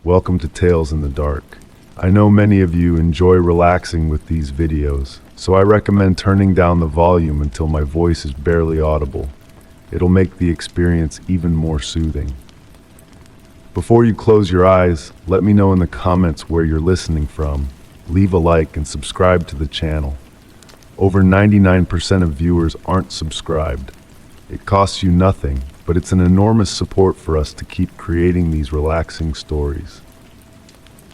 Welcome to Tales in the Dark. I know many of you enjoy relaxing with these videos, so I recommend turning down the volume until my voice is barely audible. It'll make the experience even more soothing. Before you close your eyes, let me know in the comments where you're listening from. Leave a like and subscribe to the channel. Over 99% of viewers aren't subscribed. It costs you nothing, but it's an enormous support for us to keep creating these relaxing stories.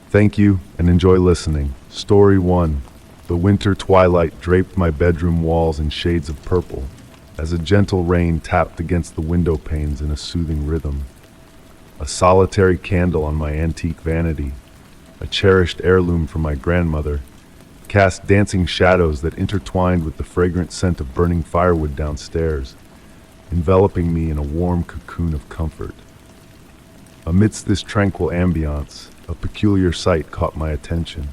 Thank you and enjoy listening. Story 1. The winter twilight draped my bedroom walls in shades of purple, as a gentle rain tapped against the window panes in a soothing rhythm. A solitary candle on my antique vanity, a cherished heirloom from my grandmother, cast dancing shadows that intertwined with the fragrant scent of burning firewood downstairs, enveloping me in a warm cocoon of comfort. Amidst this tranquil ambiance, a peculiar sight caught my attention.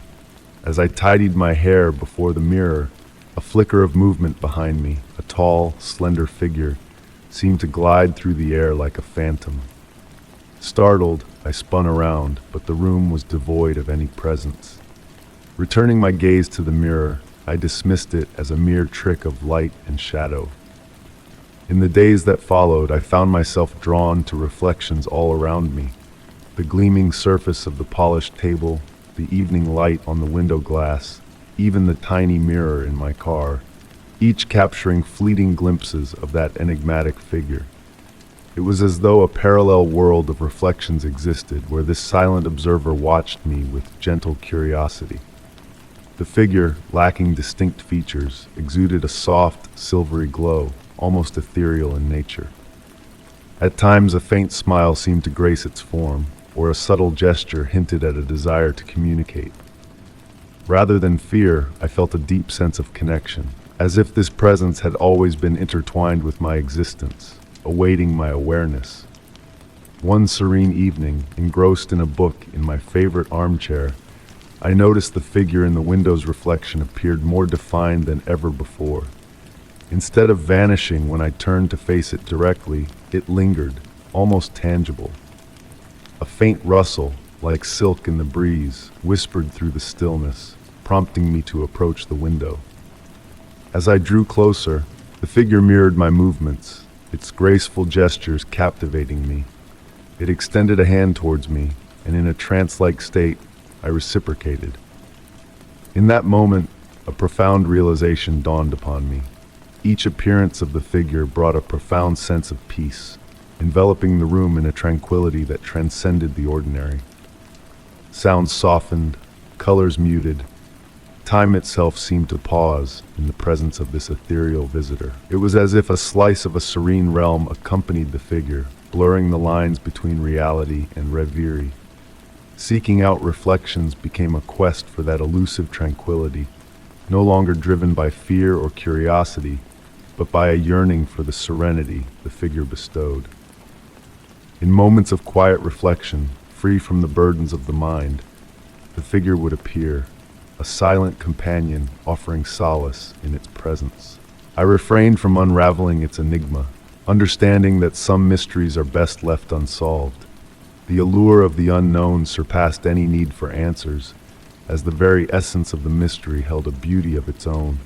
As I tidied my hair before the mirror, a flicker of movement behind me, a tall, slender figure, seemed to glide through the air like a phantom. Startled, I spun around, but the room was devoid of any presence. Returning my gaze to the mirror, I dismissed it as a mere trick of light and shadow. In the days that followed, I found myself drawn to reflections all around me. The gleaming surface of the polished table, the evening light on the window glass, even the tiny mirror in my car, each capturing fleeting glimpses of that enigmatic figure. It was as though a parallel world of reflections existed where this silent observer watched me with gentle curiosity. The figure, lacking distinct features, exuded a soft, silvery glow, almost ethereal in nature. At times, a faint smile seemed to grace its form, or a subtle gesture hinted at a desire to communicate. Rather than fear, I felt a deep sense of connection, as if this presence had always been intertwined with my existence, awaiting my awareness. One serene evening, engrossed in a book in my favorite armchair, I noticed the figure in the window's reflection appeared more defined than ever before. Instead of vanishing when I turned to face it directly, it lingered, almost tangible. A faint rustle, like silk in the breeze, whispered through the stillness, prompting me to approach the window. As I drew closer, the figure mirrored my movements, its graceful gestures captivating me. It extended a hand towards me, and in a trance-like state, I reciprocated. In that moment, a profound realization dawned upon me. Each appearance of the figure brought a profound sense of peace, enveloping the room in a tranquility that transcended the ordinary. Sounds softened, colors muted. Time itself seemed to pause in the presence of this ethereal visitor. It was as if a slice of a serene realm accompanied the figure, blurring the lines between reality and reverie. Seeking out reflections became a quest for that elusive tranquility, no longer driven by fear or curiosity, but by a yearning for the serenity the figure bestowed. In moments of quiet reflection, free from the burdens of the mind, the figure would appear, a silent companion offering solace in its presence. I refrained from unraveling its enigma, understanding that some mysteries are best left unsolved. The allure of the unknown surpassed any need for answers, as the very essence of the mystery held a beauty of its own.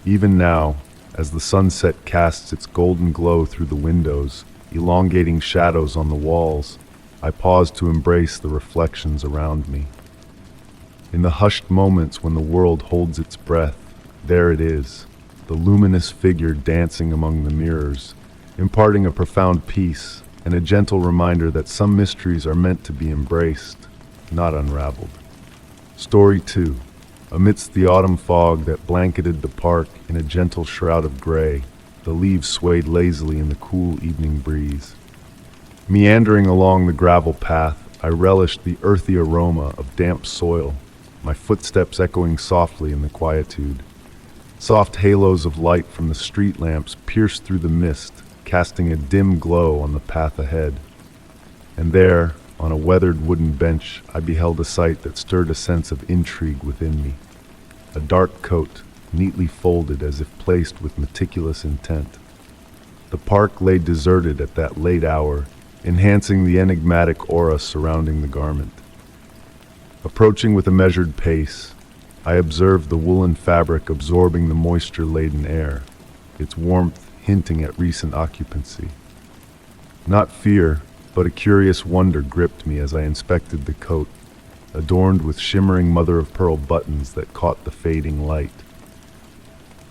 Even now, as the sunset casts its golden glow through the windows, elongating shadows on the walls, I pause to embrace the reflections around me. In the hushed moments when the world holds its breath, there it is, the luminous figure dancing among the mirrors, imparting a profound peace and a gentle reminder that some mysteries are meant to be embraced, not unraveled. Story 2. Amidst the autumn fog that blanketed the park in a gentle shroud of gray, the leaves swayed lazily in the cool evening breeze. Meandering along the gravel path, I relished the earthy aroma of damp soil, my footsteps echoing softly in the quietude. Soft halos of light from the street lamps pierced through the mist, casting a dim glow on the path ahead. And there, on a weathered wooden bench, I beheld a sight that stirred a sense of intrigue within me. A dark coat, neatly folded as if placed with meticulous intent. The park lay deserted at that late hour, enhancing the enigmatic aura surrounding the garment. Approaching with a measured pace, I observed the woolen fabric absorbing the moisture-laden air, its warmth hinting at recent occupancy. Not fear, but a curious wonder gripped me as I inspected the coat, adorned with shimmering mother-of-pearl buttons that caught the fading light.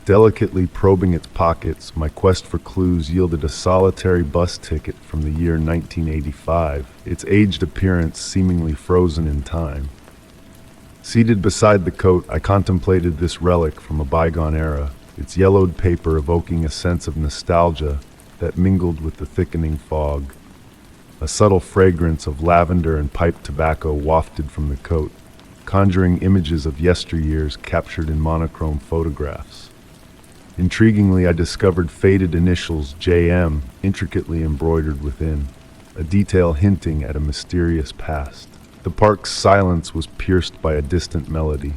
Delicately probing its pockets, my quest for clues yielded a solitary bus ticket from the year 1985, its aged appearance seemingly frozen in time. Seated beside the coat, I contemplated this relic from a bygone era, its yellowed paper evoking a sense of nostalgia that mingled with the thickening fog. A subtle fragrance of lavender and pipe tobacco wafted from the coat, conjuring images of yesteryears captured in monochrome photographs. Intriguingly, I discovered faded initials JM intricately embroidered within, a detail hinting at a mysterious past. The park's silence was pierced by a distant melody,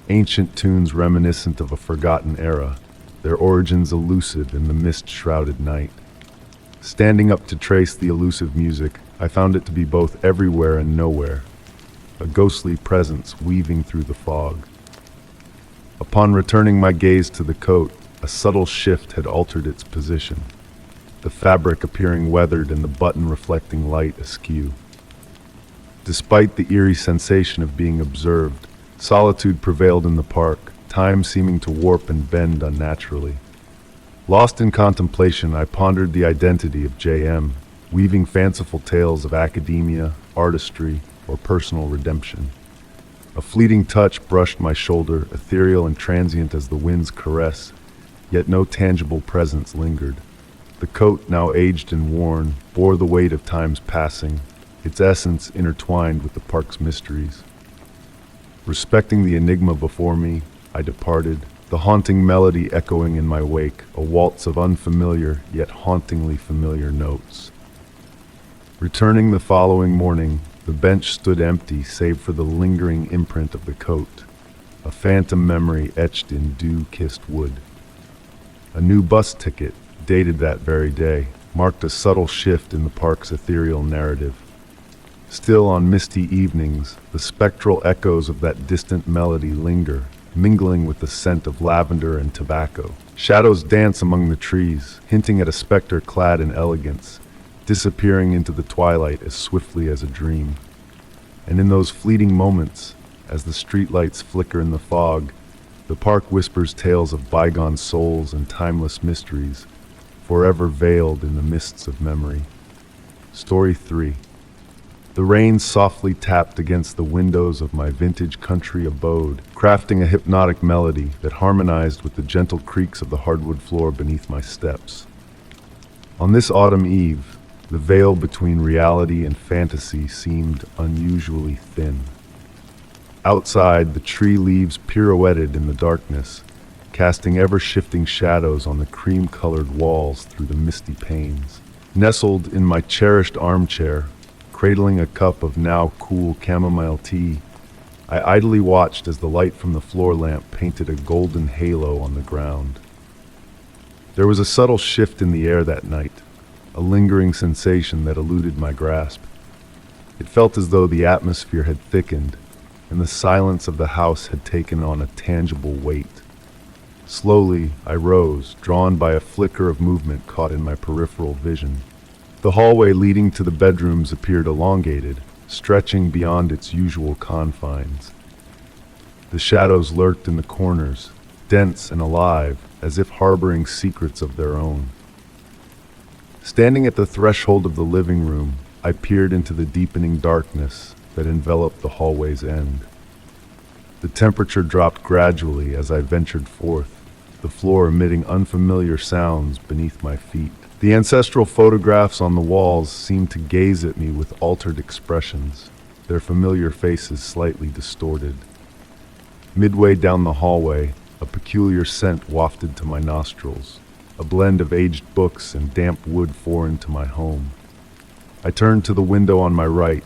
ancient tunes reminiscent of a forgotten era, their origins elusive in the mist-shrouded night. Standing up to trace the elusive music, I found it to be both everywhere and nowhere, a ghostly presence weaving through the fog. Upon returning my gaze to the coat, a subtle shift had altered its position, the fabric appearing weathered and the button reflecting light askew. Despite the eerie sensation of being observed, solitude prevailed in the park, time seeming to warp and bend unnaturally. Lost in contemplation, I pondered the identity of JM, weaving fanciful tales of academia, artistry, or personal redemption. A fleeting touch brushed my shoulder, ethereal and transient as the wind's caress, yet no tangible presence lingered. The coat, now aged and worn, bore the weight of time's passing, its essence intertwined with the park's mysteries. Respecting the enigma before me, I departed, the haunting melody echoing in my wake, a waltz of unfamiliar yet hauntingly familiar notes. Returning the following morning, the bench stood empty save for the lingering imprint of the coat, a phantom memory etched in dew-kissed wood. A new bus ticket, dated that very day, marked a subtle shift in the park's ethereal narrative. Still on misty evenings, the spectral echoes of that distant melody linger, mingling with the scent of lavender and tobacco. Shadows dance among the trees, hinting at a specter clad in elegance, disappearing into the twilight as swiftly as a dream. And in those fleeting moments, as the streetlights flicker in the fog, the park whispers tales of bygone souls and timeless mysteries, forever veiled in the mists of memory. Story 3. The rain softly tapped against the windows of my vintage country abode, crafting a hypnotic melody that harmonized with the gentle creaks of the hardwood floor beneath my steps. On this autumn eve, the veil between reality and fantasy seemed unusually thin. Outside, the tree leaves pirouetted in the darkness, casting ever-shifting shadows on the cream-colored walls through the misty panes. Nestled in my cherished armchair, cradling a cup of now cool chamomile tea, I idly watched as the light from the floor lamp painted a golden halo on the ground. There was a subtle shift in the air that night, a lingering sensation that eluded my grasp. It felt as though the atmosphere had thickened, and the silence of the house had taken on a tangible weight. Slowly, I rose, drawn by a flicker of movement caught in my peripheral vision. The hallway leading to the bedrooms appeared elongated, stretching beyond its usual confines. The shadows lurked in the corners, dense and alive, as if harboring secrets of their own. Standing at the threshold of the living room, I peered into the deepening darkness that enveloped the hallway's end. The temperature dropped gradually as I ventured forth, the floor emitting unfamiliar sounds beneath my feet. The ancestral photographs on the walls seemed to gaze at me with altered expressions, their familiar faces slightly distorted. Midway down the hallway, a peculiar scent wafted to my nostrils, a blend of aged books and damp wood foreign to my home. I turned to the window on my right,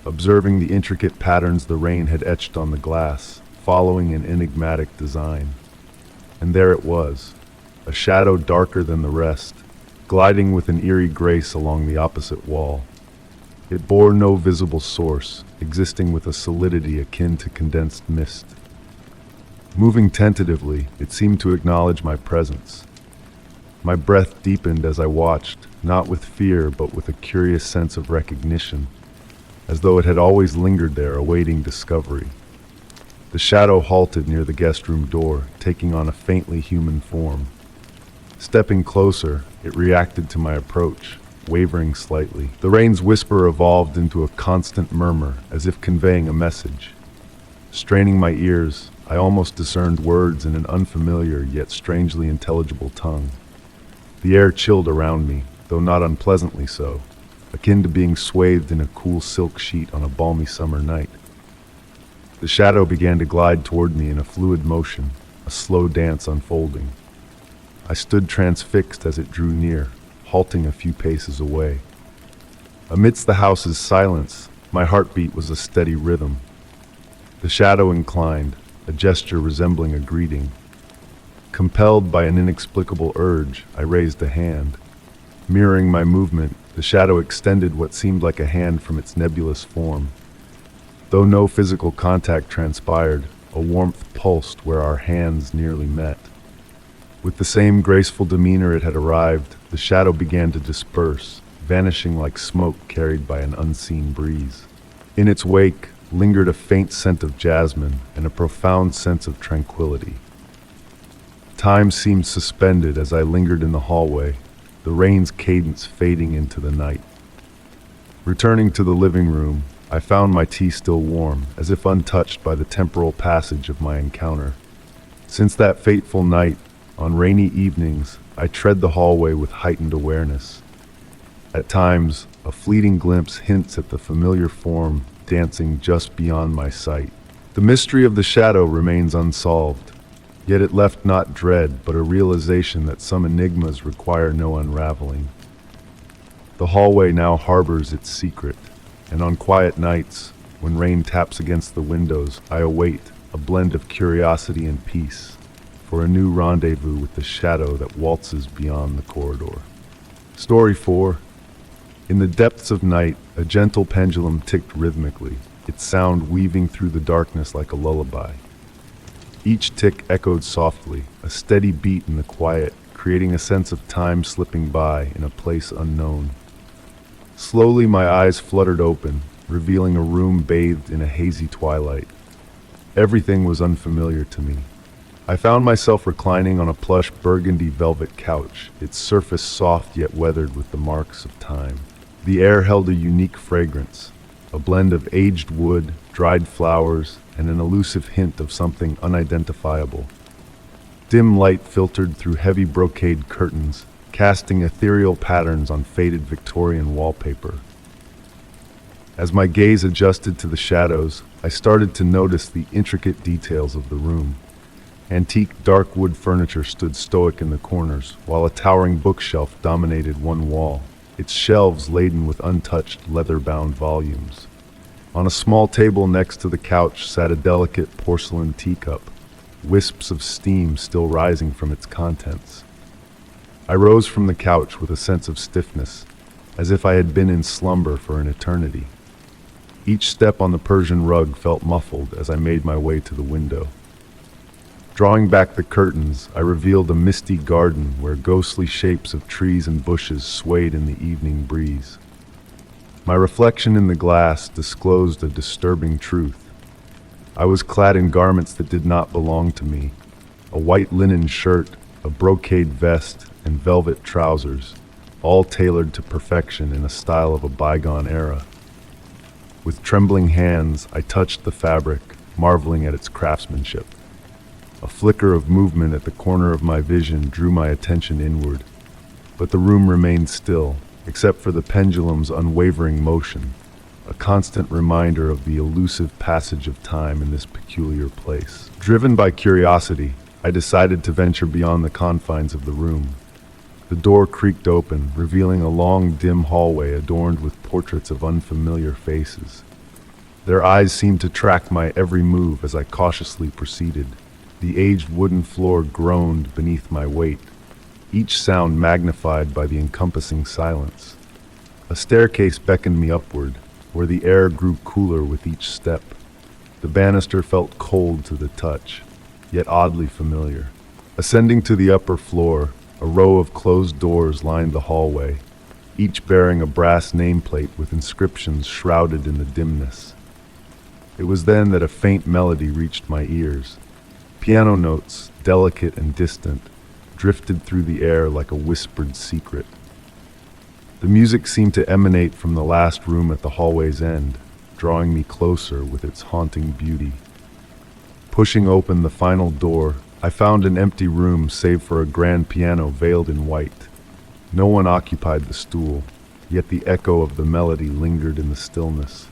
observing the intricate patterns the rain had etched on the glass, following an enigmatic design. And there it was, a shadow darker than the rest, gliding with an eerie grace along the opposite wall. It bore no visible source, existing with a solidity akin to condensed mist. Moving tentatively, it seemed to acknowledge my presence. My breath deepened as I watched, not with fear but with a curious sense of recognition, as though it had always lingered there awaiting discovery. The shadow halted near the guest room door, taking on a faintly human form. Stepping closer, it reacted to my approach, wavering slightly. The rain's whisper evolved into a constant murmur, as if conveying a message. Straining my ears, I almost discerned words in an unfamiliar yet strangely intelligible tongue. The air chilled around me, though not unpleasantly so, akin to being swathed in a cool silk sheet on a balmy summer night. The shadow began to glide toward me in a fluid motion, a slow dance unfolding. I stood transfixed as it drew near, halting a few paces away. Amidst the house's silence, my heartbeat was a steady rhythm. The shadow inclined, a gesture resembling a greeting. Compelled by an inexplicable urge, I raised a hand. Mirroring my movement, the shadow extended what seemed like a hand from its nebulous form. Though no physical contact transpired, a warmth pulsed where our hands nearly met. With the same graceful demeanor it had arrived, the shadow began to disperse, vanishing like smoke carried by an unseen breeze. In its wake lingered a faint scent of jasmine and a profound sense of tranquility. Time seemed suspended as I lingered in the hallway, the rain's cadence fading into the night. Returning to the living room, I found my tea still warm, as if untouched by the temporal passage of my encounter. Since that fateful night, on rainy evenings, I tread the hallway with heightened awareness. At times, a fleeting glimpse hints at the familiar form dancing just beyond my sight. The mystery of the shadow remains unsolved, yet it left not dread but a realization that some enigmas require no unraveling. The hallway now harbors its secret, and on quiet nights, when rain taps against the windows, I await, a blend of curiosity and peace, for a new rendezvous with the shadow that waltzes beyond the corridor. Story 4. In the depths of night, a gentle pendulum ticked rhythmically, its sound weaving through the darkness like a lullaby. Each tick echoed softly, a steady beat in the quiet, creating a sense of time slipping by in a place unknown. Slowly my eyes fluttered open, revealing a room bathed in a hazy twilight. Everything was unfamiliar to me. I found myself reclining on a plush burgundy velvet couch, its surface soft yet weathered with the marks of time. The air held a unique fragrance, a blend of aged wood, dried flowers, and an elusive hint of something unidentifiable. Dim light filtered through heavy brocade curtains, casting ethereal patterns on faded Victorian wallpaper. As my gaze adjusted to the shadows, I started to notice the intricate details of the room. Antique dark wood furniture stood stoic in the corners, while a towering bookshelf dominated one wall, its shelves laden with untouched leather-bound volumes. On a small table next to the couch sat a delicate porcelain teacup, wisps of steam still rising from its contents. I rose from the couch with a sense of stiffness, as if I had been in slumber for an eternity. Each step on the Persian rug felt muffled as I made my way to the window. Drawing back the curtains, I revealed a misty garden where ghostly shapes of trees and bushes swayed in the evening breeze. My reflection in the glass disclosed a disturbing truth. I was clad in garments that did not belong to me, a white linen shirt, a brocade vest, and velvet trousers, all tailored to perfection in a style of a bygone era. With trembling hands, I touched the fabric, marveling at its craftsmanship. A flicker of movement at the corner of my vision drew my attention inward, but the room remained still, except for the pendulum's unwavering motion, a constant reminder of the elusive passage of time in this peculiar place. Driven by curiosity, I decided to venture beyond the confines of the room. The door creaked open, revealing a long, dim hallway adorned with portraits of unfamiliar faces. Their eyes seemed to track my every move as I cautiously proceeded. The aged wooden floor groaned beneath my weight, each sound magnified by the encompassing silence. A staircase beckoned me upward, where the air grew cooler with each step. The banister felt cold to the touch, yet oddly familiar. Ascending to the upper floor, a row of closed doors lined the hallway, each bearing a brass nameplate with inscriptions shrouded in the dimness. It was then that a faint melody reached my ears. Piano notes, delicate and distant, drifted through the air like a whispered secret. The music seemed to emanate from the last room at the hallway's end, drawing me closer with its haunting beauty. Pushing open the final door, I found an empty room save for a grand piano veiled in white. No one occupied the stool, yet the echo of the melody lingered in the stillness.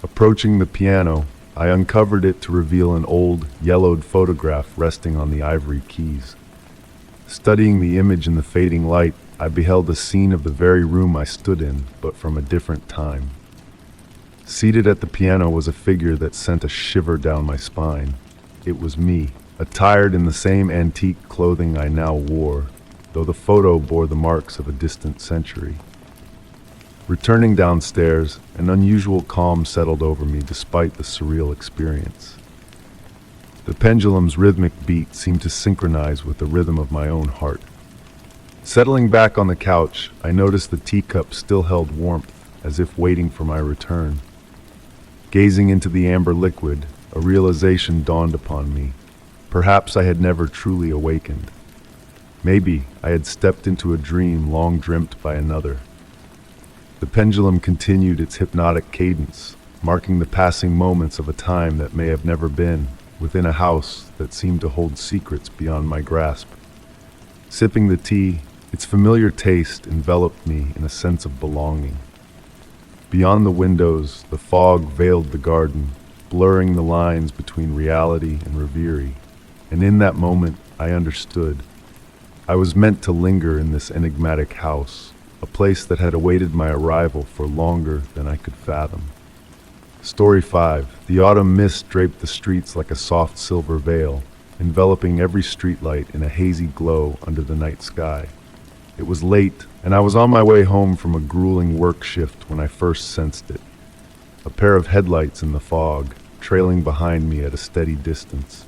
Approaching the piano, I uncovered it to reveal an old, yellowed photograph resting on the ivory keys. Studying the image in the fading light, I beheld a scene of the very room I stood in, but from a different time. Seated at the piano was a figure that sent a shiver down my spine. It was me, attired in the same antique clothing I now wore, though the photo bore the marks of a distant century. Returning downstairs, an unusual calm settled over me despite the surreal experience. The pendulum's rhythmic beat seemed to synchronize with the rhythm of my own heart. Settling back on the couch, I noticed the teacup still held warmth, as if waiting for my return. Gazing into the amber liquid, a realization dawned upon me. Perhaps I had never truly awakened. Maybe I had stepped into a dream long dreamt by another. The pendulum continued its hypnotic cadence, marking the passing moments of a time that may have never been, within a house that seemed to hold secrets beyond my grasp. Sipping the tea, its familiar taste enveloped me in a sense of belonging. Beyond the windows, the fog veiled the garden, blurring the lines between reality and reverie. And in that moment, I understood. I was meant to linger in this enigmatic house, a place that had awaited my arrival for longer than I could fathom. Story 5. The autumn mist draped the streets like a soft silver veil, enveloping every streetlight in a hazy glow under the night sky. It was late, and I was on my way home from a grueling work shift when I first sensed it. A pair of headlights in the fog, trailing behind me at a steady distance.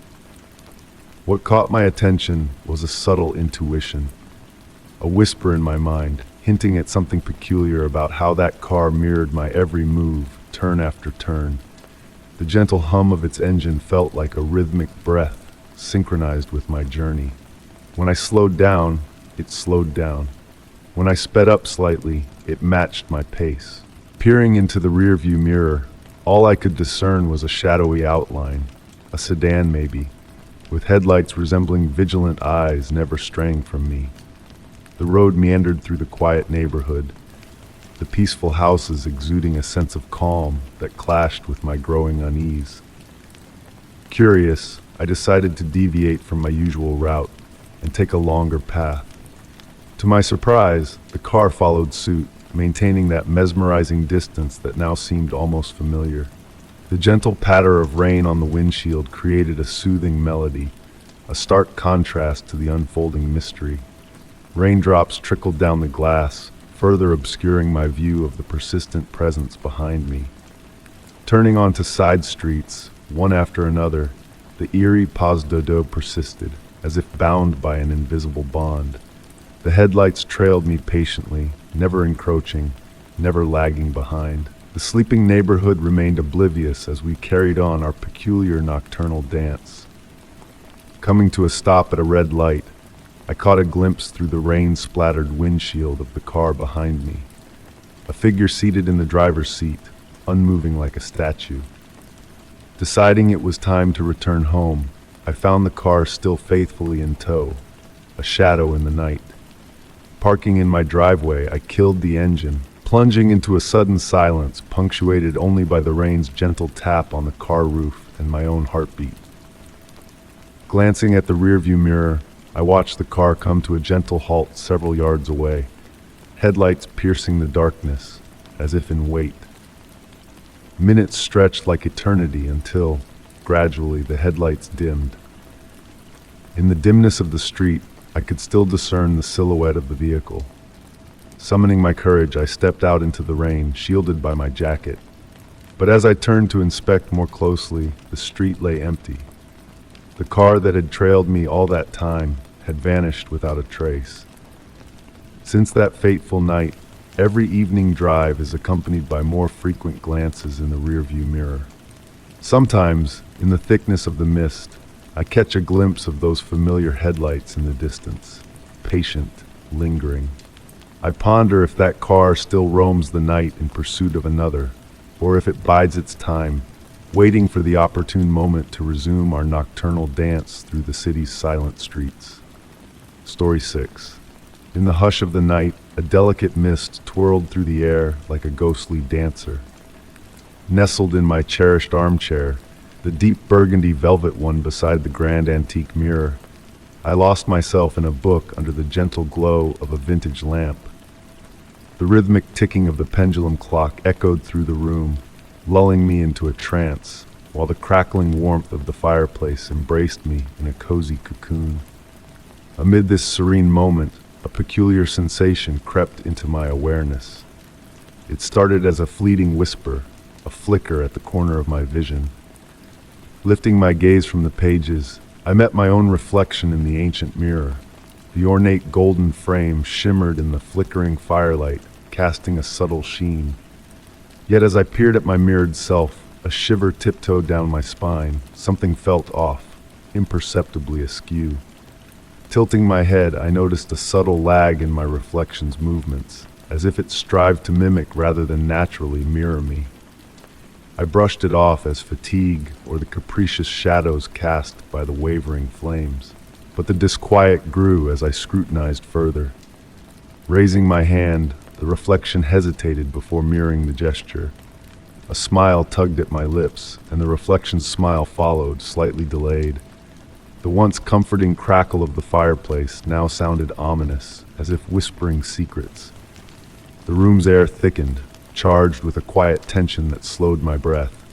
What caught my attention was a subtle intuition, a whisper in my mind, hinting at something peculiar about how that car mirrored my every move, turn after turn. The gentle hum of its engine felt like a rhythmic breath, synchronized with my journey. When I slowed down, it slowed down. When I sped up slightly, it matched my pace. Peering into the rearview mirror, all I could discern was a shadowy outline, a sedan maybe, with headlights resembling vigilant eyes never straying from me. The road meandered through the quiet neighborhood, the peaceful houses exuding a sense of calm that clashed with my growing unease. Curious, I decided to deviate from my usual route and take a longer path. To my surprise, the car followed suit, maintaining that mesmerizing distance that now seemed almost familiar. The gentle patter of rain on the windshield created a soothing melody, a stark contrast to the unfolding mystery. Raindrops trickled down the glass, further obscuring my view of the persistent presence behind me. Turning onto side streets, one after another, the eerie pas de deux persisted, as if bound by an invisible bond. The headlights trailed me patiently, never encroaching, never lagging behind. The sleeping neighborhood remained oblivious as we carried on our peculiar nocturnal dance. Coming to a stop at a red light, I caught a glimpse through the rain-splattered windshield of the car behind me. A figure seated in the driver's seat, unmoving like a statue. Deciding it was time to return home, I found the car still faithfully in tow, a shadow in the night. Parking in my driveway, I killed the engine, plunging into a sudden silence punctuated only by the rain's gentle tap on the car roof and my own heartbeat. Glancing at the rearview mirror, I watched the car come to a gentle halt several yards away, headlights piercing the darkness, as if in wait. Minutes stretched like eternity until, gradually, the headlights dimmed. In the dimness of the street, I could still discern the silhouette of the vehicle. Summoning my courage, I stepped out into the rain, shielded by my jacket. But as I turned to inspect more closely, the street lay empty. The car that had trailed me all that time had vanished without a trace. Since that fateful night, every evening drive is accompanied by more frequent glances in the rearview mirror. Sometimes, in the thickness of the mist, I catch a glimpse of those familiar headlights in the distance, patient, lingering. I ponder if that car still roams the night in pursuit of another, or if it bides its time, waiting for the opportune moment to resume our nocturnal dance through the city's silent streets. Story 6. In the hush of the night, a delicate mist twirled through the air like a ghostly dancer. Nestled in my cherished armchair, the deep burgundy velvet one beside the grand antique mirror, I lost myself in a book under the gentle glow of a vintage lamp. The rhythmic ticking of the pendulum clock echoed through the room, lulling me into a trance, while the crackling warmth of the fireplace embraced me in a cozy cocoon. Amid this serene moment, a peculiar sensation crept into my awareness. It started as a fleeting whisper, a flicker at the corner of my vision. Lifting my gaze from the pages, I met my own reflection in the ancient mirror. The ornate golden frame shimmered in the flickering firelight, casting a subtle sheen. Yet as I peered at my mirrored self, a shiver tiptoed down my spine. Something felt off, imperceptibly askew. Tilting my head, I noticed a subtle lag in my reflection's movements, as if it strived to mimic rather than naturally mirror me. I brushed it off as fatigue or the capricious shadows cast by the wavering flames. But the disquiet grew as I scrutinized further. Raising my hand, the reflection hesitated before mirroring the gesture. A smile tugged at my lips, and the reflection's smile followed, slightly delayed. The once comforting crackle of the fireplace now sounded ominous, as if whispering secrets. The room's air thickened, charged with a quiet tension that slowed my breath.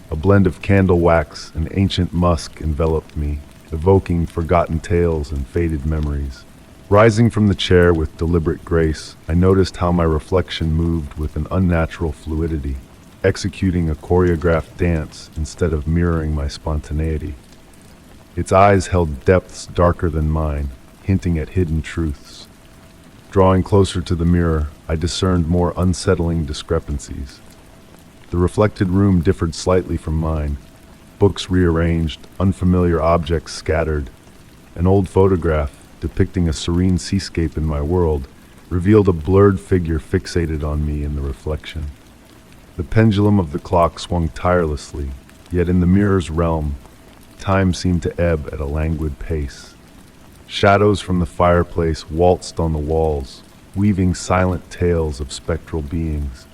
A blend of candle wax and ancient musk enveloped me, evoking forgotten tales and faded memories. Rising from the chair with deliberate grace, I noticed how my reflection moved with an unnatural fluidity, executing a choreographed dance instead of mirroring my spontaneity. Its eyes held depths darker than mine, hinting at hidden truths. Drawing closer to the mirror, I discerned more unsettling discrepancies. The reflected room differed slightly from mine. Books rearranged, unfamiliar objects scattered. An old photograph, depicting a serene seascape in my world, revealed a blurred figure fixated on me in the reflection. The pendulum of the clock swung tirelessly, yet in the mirror's realm, time seemed to ebb at a languid pace. Shadows from the fireplace waltzed on the walls, weaving silent tales of spectral beings.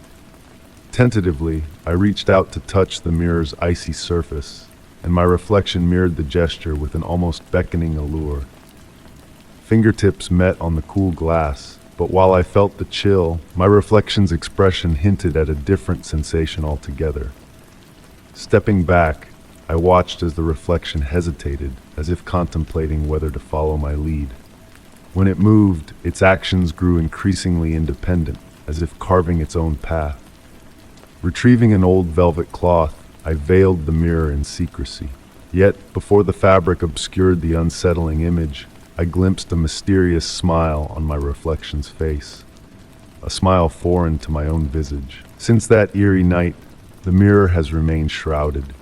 Tentatively, I reached out to touch the mirror's icy surface, and my reflection mirrored the gesture with an almost beckoning allure. Fingertips met on the cool glass, but while I felt the chill, my reflection's expression hinted at a different sensation altogether. Stepping back, I watched as the reflection hesitated, as if contemplating whether to follow my lead. When it moved, its actions grew increasingly independent, as if carving its own path. Retrieving an old velvet cloth, I veiled the mirror in secrecy. Yet, before the fabric obscured the unsettling image, I glimpsed a mysterious smile on my reflection's face. A smile foreign to my own visage. Since that eerie night, the mirror has remained shrouded.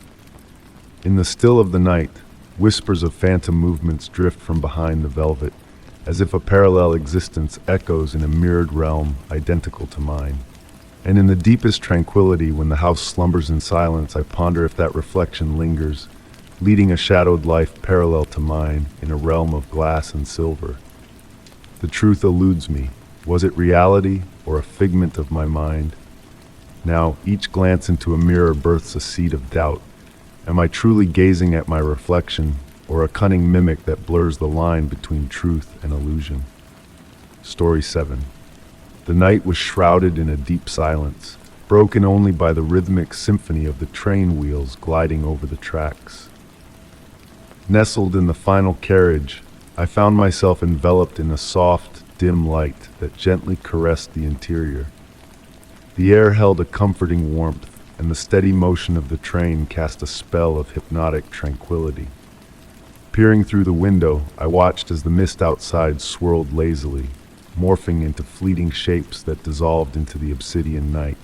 In the still of the night, whispers of phantom movements drift from behind the velvet, as if a parallel existence echoes in a mirrored realm identical to mine. And in the deepest tranquility, when the house slumbers in silence, I ponder if that reflection lingers, leading a shadowed life parallel to mine in a realm of glass and silver. The truth eludes me. Was it reality or a figment of my mind? Now, each glance into a mirror births a seed of doubt. Am I truly gazing at my reflection, or a cunning mimic that blurs the line between truth and illusion? Story 7. The night was shrouded in a deep silence, broken only by the rhythmic symphony of the train wheels gliding over the tracks. Nestled in the final carriage, I found myself enveloped in a soft, dim light that gently caressed the interior. The air held a comforting warmth, and the steady motion of the train cast a spell of hypnotic tranquility. Peering through the window, I watched as the mist outside swirled lazily, morphing into fleeting shapes that dissolved into the obsidian night.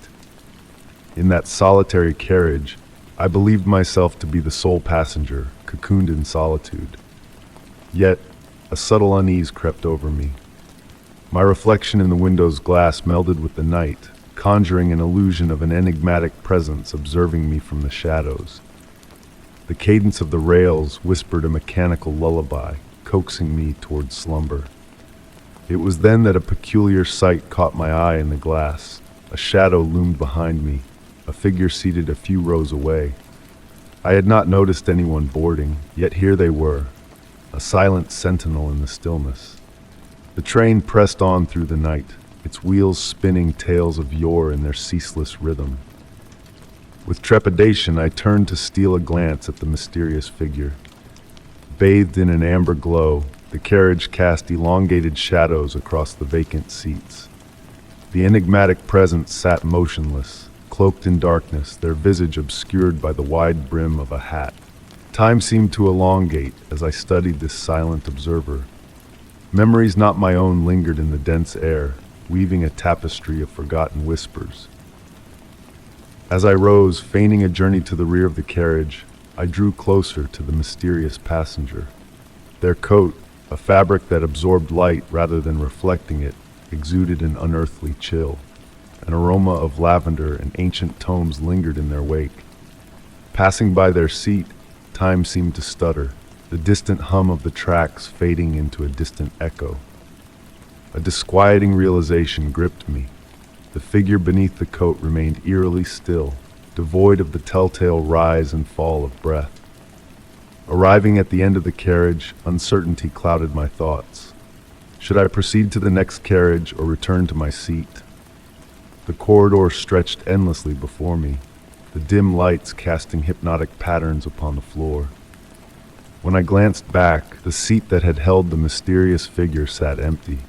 In that solitary carriage, I believed myself to be the sole passenger, cocooned in solitude. Yet, a subtle unease crept over me. My reflection in the window's glass melded with the night, conjuring an illusion of an enigmatic presence observing me from the shadows. The cadence of the rails whispered a mechanical lullaby, coaxing me towards slumber. It was then that a peculiar sight caught my eye in the glass. A shadow loomed behind me, a figure seated a few rows away. I had not noticed anyone boarding, yet here they were, a silent sentinel in the stillness. The train pressed on through the night, its wheels spinning tales of yore in their ceaseless rhythm. With trepidation, I turned to steal a glance at the mysterious figure. Bathed in an amber glow, the carriage cast elongated shadows across the vacant seats. The enigmatic presence sat motionless, cloaked in darkness, their visage obscured by the wide brim of a hat. Time seemed to elongate as I studied this silent observer. Memories not my own lingered in the dense air, weaving a tapestry of forgotten whispers. As I rose, feigning a journey to the rear of the carriage, I drew closer to the mysterious passenger. Their coat, a fabric that absorbed light rather than reflecting it, exuded an unearthly chill. An aroma of lavender and ancient tomes lingered in their wake. Passing by their seat, time seemed to stutter, the distant hum of the tracks fading into a distant echo. A disquieting realization gripped me. The figure beneath the coat remained eerily still, devoid of the telltale rise and fall of breath. Arriving at the end of the carriage, uncertainty clouded my thoughts. Should I proceed to the next carriage or return to my seat? The corridor stretched endlessly before me, the dim lights casting hypnotic patterns upon the floor. When I glanced back, the seat that had held the mysterious figure sat empty.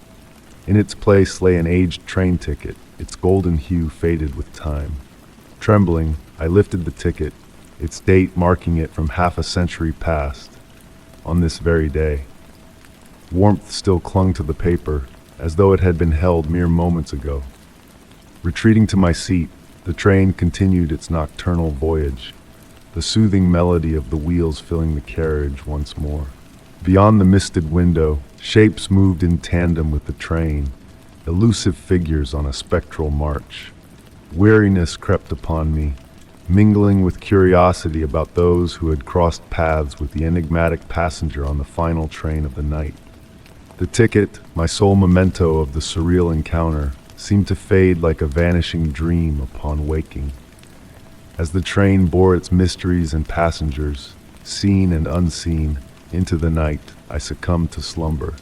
In its place lay an aged train ticket, its golden hue faded with time. Trembling, I lifted the ticket, its date marking it from half a century past, on this very day. Warmth still clung to the paper, as though it had been held mere moments ago. Retreating to my seat, the train continued its nocturnal voyage, the soothing melody of the wheels filling the carriage once more. Beyond the misted window, shapes moved in tandem with the train, elusive figures on a spectral march. Weariness crept upon me, mingling with curiosity about those who had crossed paths with the enigmatic passenger on the final train of the night. The ticket, my sole memento of the surreal encounter, seemed to fade like a vanishing dream upon waking. As the train bore its mysteries and passengers, seen and unseen, into the night, I succumbed to slumber.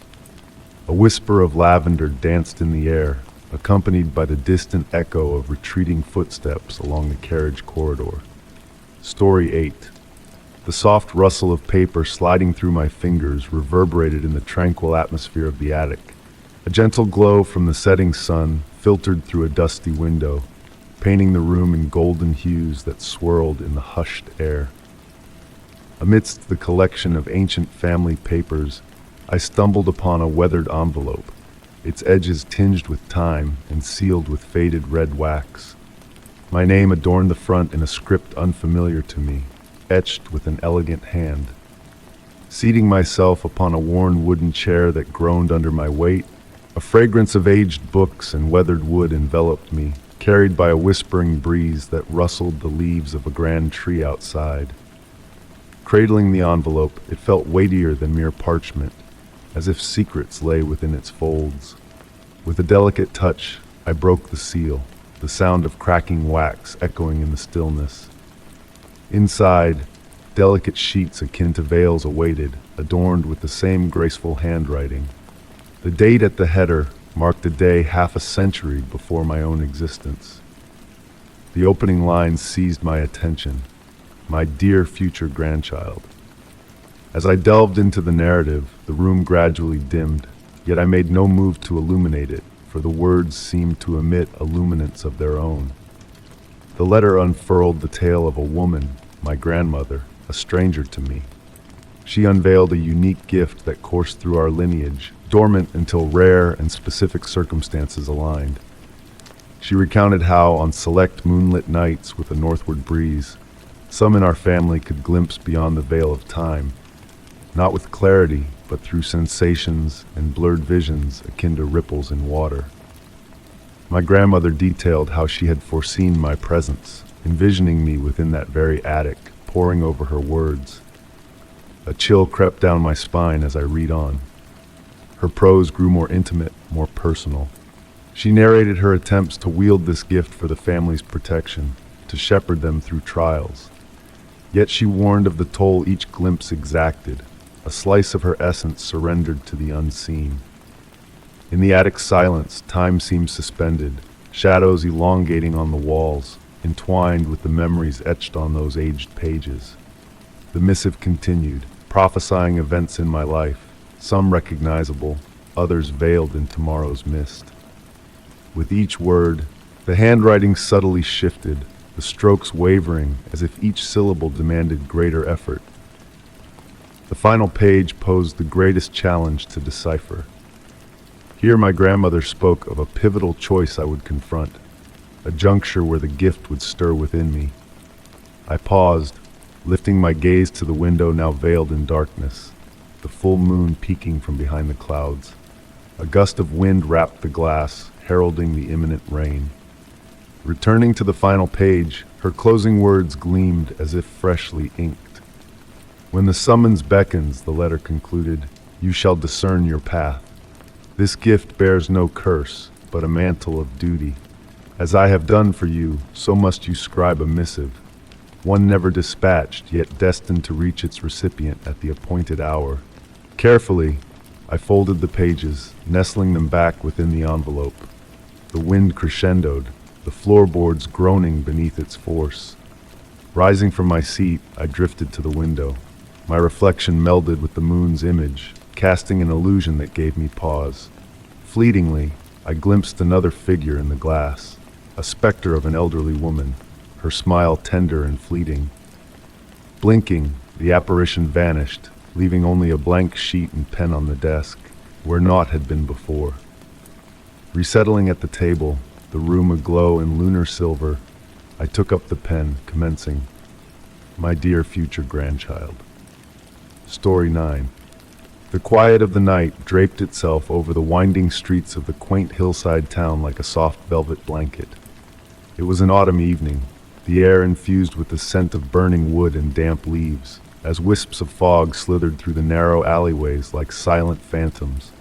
A whisper of lavender danced in the air, accompanied by the distant echo of retreating footsteps along the carriage corridor. Story 8. The soft rustle of paper sliding through my fingers reverberated in the tranquil atmosphere of the attic. A gentle glow from the setting sun filtered through a dusty window, painting the room in golden hues that swirled in the hushed air. Amidst the collection of ancient family papers, I stumbled upon a weathered envelope, its edges tinged with time and sealed with faded red wax. My name adorned the front in a script unfamiliar to me, etched with an elegant hand. Seating myself upon a worn wooden chair that groaned under my weight, a fragrance of aged books and weathered wood enveloped me, carried by a whispering breeze that rustled the leaves of a grand tree outside. Cradling the envelope, it felt weightier than mere parchment, as if secrets lay within its folds. With a delicate touch, I broke the seal, the sound of cracking wax echoing in the stillness. Inside, delicate sheets akin to veils awaited, adorned with the same graceful handwriting. The date at the header marked a day half a century before my own existence. The opening lines seized my attention. My dear future grandchild. As I delved into the narrative, the room gradually dimmed, yet I made no move to illuminate it, for the words seemed to emit a luminance of their own. The letter unfurled the tale of a woman, my grandmother, a stranger to me. She unveiled a unique gift that coursed through our lineage, dormant until rare and specific circumstances aligned. She recounted how, on select moonlit nights with a northward breeze, some in our family could glimpse beyond the veil of time, not with clarity, but through sensations and blurred visions akin to ripples in water. My grandmother detailed how she had foreseen my presence, envisioning me within that very attic, poring over her words. A chill crept down my spine as I read on. Her prose grew more intimate, more personal. She narrated her attempts to wield this gift for the family's protection, to shepherd them through trials. Yet she warned of the toll each glimpse exacted, a slice of her essence surrendered to the unseen. In the attic's silence, time seemed suspended, shadows elongating on the walls, entwined with the memories etched on those aged pages. The missive continued, prophesying events in my life, some recognizable, others veiled in tomorrow's mist. With each word, the handwriting subtly shifted, the strokes wavering as if each syllable demanded greater effort. The final page posed the greatest challenge to decipher. Here my grandmother spoke of a pivotal choice I would confront, a juncture where the gift would stir within me. I paused, lifting my gaze to the window now veiled in darkness, the full moon peeking from behind the clouds. A gust of wind wrapped the glass, heralding the imminent rain. Returning to the final page, her closing words gleamed as if freshly inked. When the summons beckons, the letter concluded, you shall discern your path. This gift bears no curse, but a mantle of duty. As I have done for you, so must you scribe a missive, one never dispatched, yet destined to reach its recipient at the appointed hour. Carefully, I folded the pages, nestling them back within the envelope. The wind crescendoed, the floorboards groaning beneath its force. Rising from my seat, I drifted to the window. My reflection melded with the moon's image, casting an illusion that gave me pause. Fleetingly, I glimpsed another figure in the glass, a specter of an elderly woman, her smile tender and fleeting. Blinking, the apparition vanished, leaving only a blank sheet and pen on the desk, where naught had been before. Resettling at the table, the room aglow in lunar silver, I took up the pen, commencing, My dear future grandchild. Story 9. The quiet of the night draped itself over the winding streets of the quaint hillside town like a soft velvet blanket. It was an autumn evening, the air infused with the scent of burning wood and damp leaves, as wisps of fog slithered through the narrow alleyways like silent phantoms.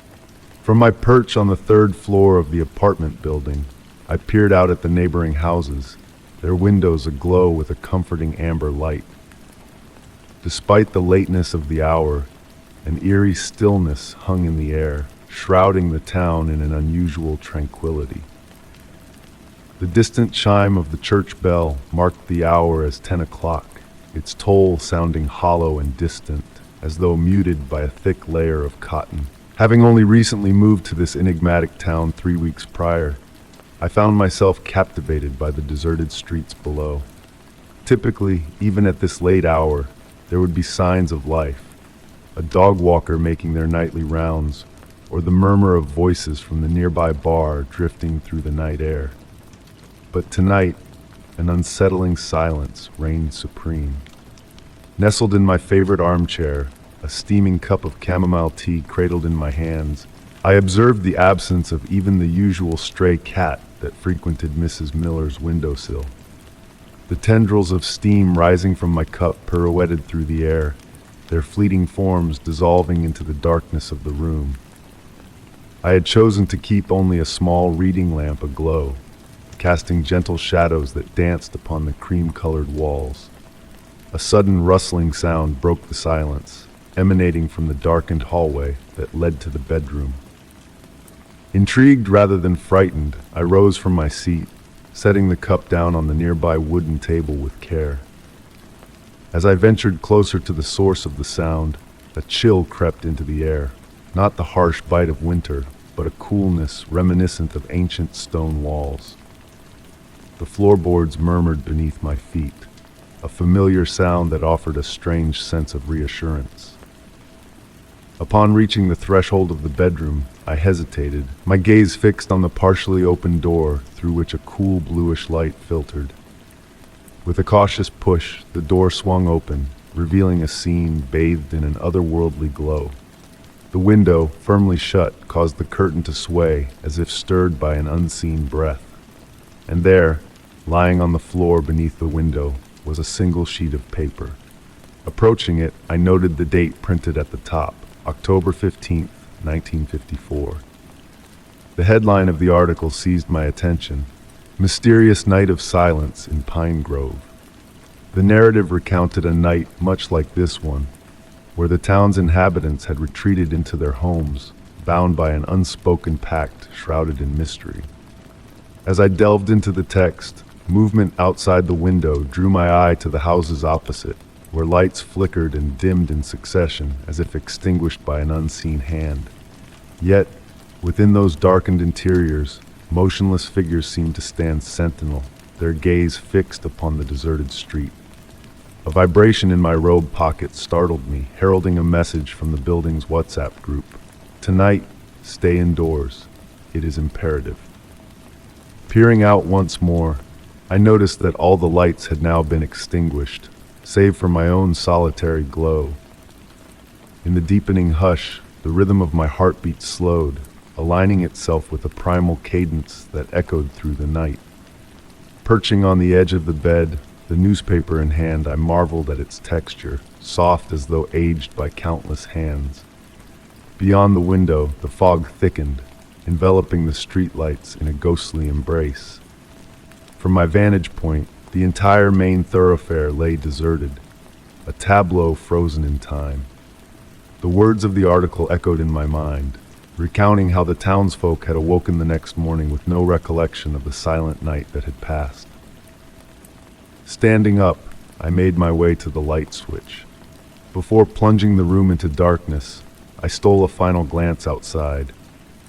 From my perch on the third floor of the apartment building, I peered out at the neighboring houses, their windows aglow with a comforting amber light. Despite the lateness of the hour, an eerie stillness hung in the air, shrouding the town in an unusual tranquility. The distant chime of the church bell marked the hour as 10 o'clock, its toll sounding hollow and distant, as though muted by a thick layer of cotton. Having only recently moved to this enigmatic town 3 weeks prior, I found myself captivated by the deserted streets below. Typically, even at this late hour, there would be signs of life, a dog walker making their nightly rounds, or the murmur of voices from the nearby bar drifting through the night air. But tonight, an unsettling silence reigned supreme. Nestled in my favorite armchair, a steaming cup of chamomile tea cradled in my hands, I observed the absence of even the usual stray cat that frequented Mrs. Miller's windowsill. The tendrils of steam rising from my cup pirouetted through the air, their fleeting forms dissolving into the darkness of the room. I had chosen to keep only a small reading lamp aglow, casting gentle shadows that danced upon the cream-colored walls. A sudden rustling sound broke the silence, emanating from the darkened hallway that led to the bedroom. Intrigued rather than frightened, I rose from my seat, setting the cup down on the nearby wooden table with care. As I ventured closer to the source of the sound, a chill crept into the air, not the harsh bite of winter, but a coolness reminiscent of ancient stone walls. The floorboards murmured beneath my feet, a familiar sound that offered a strange sense of reassurance. Upon reaching the threshold of the bedroom, I hesitated, my gaze fixed on the partially open door through which a cool bluish light filtered. With a cautious push, the door swung open, revealing a scene bathed in an otherworldly glow. The window, firmly shut, caused the curtain to sway as if stirred by an unseen breath. And there, lying on the floor beneath the window, was a single sheet of paper. Approaching it, I noted the date printed at the top, October 15th, 1954. The headline of the article seized my attention: Mysterious Night of Silence in Pine Grove. The narrative recounted a night much like this one, where the town's inhabitants had retreated into their homes, bound by an unspoken pact shrouded in mystery. As I delved into the text, movement outside the window drew my eye to the houses opposite, where lights flickered and dimmed in succession as if extinguished by an unseen hand. Yet, within those darkened interiors, motionless figures seemed to stand sentinel, their gaze fixed upon the deserted street. A vibration in my robe pocket startled me, heralding a message from the building's WhatsApp group. Tonight, stay indoors. It is imperative. Peering out once more, I noticed that all the lights had now been extinguished, save for my own solitary glow. In the deepening hush, the rhythm of my heartbeat slowed, aligning itself with a primal cadence that echoed through the night. Perching on the edge of the bed, the newspaper in hand, I marveled at its texture, soft as though aged by countless hands. Beyond the window, the fog thickened, enveloping the streetlights in a ghostly embrace. From my vantage point, the entire main thoroughfare lay deserted, a tableau frozen in time. The words of the article echoed in my mind, recounting how the townsfolk had awoken the next morning with no recollection of the silent night that had passed. Standing up, I made my way to the light switch. Before plunging the room into darkness, I stole a final glance outside.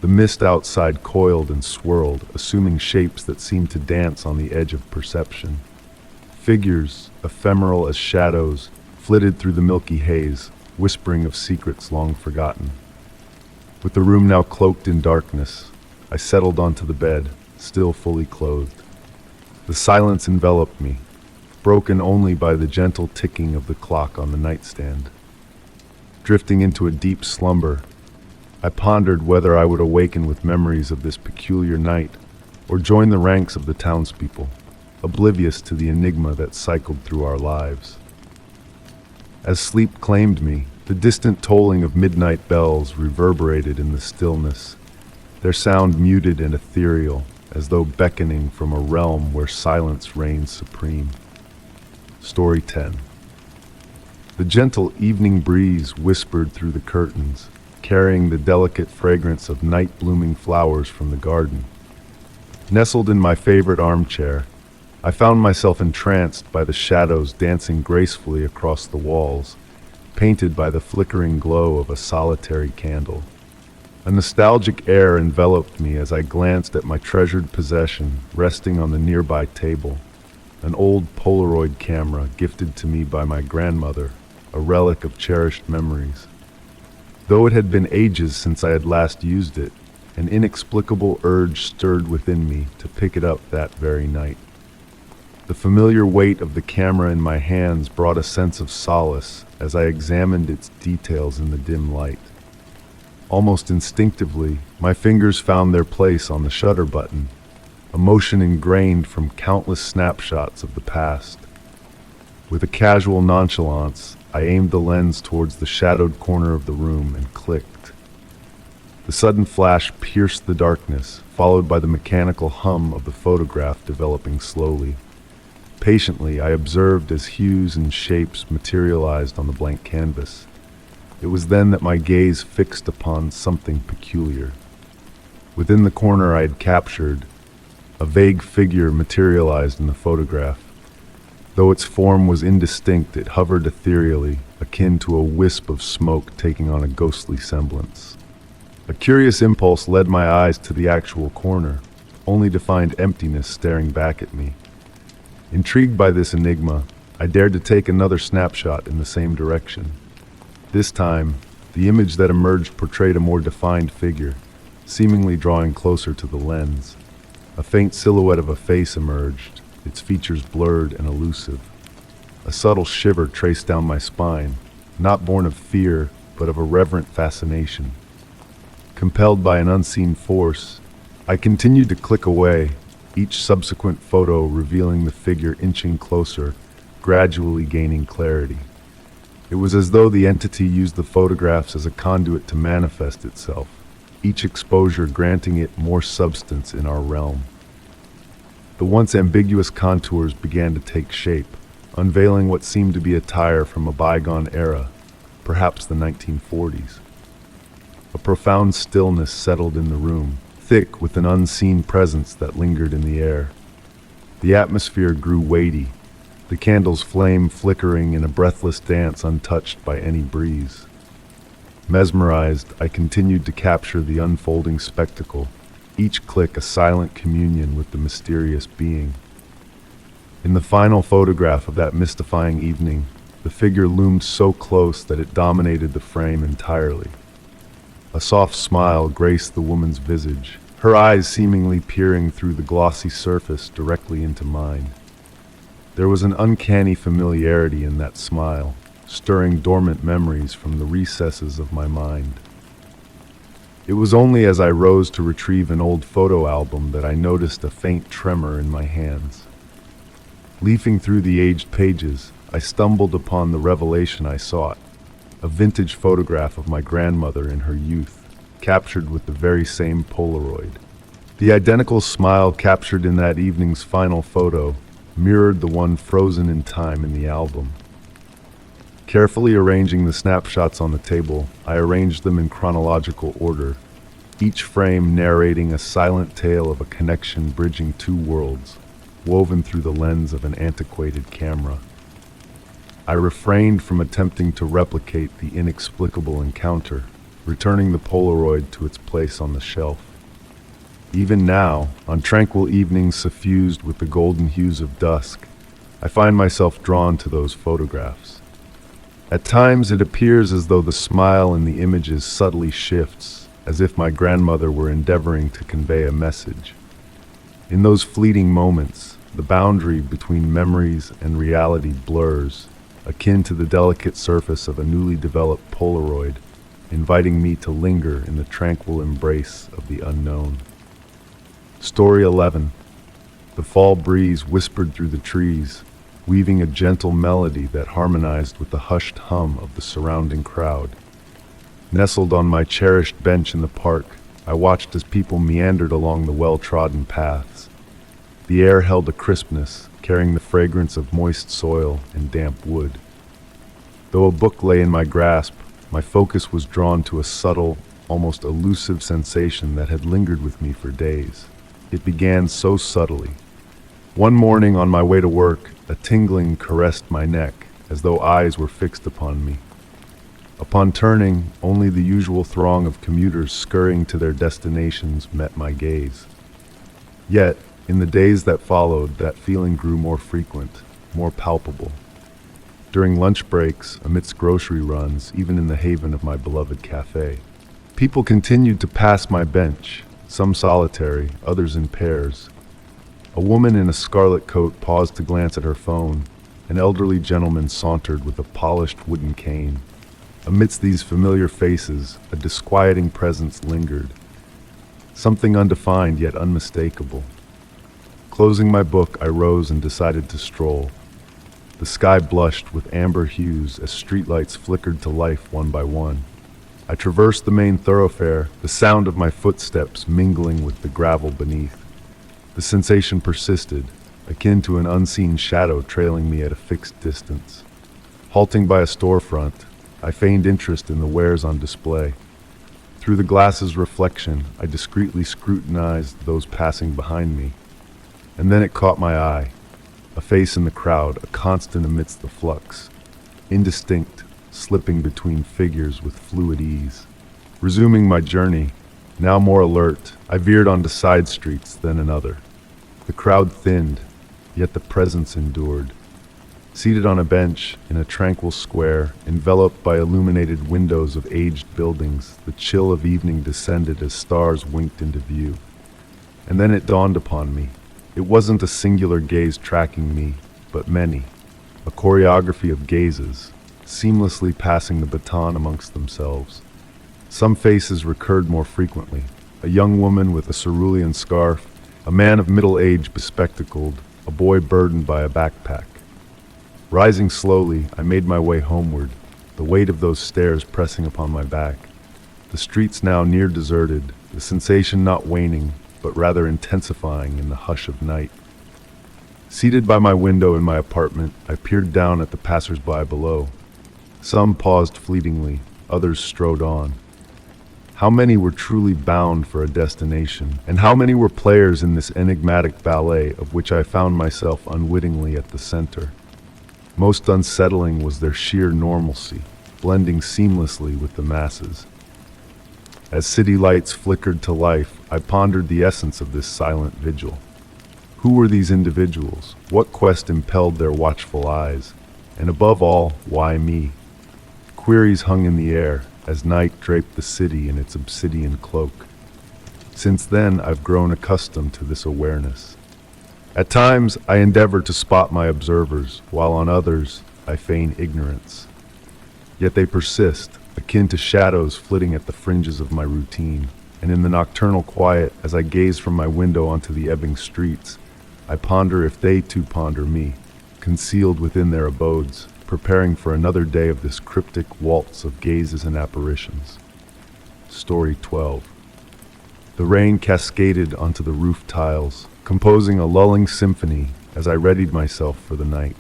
The mist outside coiled and swirled, assuming shapes that seemed to dance on the edge of perception. Figures, ephemeral as shadows, flitted through the milky haze, whispering of secrets long forgotten. With the room now cloaked in darkness, I settled onto the bed, still fully clothed. The silence enveloped me, broken only by the gentle ticking of the clock on the nightstand. Drifting into a deep slumber, I pondered whether I would awaken with memories of this peculiar night, or join the ranks of the townspeople, oblivious to the enigma that cycled through our lives. As sleep claimed me, the distant tolling of midnight bells reverberated in the stillness, their sound muted and ethereal, as though beckoning from a realm where silence reigns supreme. Story 10. The gentle evening breeze whispered through the curtains, carrying the delicate fragrance of night-blooming flowers from the garden. Nestled in my favorite armchair, I found myself entranced by the shadows dancing gracefully across the walls, painted by the flickering glow of a solitary candle. A nostalgic air enveloped me as I glanced at my treasured possession resting on the nearby table, an old Polaroid camera gifted to me by my grandmother, a relic of cherished memories. Though it had been ages since I had last used it, an inexplicable urge stirred within me to pick it up that very night. The familiar weight of the camera in my hands brought a sense of solace as I examined its details in the dim light. Almost instinctively, my fingers found their place on the shutter button, a motion ingrained from countless snapshots of the past. With a casual nonchalance, I aimed the lens towards the shadowed corner of the room and clicked. The sudden flash pierced the darkness, followed by the mechanical hum of the photograph developing slowly. Patiently, I observed as hues and shapes materialized on the blank canvas. It was then that my gaze fixed upon something peculiar. Within the corner I had captured, a vague figure materialized in the photograph. Though its form was indistinct, it hovered ethereally, akin to a wisp of smoke taking on a ghostly semblance. A curious impulse led my eyes to the actual corner, only to find emptiness staring back at me. Intrigued by this enigma, I dared to take another snapshot in the same direction. This time, the image that emerged portrayed a more defined figure, seemingly drawing closer to the lens. A faint silhouette of a face emerged, its features blurred and elusive. A subtle shiver traced down my spine, not born of fear, but of a reverent fascination. Compelled by an unseen force, I continued to click away, each subsequent photo revealing the figure inching closer, gradually gaining clarity. It was as though the entity used the photographs as a conduit to manifest itself, each exposure granting it more substance in our realm. The once ambiguous contours began to take shape, unveiling what seemed to be attire from a bygone era, perhaps the 1940s. A profound stillness settled in the room, thick with an unseen presence that lingered in the air. The atmosphere grew weighty, the candle's flame flickering in a breathless dance untouched by any breeze. Mesmerized, I continued to capture the unfolding spectacle, each click a silent communion with the mysterious being. In the final photograph of that mystifying evening, the figure loomed so close that it dominated the frame entirely. A soft smile graced the woman's visage, her eyes seemingly peering through the glossy surface directly into mine. There was an uncanny familiarity in that smile, stirring dormant memories from the recesses of my mind. It was only as I rose to retrieve an old photo album that I noticed a faint tremor in my hands. Leafing through the aged pages, I stumbled upon the revelation I sought. A vintage photograph of my grandmother in her youth, captured with the very same Polaroid. The identical smile captured in that evening's final photo mirrored the one frozen in time in the album. Carefully arranging the snapshots on the table, I arranged them in chronological order, each frame narrating a silent tale of a connection bridging two worlds, woven through the lens of an antiquated camera. I refrained from attempting to replicate the inexplicable encounter, returning the Polaroid to its place on the shelf. Even now, on tranquil evenings suffused with the golden hues of dusk, I find myself drawn to those photographs. At times it appears as though the smile in the images subtly shifts, as if my grandmother were endeavoring to convey a message. In those fleeting moments, the boundary between memories and reality blurs, akin to the delicate surface of a newly developed Polaroid, inviting me to linger in the tranquil embrace of the unknown. Story 11. The fall breeze whispered through the trees, weaving a gentle melody that harmonized with the hushed hum of the surrounding crowd. Nestled on my cherished bench in the park, I watched as people meandered along the well-trodden paths. The air held a crispness, carrying the fragrance of moist soil and damp wood. Though a book lay in my grasp, my focus was drawn to a subtle, almost elusive sensation that had lingered with me for days. It began so subtly. One morning on my way to work, a tingling caressed my neck, as though eyes were fixed upon me. Upon turning, only the usual throng of commuters scurrying to their destinations met my gaze. Yet, in the days that followed, that feeling grew more frequent, more palpable. During lunch breaks, amidst grocery runs, even in the haven of my beloved cafe, people continued to pass my bench, some solitary, others in pairs. A woman in a scarlet coat paused to glance at her phone. An elderly gentleman sauntered with a polished wooden cane. Amidst these familiar faces, a disquieting presence lingered, something undefined yet unmistakable. Closing my book, I rose and decided to stroll. The sky blushed with amber hues as streetlights flickered to life one by one. I traversed the main thoroughfare, the sound of my footsteps mingling with the gravel beneath. The sensation persisted, akin to an unseen shadow trailing me at a fixed distance. Halting by a storefront, I feigned interest in the wares on display. Through the glass's reflection, I discreetly scrutinized those passing behind me. And then it caught my eye. A face in the crowd, a constant amidst the flux. Indistinct, slipping between figures with fluid ease. Resuming my journey, Now more alert, I veered onto side streets, then another. The crowd thinned, yet the presence endured. Seated on a bench in a tranquil square, enveloped by illuminated windows of aged buildings, the chill of evening descended as stars winked into view. And then it dawned upon me. It wasn't a singular gaze tracking me, but many. A choreography of gazes, seamlessly passing the baton amongst themselves. Some faces recurred more frequently. A young woman with a cerulean scarf, a man of middle age bespectacled, a boy burdened by a backpack. Rising slowly, I made my way homeward, the weight of those stairs pressing upon my back. The streets now near deserted, the sensation not waning, but rather intensifying in the hush of night. Seated by my window in my apartment, I peered down at the passers-by below. Some paused fleetingly, others strode on. How many were truly bound for a destination, and how many were players in this enigmatic ballet of which I found myself unwittingly at the center? Most unsettling was their sheer normalcy, blending seamlessly with the masses. As city lights flickered to life, I pondered the essence of this silent vigil. Who were these individuals? What quest impelled their watchful eyes? And above all, why me? Queries hung in the air as night draped the city in its obsidian cloak. Since then, I've grown accustomed to this awareness. At times, I endeavor to spot my observers, while on others, I feign ignorance. Yet they persist, akin to shadows flitting at the fringes of my routine, and in the nocturnal quiet, as I gaze from my window onto the ebbing streets, I ponder if they too ponder me, concealed within their abodes, preparing for another day of this cryptic waltz of gazes and apparitions. Story 12. The rain cascaded onto the roof tiles, composing a lulling symphony as I readied myself for the night.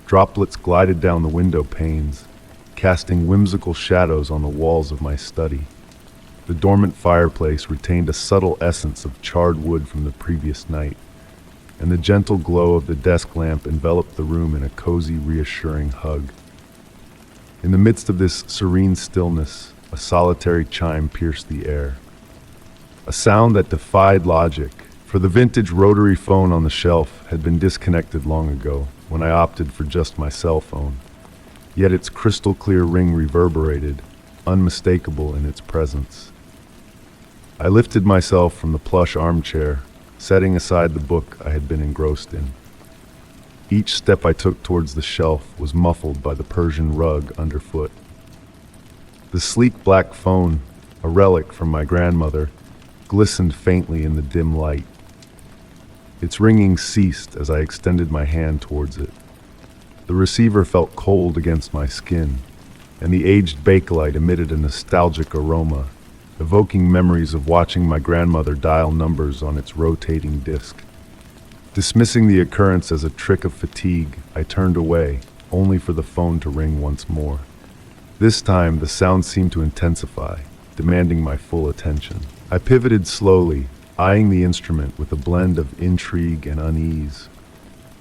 Droplets glided down the window panes, casting whimsical shadows on the walls of my study. The dormant fireplace retained a subtle essence of charred wood from the previous night, and the gentle glow of the desk lamp enveloped the room in a cozy, reassuring hug. In the midst of this serene stillness, a solitary chime pierced the air. A sound that defied logic, for the vintage rotary phone on the shelf had been disconnected long ago when I opted for just my cell phone. Yet its crystal-clear ring reverberated, unmistakable in its presence. I lifted myself from the plush armchair, setting aside the book I had been engrossed in. Each step I took towards the shelf was muffled by the Persian rug underfoot. The sleek black phone, a relic from my grandmother, glistened faintly in the dim light. Its ringing ceased as I extended my hand towards it. The receiver felt cold against my skin, and the aged bakelite emitted a nostalgic aroma, evoking memories of watching my grandmother dial numbers on its rotating disc. Dismissing the occurrence as a trick of fatigue, I turned away, only for the phone to ring once more. This time, the sound seemed to intensify, demanding my full attention. I pivoted slowly, eyeing the instrument with a blend of intrigue and unease.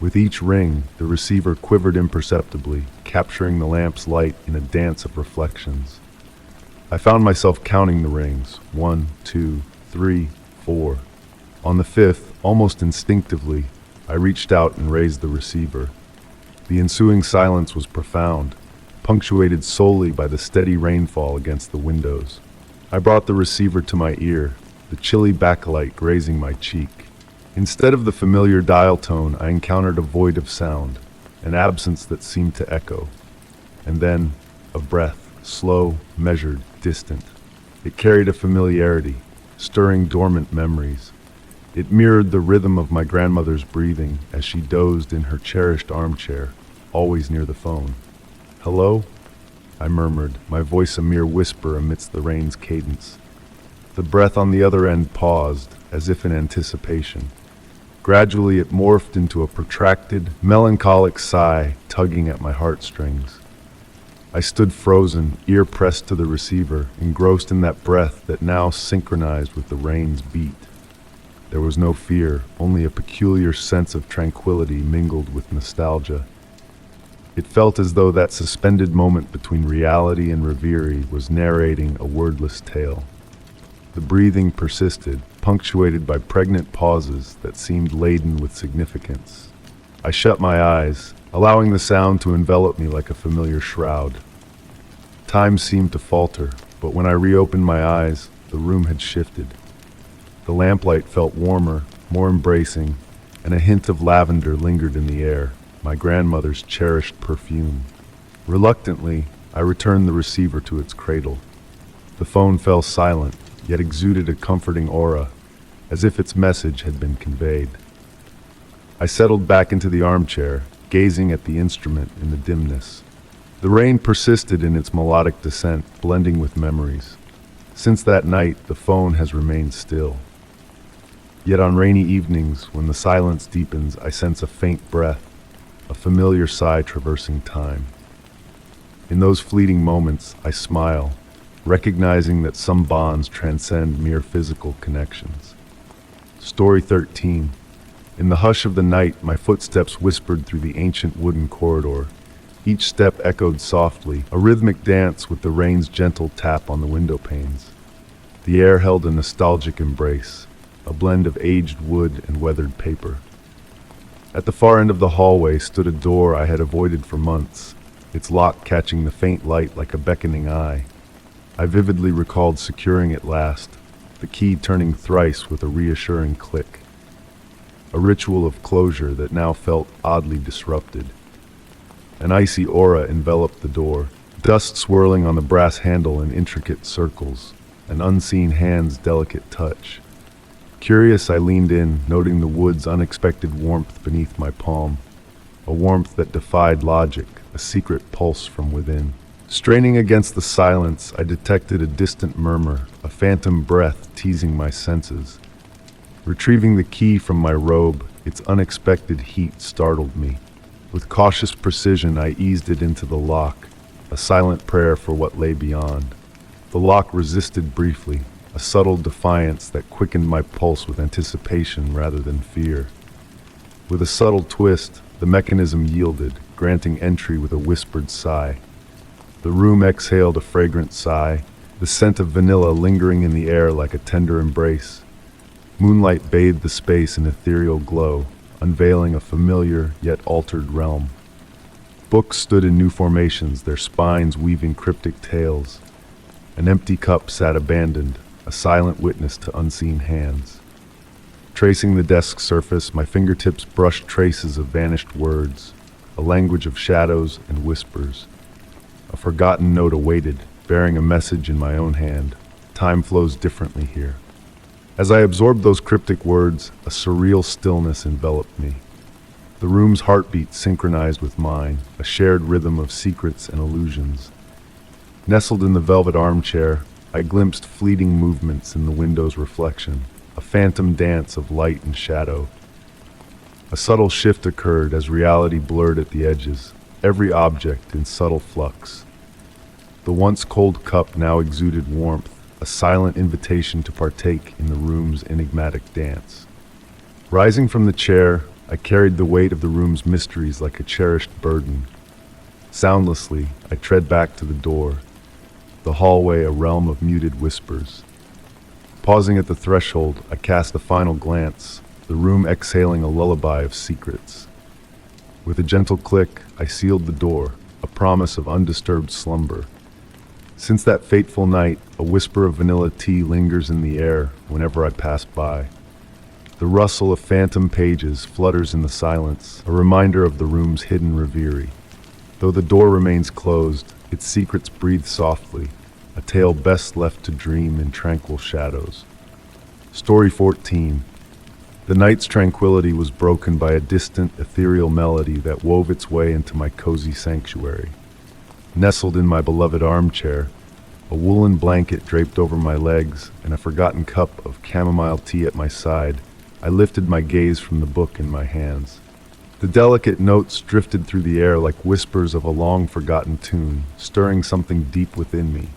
With each ring, the receiver quivered imperceptibly, capturing the lamp's light in a dance of reflections. I found myself counting the rings. 1, 2, 3, 4. On the fifth, almost instinctively, I reached out and raised the receiver. The ensuing silence was profound, punctuated solely by the steady rainfall against the windows. I brought the receiver to my ear, the chilly backlight grazing my cheek. Instead of the familiar dial tone, I encountered a void of sound, an absence that seemed to echo. And then, a breath, slow, measured, distant. It carried a familiarity, stirring dormant memories. It mirrored the rhythm of my grandmother's breathing as she dozed in her cherished armchair, always near the phone. "Hello?" I murmured, my voice a mere whisper amidst the rain's cadence. The breath on the other end paused, as if in anticipation. Gradually it morphed into a protracted, melancholic sigh tugging at my heartstrings. I stood frozen, ear pressed to the receiver, engrossed in that breath that now synchronized with the rain's beat. There was no fear, only a peculiar sense of tranquility mingled with nostalgia. It felt as though that suspended moment between reality and reverie was narrating a wordless tale. The breathing persisted, punctuated by pregnant pauses that seemed laden with significance. I shut my eyes, allowing the sound to envelop me like a familiar shroud. Time seemed to falter, but when I reopened my eyes, the room had shifted. The lamplight felt warmer, more embracing, and a hint of lavender lingered in the air, my grandmother's cherished perfume. Reluctantly, I returned the receiver to its cradle. The phone fell silent, yet exuded a comforting aura, as if its message had been conveyed. I settled back into the armchair, gazing at the instrument in the dimness. The rain persisted in its melodic descent, blending with memories. Since that night, the phone has remained still. Yet on rainy evenings, when the silence deepens, I sense a faint breath, a familiar sigh traversing time. In those fleeting moments, I smile, recognizing that some bonds transcend mere physical connections. Story 13. In the hush of the night, my footsteps whispered through the ancient wooden corridor. Each step echoed softly, a rhythmic dance with the rain's gentle tap on the window panes. The air held a nostalgic embrace, a blend of aged wood and weathered paper. At the far end of the hallway stood a door I had avoided for months, its lock catching the faint light like a beckoning eye. I vividly recalled securing it last, the key turning thrice with a reassuring click. A ritual of closure that now felt oddly disrupted. An icy aura enveloped the door, dust swirling on the brass handle in intricate circles, an unseen hand's delicate touch. Curious, I leaned in, noting the wood's unexpected warmth beneath my palm, a warmth that defied logic, a secret pulse from within. Straining against the silence, I detected a distant murmur, a phantom breath teasing my senses. Retrieving the key from my robe, its unexpected heat startled me. With cautious precision, I eased it into the lock, a silent prayer for what lay beyond. The lock resisted briefly, a subtle defiance that quickened my pulse with anticipation rather than fear. With a subtle twist, the mechanism yielded, granting entry with a whispered sigh. The room exhaled a fragrant sigh, the scent of vanilla lingering in the air like a tender embrace. Moonlight bathed the space in ethereal glow, unveiling a familiar yet altered realm. Books stood in new formations, their spines weaving cryptic tales. An empty cup sat abandoned, a silent witness to unseen hands. Tracing the desk's surface, my fingertips brushed traces of vanished words, a language of shadows and whispers. A forgotten note awaited, bearing a message in my own hand. Time flows differently here. As I absorbed those cryptic words, a surreal stillness enveloped me. The room's heartbeat synchronized with mine, a shared rhythm of secrets and illusions. Nestled in the velvet armchair, I glimpsed fleeting movements in the window's reflection, a phantom dance of light and shadow. A subtle shift occurred as reality blurred at the edges, every object in subtle flux. The once cold cup now exuded warmth, a silent invitation to partake in the room's enigmatic dance. Rising from the chair, I carried the weight of the room's mysteries like a cherished burden. Soundlessly, I tread back to the door, the hallway a realm of muted whispers. Pausing at the threshold, I cast a final glance, the room exhaling a lullaby of secrets. With a gentle click, I sealed the door, a promise of undisturbed slumber. Since that fateful night, a whisper of vanilla tea lingers in the air whenever I pass by. The rustle of phantom pages flutters in the silence, a reminder of the room's hidden reverie. Though the door remains closed, its secrets breathe softly, a tale best left to dream in tranquil shadows. Story 14. The night's tranquility was broken by a distant, ethereal melody that wove its way into my cozy sanctuary. Nestled in my beloved armchair, a woolen blanket draped over my legs, and a forgotten cup of chamomile tea at my side, I lifted my gaze from the book in my hands. The delicate notes drifted through the air like whispers of a long-forgotten tune, stirring something deep within me.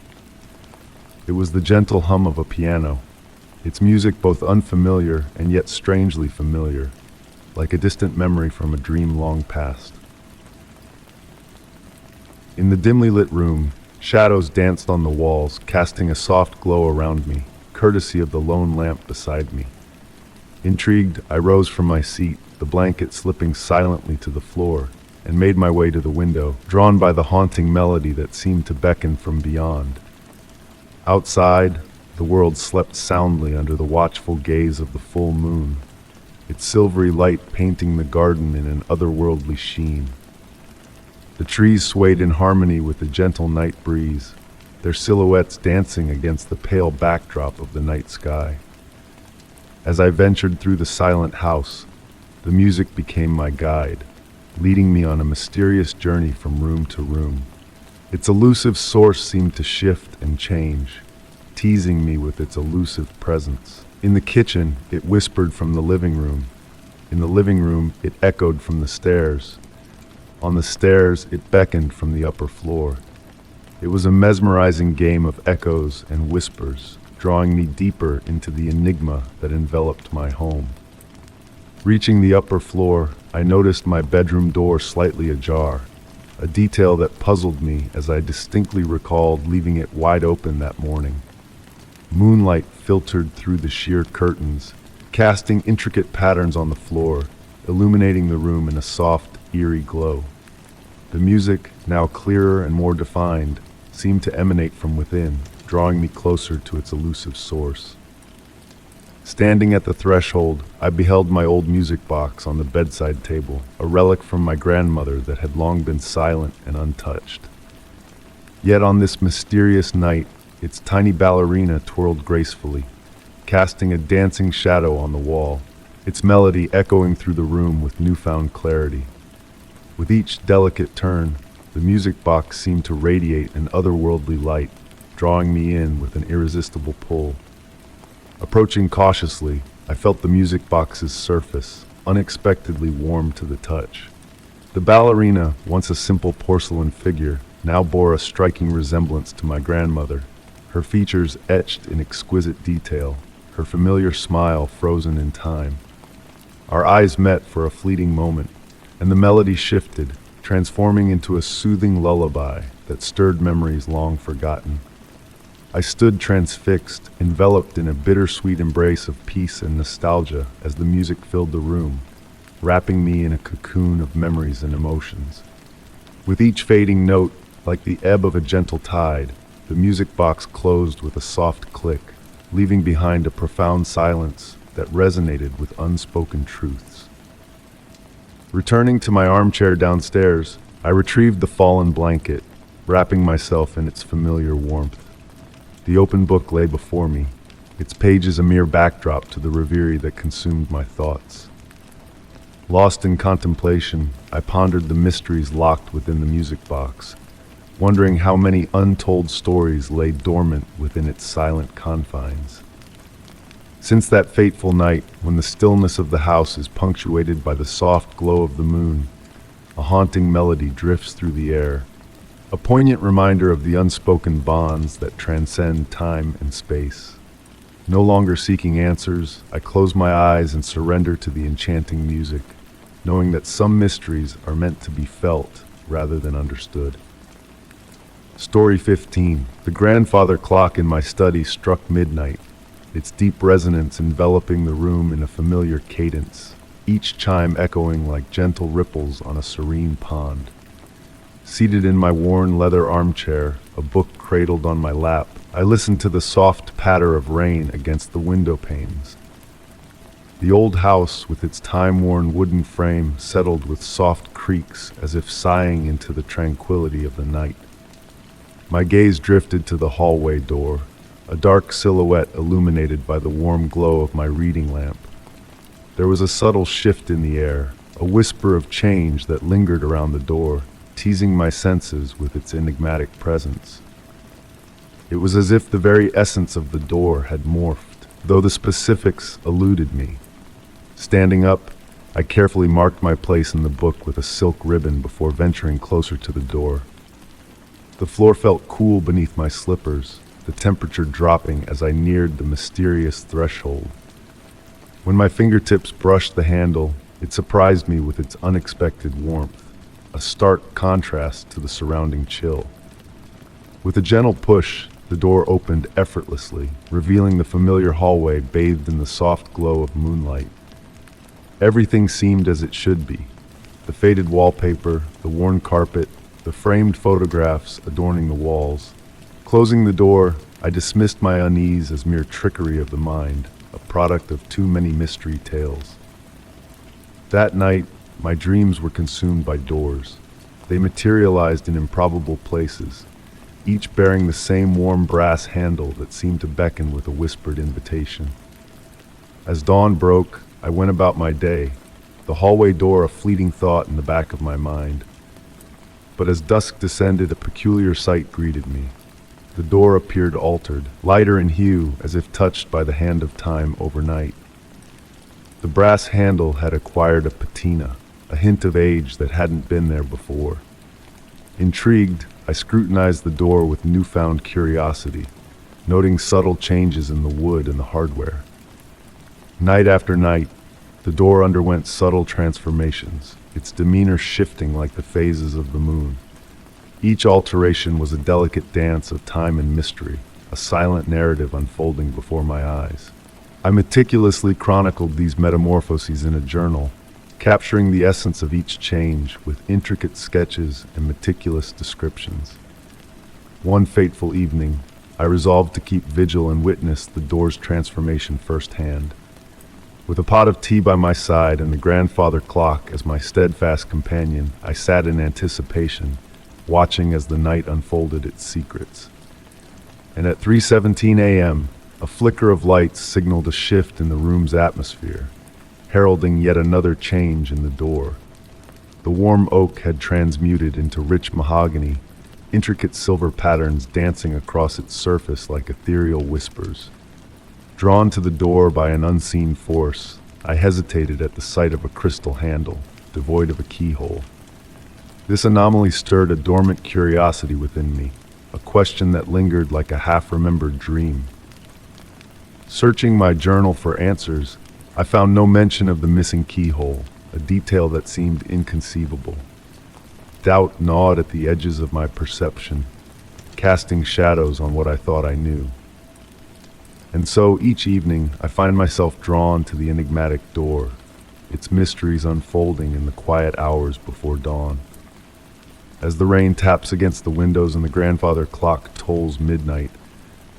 It was the gentle hum of a piano, its music both unfamiliar and yet strangely familiar, like a distant memory from a dream long past. In the dimly lit room, shadows danced on the walls, casting a soft glow around me, courtesy of the lone lamp beside me. Intrigued, I rose from my seat, the blanket slipping silently to the floor, and made my way to the window, drawn by the haunting melody that seemed to beckon from beyond. Outside, the world slept soundly under the watchful gaze of the full moon, its silvery light painting the garden in an otherworldly sheen. The trees swayed in harmony with the gentle night breeze, their silhouettes dancing against the pale backdrop of the night sky. As I ventured through the silent house, the music became my guide, leading me on a mysterious journey from room to room. Its elusive source seemed to shift and change, teasing me with its elusive presence. In the kitchen, it whispered from the living room. In the living room, it echoed from the stairs. On the stairs, it beckoned from the upper floor. It was a mesmerizing game of echoes and whispers, drawing me deeper into the enigma that enveloped my home. Reaching the upper floor, I noticed my bedroom door slightly ajar, a detail that puzzled me as I distinctly recalled leaving it wide open that morning. Moonlight filtered through the sheer curtains, casting intricate patterns on the floor, illuminating the room in a soft, eerie glow. The music, now clearer and more defined, seemed to emanate from within, drawing me closer to its elusive source. Standing at the threshold, I beheld my old music box on the bedside table, a relic from my grandmother that had long been silent and untouched. Yet on this mysterious night, its tiny ballerina twirled gracefully, casting a dancing shadow on the wall, its melody echoing through the room with newfound clarity. With each delicate turn, the music box seemed to radiate an otherworldly light, drawing me in with an irresistible pull. Approaching cautiously, I felt the music box's surface, unexpectedly warm to the touch. The ballerina, once a simple porcelain figure, now bore a striking resemblance to my grandmother, her features etched in exquisite detail, her familiar smile frozen in time. Our eyes met for a fleeting moment, and the melody shifted, transforming into a soothing lullaby that stirred memories long forgotten. I stood transfixed, enveloped in a bittersweet embrace of peace and nostalgia as the music filled the room, wrapping me in a cocoon of memories and emotions. With each fading note, like the ebb of a gentle tide, the music box closed with a soft click, leaving behind a profound silence that resonated with unspoken truths. Returning to my armchair downstairs, I retrieved the fallen blanket, wrapping myself in its familiar warmth. The open book lay before me, its pages a mere backdrop to the reverie that consumed my thoughts. Lost in contemplation, I pondered the mysteries locked within the music box, wondering how many untold stories lay dormant within its silent confines. Since that fateful night, when the stillness of the house is punctuated by the soft glow of the moon, a haunting melody drifts through the air, a poignant reminder of the unspoken bonds that transcend time and space. No longer seeking answers, I close my eyes and surrender to the enchanting music, knowing that some mysteries are meant to be felt rather than understood. Story 15. The grandfather clock in my study struck midnight, its deep resonance enveloping the room in a familiar cadence, each chime echoing like gentle ripples on a serene pond. Seated in my worn leather armchair, a book cradled on my lap, I listened to the soft patter of rain against the window panes. The old house, with its time-worn wooden frame, settled with soft creaks as if sighing into the tranquility of the night. My gaze drifted to the hallway door, a dark silhouette illuminated by the warm glow of my reading lamp. There was a subtle shift in the air, a whisper of change that lingered around the door, teasing my senses with its enigmatic presence. It was as if the very essence of the door had morphed, though the specifics eluded me. Standing up, I carefully marked my place in the book with a silk ribbon before venturing closer to the door. The floor felt cool beneath my slippers, the temperature dropping as I neared the mysterious threshold. When my fingertips brushed the handle, it surprised me with its unexpected warmth, a stark contrast to the surrounding chill. With a gentle push, The door opened effortlessly, revealing the familiar hallway bathed in the soft glow of moonlight. Everything seemed as it should be. The faded wallpaper, the worn carpet, the framed photographs adorning the walls. Closing the door, I dismissed my unease as mere trickery of the mind, a product of too many mystery tales. That night, my dreams were consumed by doors. They materialized in improbable places, each bearing the same warm brass handle that seemed to beckon with a whispered invitation. As dawn broke, I went about my day, the hallway door a fleeting thought in the back of my mind. But as dusk descended, a peculiar sight greeted me. The door appeared altered, lighter in hue, as if touched by the hand of time overnight. The brass handle had acquired a patina, a hint of age that hadn't been there before. Intrigued, I scrutinized the door with newfound curiosity, noting subtle changes in the wood and the hardware. Night after night, the door underwent subtle transformations, its demeanor shifting like the phases of the moon. Each alteration was a delicate dance of time and mystery, a silent narrative unfolding before my eyes. I meticulously chronicled these metamorphoses in a journal, capturing the essence of each change with intricate sketches and meticulous descriptions. One fateful evening, I resolved to keep vigil and witness the door's transformation firsthand. With a pot of tea by my side and the grandfather clock as my steadfast companion, I sat in anticipation, watching as the night unfolded its secrets. And at 3:17 a.m., a flicker of light signaled a shift in the room's atmosphere, heralding yet another change in the door. The warm oak had transmuted into rich mahogany, intricate silver patterns dancing across its surface like ethereal whispers. Drawn to the door by an unseen force, I hesitated at the sight of a crystal handle, devoid of a keyhole. This anomaly stirred a dormant curiosity within me, a question that lingered like a half-remembered dream. Searching my journal for answers, I found no mention of the missing keyhole, a detail that seemed inconceivable. Doubt gnawed at the edges of my perception, casting shadows on what I thought I knew. And so each evening, I find myself drawn to the enigmatic door, its mysteries unfolding in the quiet hours before dawn. As the rain taps against the windows and the grandfather clock tolls midnight,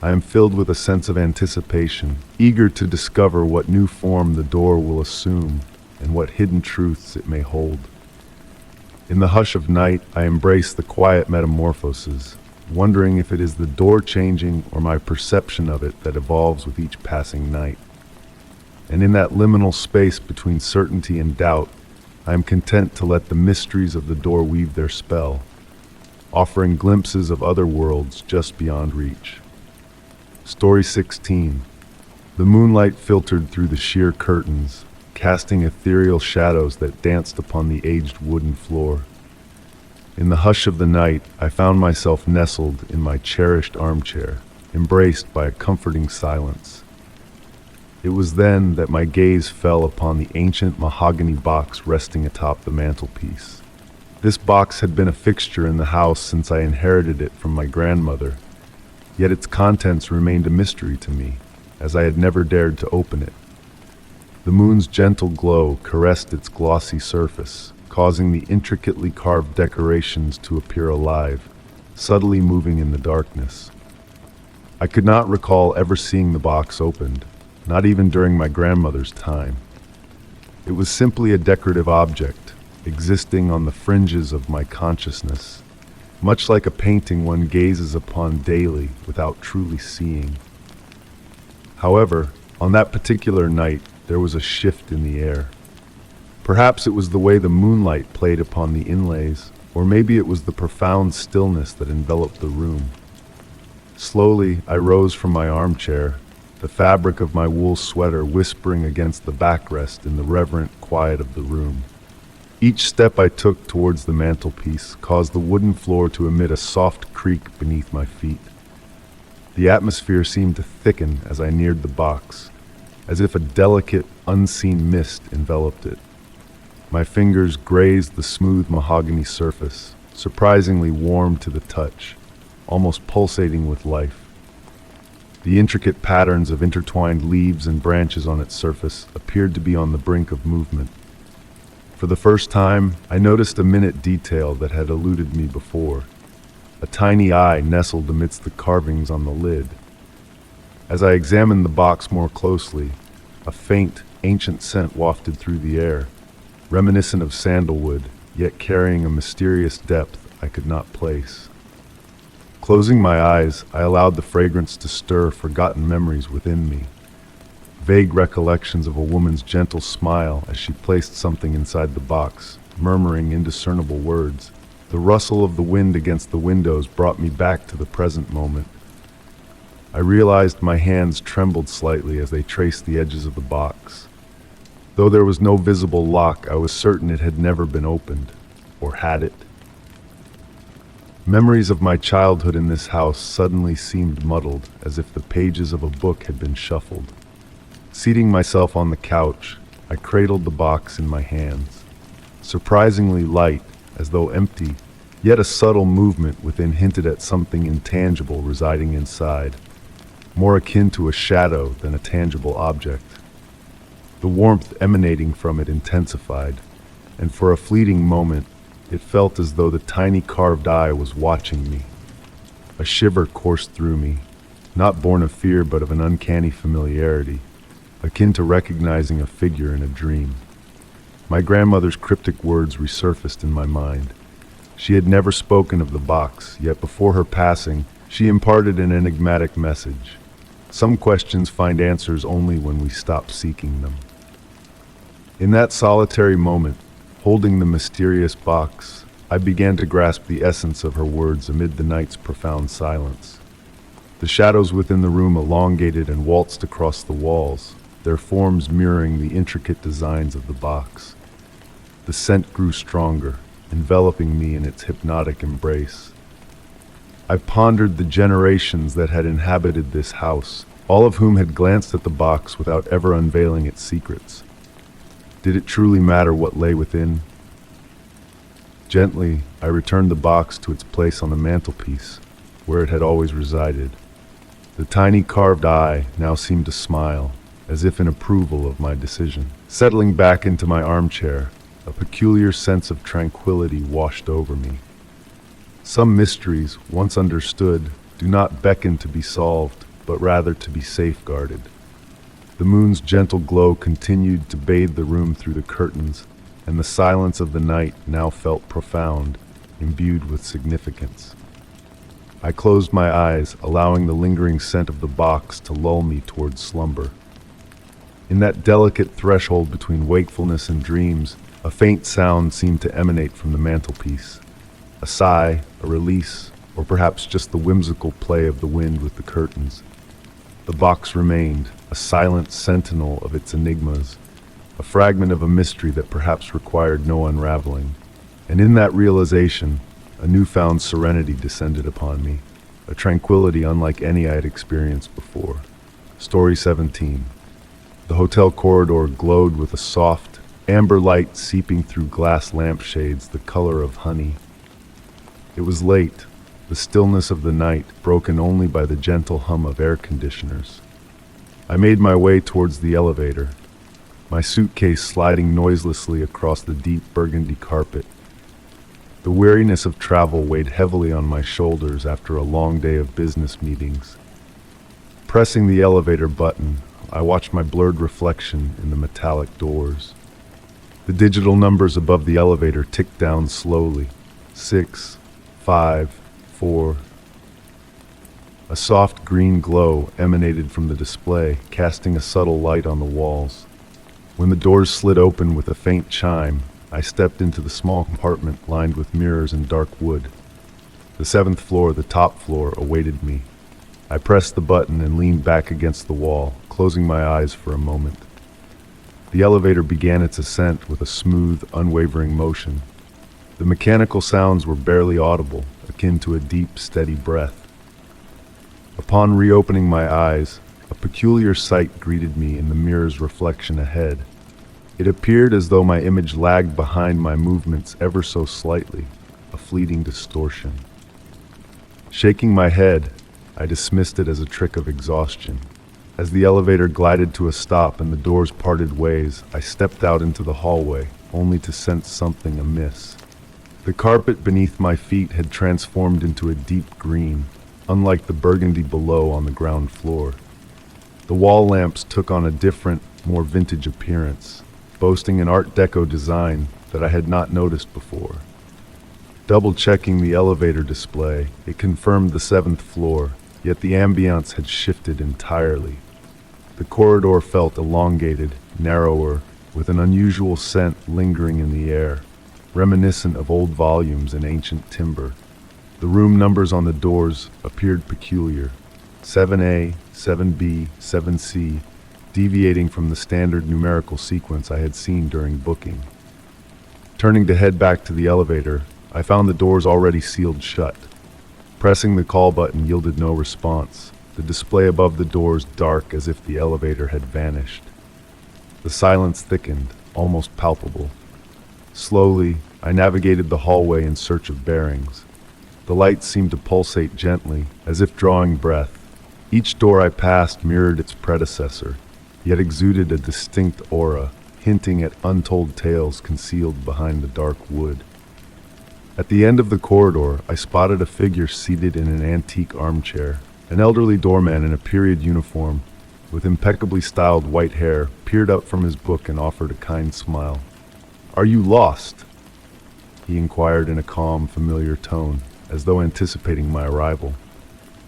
I am filled with a sense of anticipation, eager to discover what new form the door will assume and what hidden truths it may hold. In the hush of night, I embrace the quiet metamorphoses, wondering if it is the door changing or my perception of it that evolves with each passing night. And in that liminal space between certainty and doubt, I am content to let the mysteries of the door weave their spell, offering glimpses of other worlds just beyond reach. Story 16. The moonlight filtered through the sheer curtains, casting ethereal shadows that danced upon the aged wooden floor. In the hush of the night, I found myself nestled in my cherished armchair, embraced by a comforting silence. It was then that my gaze fell upon the ancient mahogany box resting atop the mantelpiece. This box had been a fixture in the house since I inherited it from my grandmother, yet its contents remained a mystery to me, as I had never dared to open it. The moon's gentle glow caressed its glossy surface, causing the intricately carved decorations to appear alive, subtly moving in the darkness. I could not recall ever seeing the box opened, not even during my grandmother's time. It was simply a decorative object, existing on the fringes of my consciousness, much like a painting one gazes upon daily without truly seeing. However, on that particular night, there was a shift in the air. Perhaps it was the way the moonlight played upon the inlays, or maybe it was the profound stillness that enveloped the room. Slowly, I rose from my armchair, the fabric of my wool sweater whispering against the backrest in the reverent quiet of the room. Each step I took towards the mantelpiece caused the wooden floor to emit a soft creak beneath my feet. The atmosphere seemed to thicken as I neared the box, as if a delicate, unseen mist enveloped it. My fingers grazed the smooth mahogany surface, surprisingly warm to the touch, almost pulsating with life. The intricate patterns of intertwined leaves and branches on its surface appeared to be on the brink of movement. For the first time, I noticed a minute detail that had eluded me before. A tiny eye nestled amidst the carvings on the lid. As I examined the box more closely, a faint, ancient scent wafted through the air, reminiscent of sandalwood, yet carrying a mysterious depth I could not place. Closing my eyes, I allowed the fragrance to stir forgotten memories within me. Vague recollections of a woman's gentle smile as she placed something inside the box, murmuring indiscernible words. The rustle of the wind against the windows brought me back to the present moment. I realized my hands trembled slightly as they traced the edges of the box. Though there was no visible lock, I was certain it had never been opened. Or had it? Memories of my childhood in this house suddenly seemed muddled, as if the pages of a book had been shuffled. Seating myself on the couch, I cradled the box in my hands. Surprisingly light, as though empty, yet a subtle movement within hinted at something intangible residing inside, more akin to a shadow than a tangible object. The warmth emanating from it intensified, and for a fleeting moment, it felt as though the tiny carved eye was watching me. A shiver coursed through me, not born of fear but of an uncanny familiarity, akin to recognizing a figure in a dream. My grandmother's cryptic words resurfaced in my mind. She had never spoken of the box, yet before her passing, she imparted an enigmatic message. Some questions find answers only when we stop seeking them. In that solitary moment, holding the mysterious box, I began to grasp the essence of her words amid the night's profound silence. The shadows within the room elongated and waltzed across the walls, their forms mirroring the intricate designs of the box. The scent grew stronger, enveloping me in its hypnotic embrace. I pondered the generations that had inhabited this house, all of whom had glanced at the box without ever unveiling its secrets. Did it truly matter what lay within? Gently, I returned the box to its place on the mantelpiece, where it had always resided. The tiny carved eye now seemed to smile, as if in approval of my decision. Settling back into my armchair, a peculiar sense of tranquility washed over me. Some mysteries, once understood, do not beckon to be solved, but rather to be safeguarded. The moon's gentle glow continued to bathe the room through the curtains, and the silence of the night now felt profound, imbued with significance. I closed my eyes, allowing the lingering scent of the box to lull me towards slumber. In that delicate threshold between wakefulness and dreams, a faint sound seemed to emanate from the mantelpiece. A sigh, a release, or perhaps just the whimsical play of the wind with the curtains. The box remained, a silent sentinel of its enigmas, a fragment of a mystery that perhaps required no unraveling. And in that realization, a newfound serenity descended upon me, a tranquility unlike any I had experienced before. Story 17. The hotel corridor glowed with a soft, amber light seeping through glass lampshades the color of honey. It was late, the stillness of the night broken only by the gentle hum of air conditioners. I made my way towards the elevator, my suitcase sliding noiselessly across the deep burgundy carpet. The weariness of travel weighed heavily on my shoulders after a long day of business meetings. Pressing the elevator button, I watched my blurred reflection in the metallic doors. The digital numbers above the elevator ticked down slowly. 6, 5, 4. A soft green glow emanated from the display, casting a subtle light on the walls. When the doors slid open with a faint chime, I stepped into the small compartment lined with mirrors and dark wood. The 7th floor, the top floor, awaited me. I pressed the button and leaned back against the wall, closing my eyes for a moment. The elevator began its ascent with a smooth, unwavering motion. The mechanical sounds were barely audible, akin to a deep, steady breath. Upon reopening my eyes, a peculiar sight greeted me in the mirror's reflection ahead. It appeared as though my image lagged behind my movements ever so slightly, a fleeting distortion. Shaking my head, I dismissed it as a trick of exhaustion. As the elevator glided to a stop and the doors parted ways, I stepped out into the hallway, only to sense something amiss. The carpet beneath my feet had transformed into a deep green, unlike the burgundy below on the ground floor. The wall lamps took on a different, more vintage appearance, boasting an Art Deco design that I had not noticed before. Double-checking the elevator display, it confirmed the 7th floor, yet the ambience had shifted entirely. The corridor felt elongated, narrower, with an unusual scent lingering in the air, reminiscent of old volumes and ancient timber. The room numbers on the doors appeared peculiar: 7A, 7B, 7C, deviating from the standard numerical sequence I had seen during booking. Turning to head back to the elevator, I found the doors already sealed shut. Pressing the call button yielded no response, the display above the doors dark as if the elevator had vanished. The silence thickened, almost palpable. Slowly, I navigated the hallway in search of bearings. The lights seemed to pulsate gently, as if drawing breath. Each door I passed mirrored its predecessor, yet exuded a distinct aura, hinting at untold tales concealed behind the dark wood. At the end of the corridor, I spotted a figure seated in an antique armchair. An elderly doorman in a period uniform, with impeccably styled white hair, peered up from his book and offered a kind smile. "Are you lost?" he inquired in a calm, familiar tone, as though anticipating my arrival.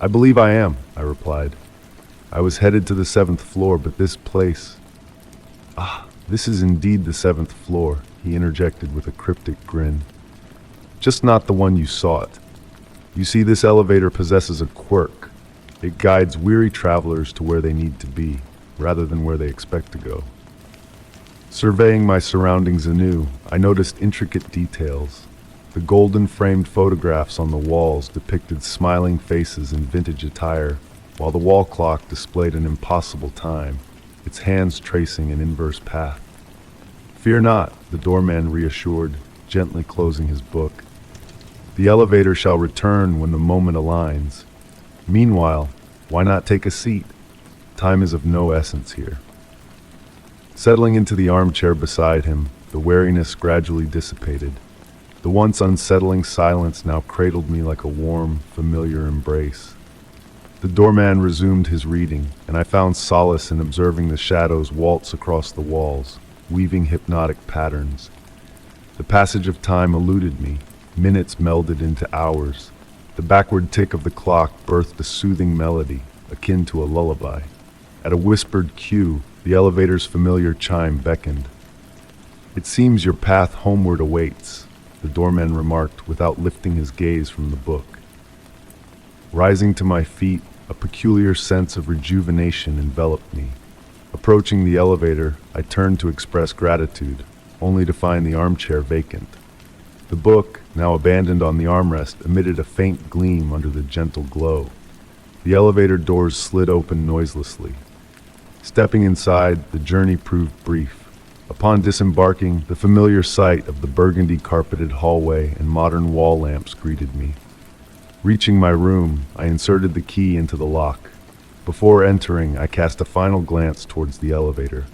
"I believe I am," I replied. "I was headed to the 7th floor, but this place..." "Ah, this is indeed the 7th floor," he interjected with a cryptic grin. "Just not the one you sought. You see, this elevator possesses a quirk. It guides weary travelers to where they need to be, rather than where they expect to go." Surveying my surroundings anew, I noticed intricate details. The golden-framed photographs on the walls depicted smiling faces in vintage attire, while the wall clock displayed an impossible time, its hands tracing an inverse path. "Fear not," the doorman reassured, gently closing his book. "The elevator shall return when the moment aligns. Meanwhile, why not take a seat? Time is of no essence here." Settling into the armchair beside him, the wariness gradually dissipated. The once unsettling silence now cradled me like a warm, familiar embrace. The doorman resumed his reading, and I found solace in observing the shadows waltz across the walls, weaving hypnotic patterns. The passage of time eluded me, minutes melded into hours. The backward tick of the clock birthed a soothing melody, akin to a lullaby. At a whispered cue, the elevator's familiar chime beckoned. "It seems your path homeward awaits," the doorman remarked without lifting his gaze from the book. Rising to my feet, a peculiar sense of rejuvenation enveloped me. Approaching the elevator, I turned to express gratitude, only to find the armchair vacant. The book, now abandoned on the armrest, emitted a faint gleam under the gentle glow. The elevator doors slid open noiselessly. Stepping inside, the journey proved brief. Upon disembarking, the familiar sight of the burgundy-carpeted hallway and modern wall lamps greeted me. Reaching my room, I inserted the key into the lock. Before entering, I cast a final glance towards the elevator.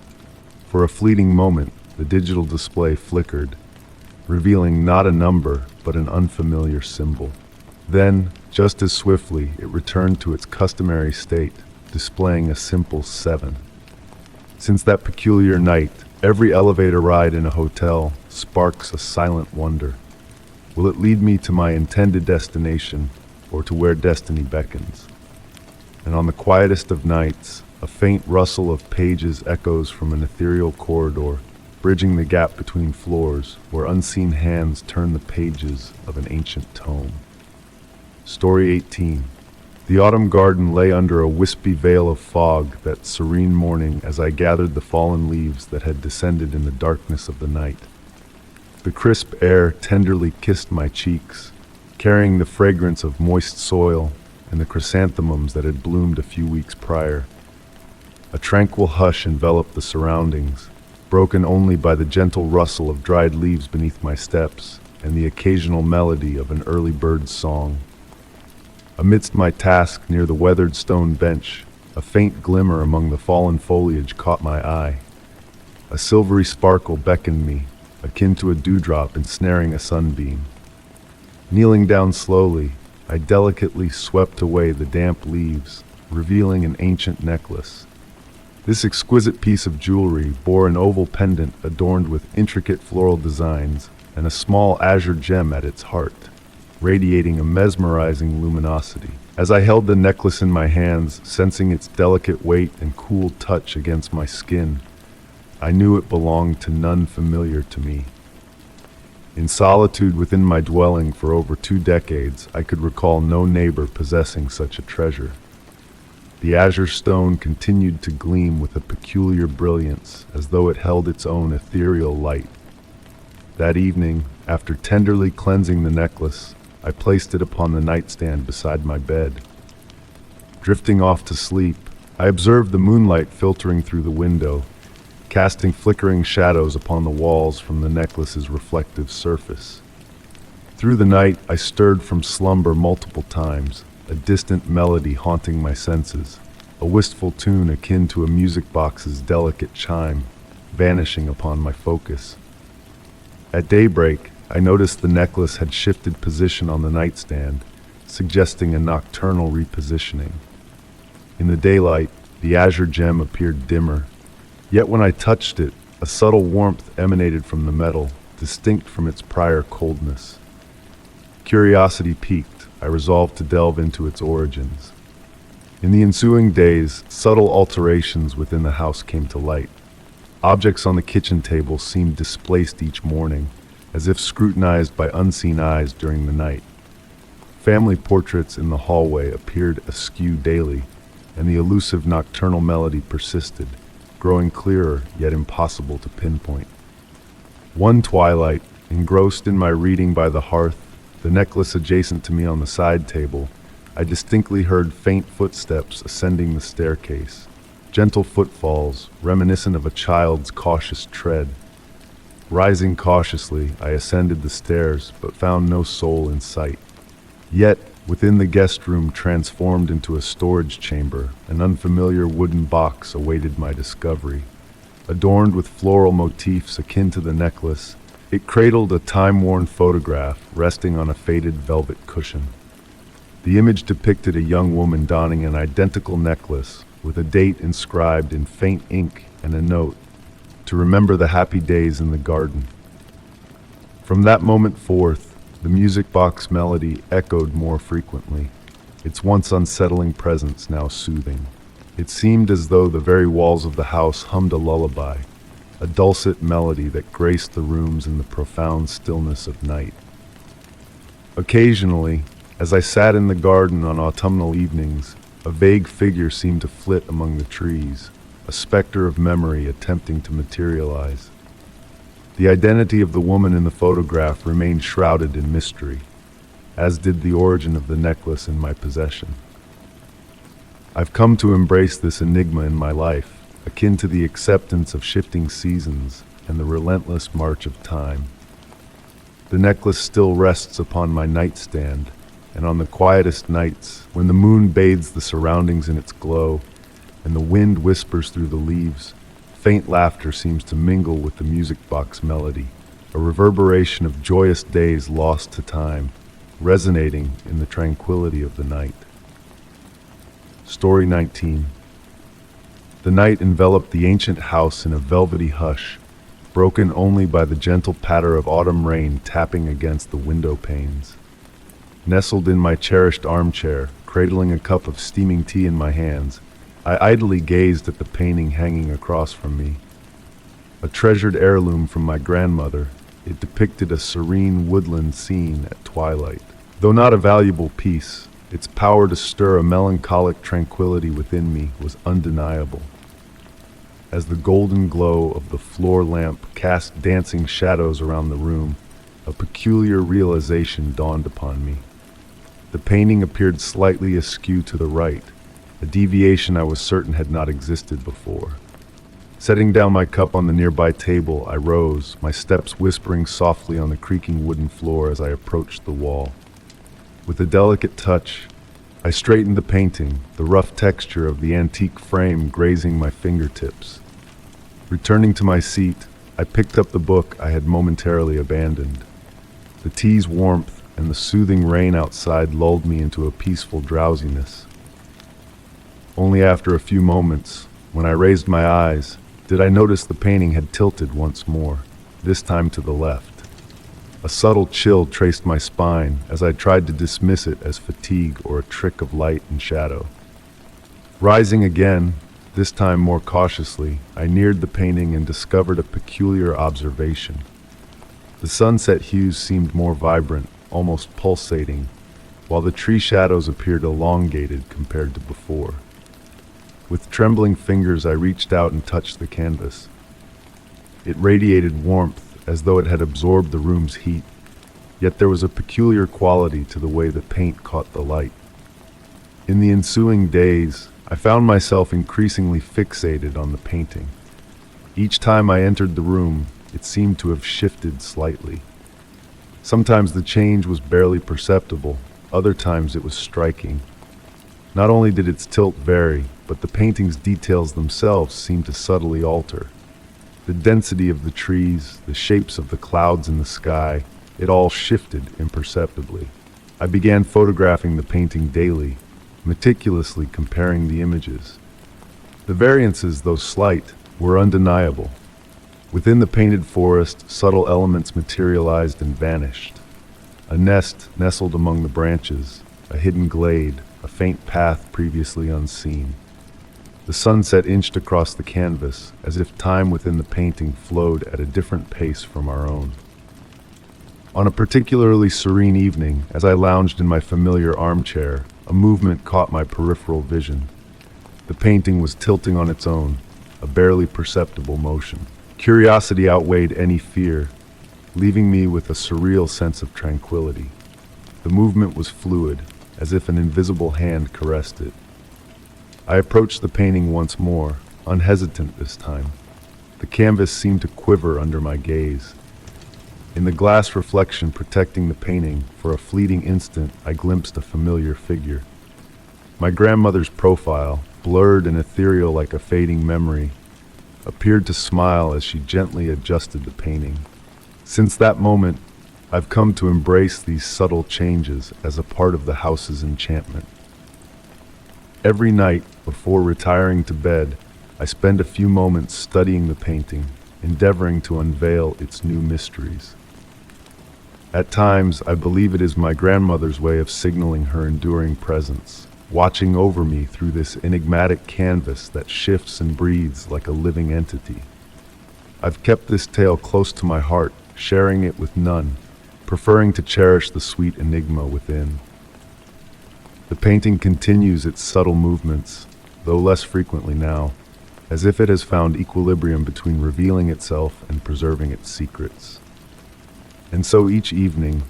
For a fleeting moment, the digital display flickered, revealing not a number, but an unfamiliar symbol. Then, just as swiftly, it returned to its customary state, displaying a simple 7. Since that peculiar night, every elevator ride in a hotel sparks a silent wonder. Will it lead me to my intended destination, or to where destiny beckons? And on the quietest of nights, a faint rustle of pages echoes from an ethereal corridor, bridging the gap between floors, where unseen hands turn the pages of an ancient tome. Story 18. The autumn garden lay under a wispy veil of fog that serene morning as I gathered the fallen leaves that had descended in the darkness of the night. The crisp air tenderly kissed my cheeks, carrying the fragrance of moist soil and the chrysanthemums that had bloomed a few weeks prior. A tranquil hush enveloped the surroundings, broken only by the gentle rustle of dried leaves beneath my steps and the occasional melody of an early bird's song. Amidst my task near the weathered stone bench, a faint glimmer among the fallen foliage caught my eye. A silvery sparkle beckoned me, akin to a dewdrop ensnaring a sunbeam. Kneeling down slowly, I delicately swept away the damp leaves, revealing an ancient necklace. This exquisite piece of jewelry bore an oval pendant adorned with intricate floral designs and a small azure gem at its heart, radiating a mesmerizing luminosity. As I held the necklace in my hands, sensing its delicate weight and cool touch against my skin, I knew it belonged to none familiar to me. In solitude within my dwelling for over 2 decades, I could recall no neighbor possessing such a treasure. The azure stone continued to gleam with a peculiar brilliance, as though it held its own ethereal light. That evening, after tenderly cleansing the necklace, I placed it upon the nightstand beside my bed. Drifting off to sleep, I observed the moonlight filtering through the window, casting flickering shadows upon the walls from the necklace's reflective surface. Through the night, I stirred from slumber multiple times, a distant melody haunting my senses, a wistful tune akin to a music box's delicate chime, vanishing upon my focus. At daybreak, I noticed the necklace had shifted position on the nightstand, suggesting a nocturnal repositioning. In the daylight, the azure gem appeared dimmer, yet when I touched it, a subtle warmth emanated from the metal, distinct from its prior coldness. Curiosity piqued, I resolved to delve into its origins. In the ensuing days, subtle alterations within the house came to light. Objects on the kitchen table seemed displaced each morning, as if scrutinized by unseen eyes during the night. Family portraits in the hallway appeared askew daily, and the elusive nocturnal melody persisted, growing clearer yet impossible to pinpoint. One twilight, engrossed in my reading by the hearth, the necklace adjacent to me on the side table, I distinctly heard faint footsteps ascending the staircase, gentle footfalls reminiscent of a child's cautious tread. Rising cautiously, I ascended the stairs, but found no soul in sight. Yet, within the guest room transformed into a storage chamber, an unfamiliar wooden box awaited my discovery. Adorned with floral motifs akin to the necklace, it cradled a time-worn photograph resting on a faded velvet cushion. The image depicted a young woman donning an identical necklace, with a date inscribed in faint ink and a note, to remember the happy days in the garden. From that moment forth, the music box melody echoed more frequently, its once unsettling presence now soothing. It seemed as though the very walls of the house hummed a lullaby, a dulcet melody that graced the rooms in the profound stillness of night. Occasionally, as I sat in the garden on autumnal evenings, a vague figure seemed to flit among the trees, a specter of memory attempting to materialize. The identity of the woman in the photograph remained shrouded in mystery, as did the origin of the necklace in my possession. I've come to embrace this enigma in my life, akin to the acceptance of shifting seasons and the relentless march of time. The necklace still rests upon my nightstand, and on the quietest nights, when the moon bathes the surroundings in its glow, and the wind whispers through the leaves, faint laughter seems to mingle with the music box melody, a reverberation of joyous days lost to time, resonating in the tranquility of the night. Story 19. The night enveloped the ancient house in a velvety hush, broken only by the gentle patter of autumn rain tapping against the window panes. Nestled in my cherished armchair, cradling a cup of steaming tea in my hands, I idly gazed at the painting hanging across from me. A treasured heirloom from my grandmother, it depicted a serene woodland scene at twilight. Though not a valuable piece, its power to stir a melancholic tranquility within me was undeniable. As the golden glow of the floor lamp cast dancing shadows around the room, a peculiar realization dawned upon me. The painting appeared slightly askew to the right, a deviation I was certain had not existed before. Setting down my cup on the nearby table, I rose, my steps whispering softly on the creaking wooden floor as I approached the wall. With a delicate touch, I straightened the painting, the rough texture of the antique frame grazing my fingertips. Returning to my seat, I picked up the book I had momentarily abandoned. The tea's warmth and the soothing rain outside lulled me into a peaceful drowsiness. Only after a few moments, when I raised my eyes, did I notice the painting had tilted once more, this time to the left. A subtle chill traced my spine as I tried to dismiss it as fatigue or a trick of light and shadow. Rising again, this time more cautiously, I neared the painting and discovered a peculiar observation. The sunset hues seemed more vibrant, almost pulsating, while the tree shadows appeared elongated compared to before. With trembling fingers, I reached out and touched the canvas. It radiated warmth, as though it had absorbed the room's heat, yet there was a peculiar quality to the way the paint caught the light. In the ensuing days, I found myself increasingly fixated on the painting. Each time I entered the room, it seemed to have shifted slightly. Sometimes the change was barely perceptible, other times it was striking. Not only did its tilt vary, but the painting's details themselves seemed to subtly alter. The density of the trees, the shapes of the clouds in the sky, it all shifted imperceptibly. I began photographing the painting daily, meticulously comparing the images. The variances, though slight, were undeniable. Within the painted forest, subtle elements materialized and vanished. A nest nestled among the branches, a hidden glade, a faint path previously unseen. The sunset inched across the canvas, as if time within the painting flowed at a different pace from our own. On a particularly serene evening, as I lounged in my familiar armchair, a movement caught my peripheral vision. The painting was tilting on its own, a barely perceptible motion. Curiosity outweighed any fear, leaving me with a surreal sense of tranquility. The movement was fluid, as if an invisible hand caressed it. I approached the painting once more, unhesitant this time. The canvas seemed to quiver under my gaze. In the glass reflection protecting the painting, for a fleeting instant, I glimpsed a familiar figure. My grandmother's profile, blurred and ethereal like a fading memory, appeared to smile as she gently adjusted the painting. Since that moment, I've come to embrace these subtle changes as a part of the house's enchantment. Every night, before retiring to bed, I spend a few moments studying the painting, endeavoring to unveil its new mysteries. At times, I believe it is my grandmother's way of signaling her enduring presence, watching over me through this enigmatic canvas that shifts and breathes like a living entity. I've kept this tale close to my heart, sharing it with none, preferring to cherish the sweet enigma within. The painting continues its subtle movements, though less frequently now, as if it has found equilibrium between revealing itself and preserving its secrets. And so each evening,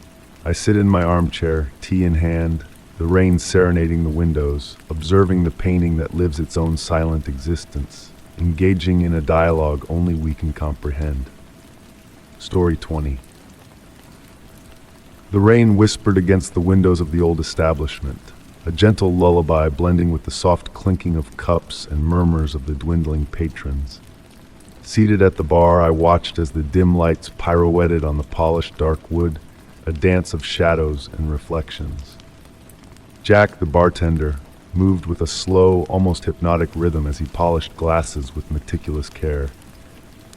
I sit in my armchair, tea in hand, the rain serenading the windows, observing the painting that lives its own silent existence, engaging in a dialogue only we can comprehend. Story 20. The rain whispered against the windows of the old establishment, a gentle lullaby blending with the soft clinking of cups and murmurs of the dwindling patrons. Seated at the bar, I watched as the dim lights pirouetted on the polished dark wood, a dance of shadows and reflections. Jack, the bartender, moved with a slow, almost hypnotic rhythm as he polished glasses with meticulous care.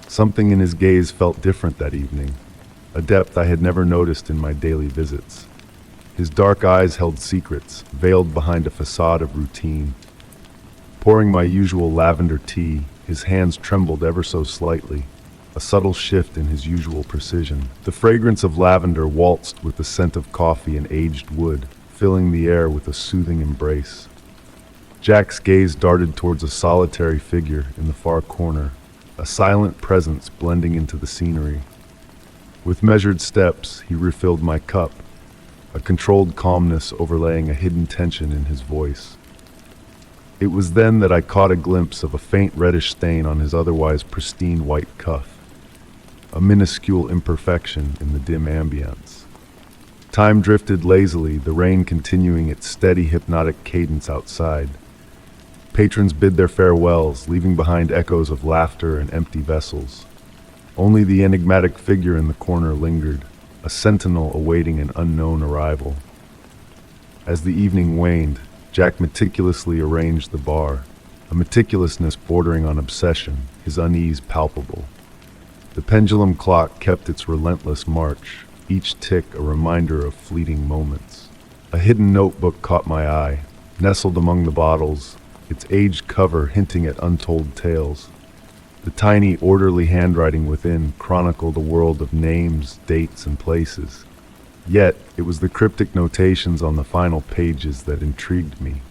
Something in his gaze felt different that evening, a depth I had never noticed in my daily visits. His dark eyes held secrets, veiled behind a facade of routine. Pouring my usual lavender tea, his hands trembled ever so slightly, a subtle shift in his usual precision. The fragrance of lavender waltzed with the scent of coffee and aged wood, filling the air with a soothing embrace. Jack's gaze darted towards a solitary figure in the far corner, a silent presence blending into the scenery. With measured steps, he refilled my cup, a controlled calmness overlaying a hidden tension in his voice. It was then that I caught a glimpse of a faint reddish stain on his otherwise pristine white cuff, a minuscule imperfection in the dim ambience. Time drifted lazily, the rain continuing its steady, hypnotic cadence outside. Patrons bid their farewells, leaving behind echoes of laughter and empty vessels. Only the enigmatic figure in the corner lingered, a sentinel awaiting an unknown arrival. As the evening waned, Jack meticulously arranged the bar, a meticulousness bordering on obsession, his unease palpable. The pendulum clock kept its relentless march, each tick a reminder of fleeting moments. A hidden notebook caught my eye, nestled among the bottles, its aged cover hinting at untold tales. The tiny, orderly handwriting within chronicled a world of names, dates, and places. Yet, it was the cryptic notations on the final pages that intrigued me,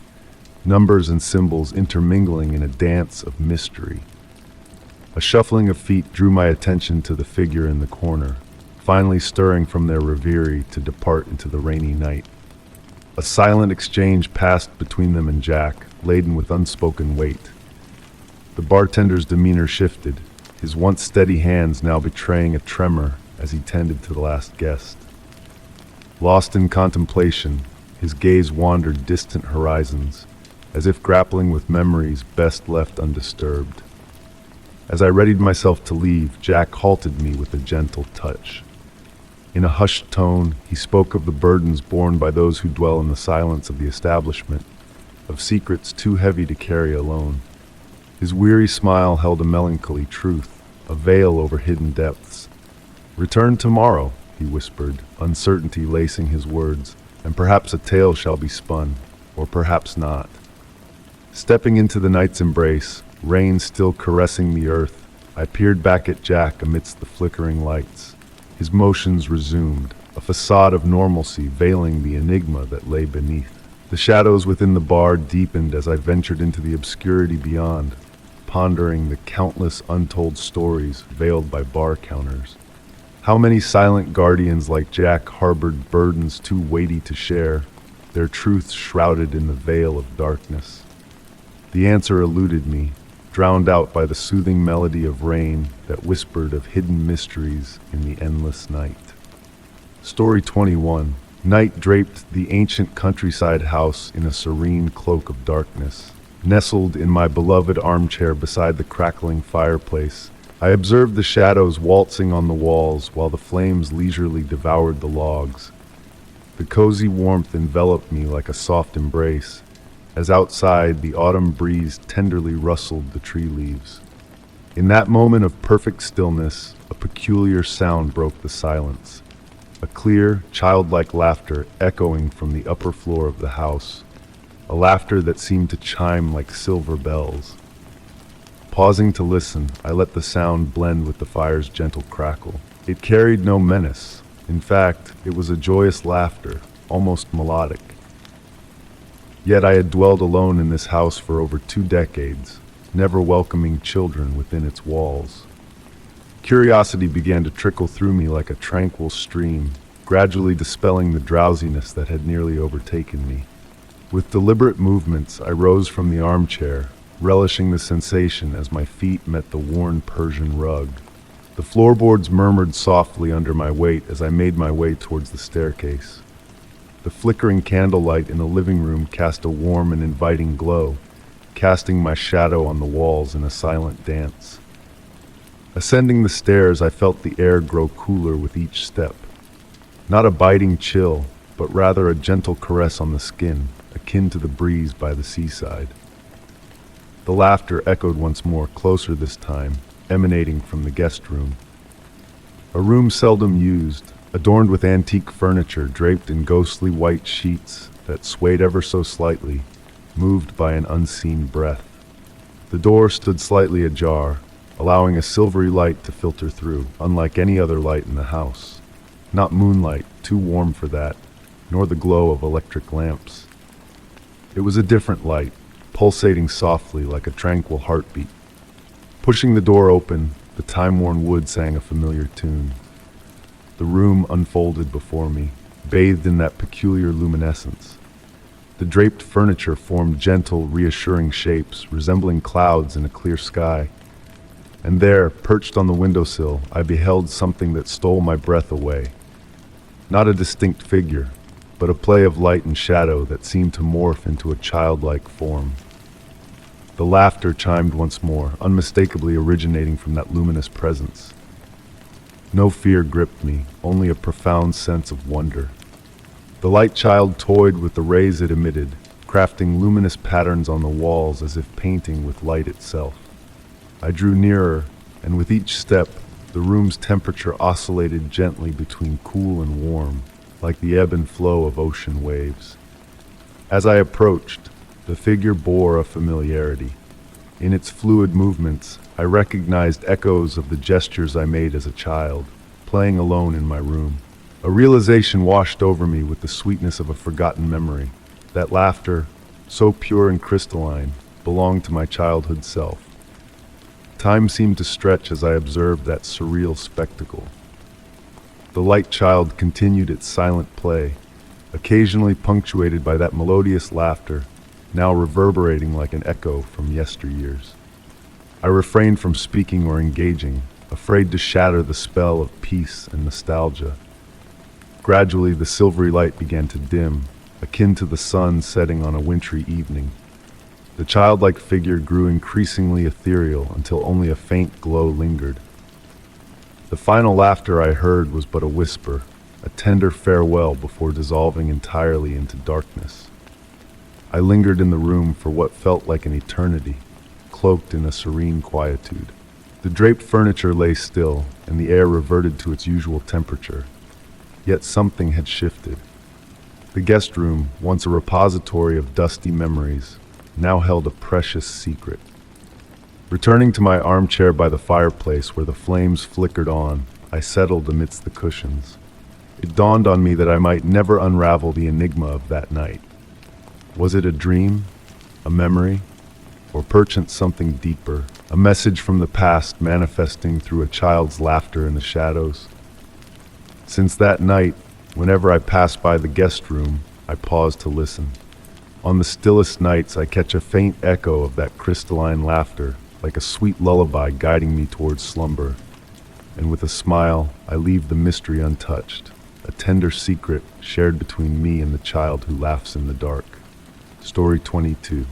numbers and symbols intermingling in a dance of mystery. A shuffling of feet drew my attention to the figure in the corner, finally stirring from their reverie to depart into the rainy night. A silent exchange passed between them and Jack, laden with unspoken weight. The bartender's demeanor shifted, his once steady hands now betraying a tremor as he tended to the last guest. Lost in contemplation, his gaze wandered distant horizons, as if grappling with memories best left undisturbed. As I readied myself to leave, Jack halted me with a gentle touch. In a hushed tone, he spoke of the burdens borne by those who dwell in the silence of the establishment, of secrets too heavy to carry alone. His weary smile held a melancholy truth, a veil over hidden depths. "Return tomorrow," he whispered, uncertainty lacing his words, "and perhaps a tale shall be spun, or perhaps not." Stepping into the night's embrace, rain still caressing the earth, I peered back at Jack amidst the flickering lights. His motions resumed, a facade of normalcy veiling the enigma that lay beneath. The shadows within the bar deepened as I ventured into the obscurity beyond, pondering the countless untold stories veiled by bar counters. How many silent guardians like Jack harbored burdens too weighty to share, their truths shrouded in the veil of darkness? The answer eluded me, drowned out by the soothing melody of rain that whispered of hidden mysteries in the endless night. Story 21. Night draped the ancient countryside house in a serene cloak of darkness. Nestled in my beloved armchair beside the crackling fireplace, I observed the shadows waltzing on the walls while the flames leisurely devoured the logs. The cozy warmth enveloped me like a soft embrace, as outside the autumn breeze tenderly rustled the tree leaves. In that moment of perfect stillness, a peculiar sound broke the silence, a clear, childlike laughter echoing from the upper floor of the house, a laughter that seemed to chime like silver bells. Pausing to listen, I let the sound blend with the fire's gentle crackle. It carried no menace. In fact, it was a joyous laughter, almost melodic. Yet I had dwelled alone in this house for over 2 decades, never welcoming children within its walls. Curiosity began to trickle through me like a tranquil stream, gradually dispelling the drowsiness that had nearly overtaken me. With deliberate movements, I rose from the armchair, relishing the sensation as my feet met the worn Persian rug. The floorboards murmured softly under my weight as I made my way towards the staircase. The flickering candlelight in the living room cast a warm and inviting glow, casting my shadow on the walls in a silent dance. Ascending the stairs, I felt the air grow cooler with each step. Not a biting chill, but rather a gentle caress on the skin, akin to the breeze by the seaside. The laughter echoed once more, closer this time, emanating from the guest room. A room seldom used, adorned with antique furniture draped in ghostly white sheets that swayed ever so slightly, moved by an unseen breath. The door stood slightly ajar, allowing a silvery light to filter through, unlike any other light in the house. Not moonlight, too warm for that, nor the glow of electric lamps. It was a different light, pulsating softly like a tranquil heartbeat. Pushing the door open, the time-worn wood sang a familiar tune. The room unfolded before me, bathed in that peculiar luminescence. The draped furniture formed gentle, reassuring shapes, resembling clouds in a clear sky. And there, perched on the windowsill, I beheld something that stole my breath away. Not a distinct figure, but a play of light and shadow that seemed to morph into a childlike form. The laughter chimed once more, unmistakably originating from that luminous presence. No fear gripped me, only a profound sense of wonder. The light child toyed with the rays it emitted, crafting luminous patterns on the walls as if painting with light itself. I drew nearer, and with each step, the room's temperature oscillated gently between cool and warm, like the ebb and flow of ocean waves. As I approached, the figure bore a familiarity. In its fluid movements, I recognized echoes of the gestures I made as a child, playing alone in my room. A realization washed over me with the sweetness of a forgotten memory. That laughter, so pure and crystalline, belonged to my childhood self. Time seemed to stretch as I observed that surreal spectacle. The light child continued its silent play, occasionally punctuated by that melodious laughter, now reverberating like an echo from yesteryears. I refrained from speaking or engaging, afraid to shatter the spell of peace and nostalgia. Gradually, the silvery light began to dim, akin to the sun setting on a wintry evening. The childlike figure grew increasingly ethereal until only a faint glow lingered. The final laughter I heard was but a whisper, a tender farewell before dissolving entirely into darkness. I lingered in the room for what felt like an eternity, cloaked in a serene quietude. The draped furniture lay still, and the air reverted to its usual temperature. Yet something had shifted. The guest room, once a repository of dusty memories, now held a precious secret. Returning to my armchair by the fireplace where the flames flickered on, I settled amidst the cushions. It dawned on me that I might never unravel the enigma of that night. Was it a dream, a memory, or perchance something deeper, a message from the past manifesting through a child's laughter in the shadows? Since that night, whenever I passed by the guest room, I paused to listen. On the stillest nights, I catch a faint echo of that crystalline laughter, like a sweet lullaby guiding me towards slumber. And with a smile, I leave the mystery untouched, a tender secret shared between me and the child who laughs in the dark. Story 22.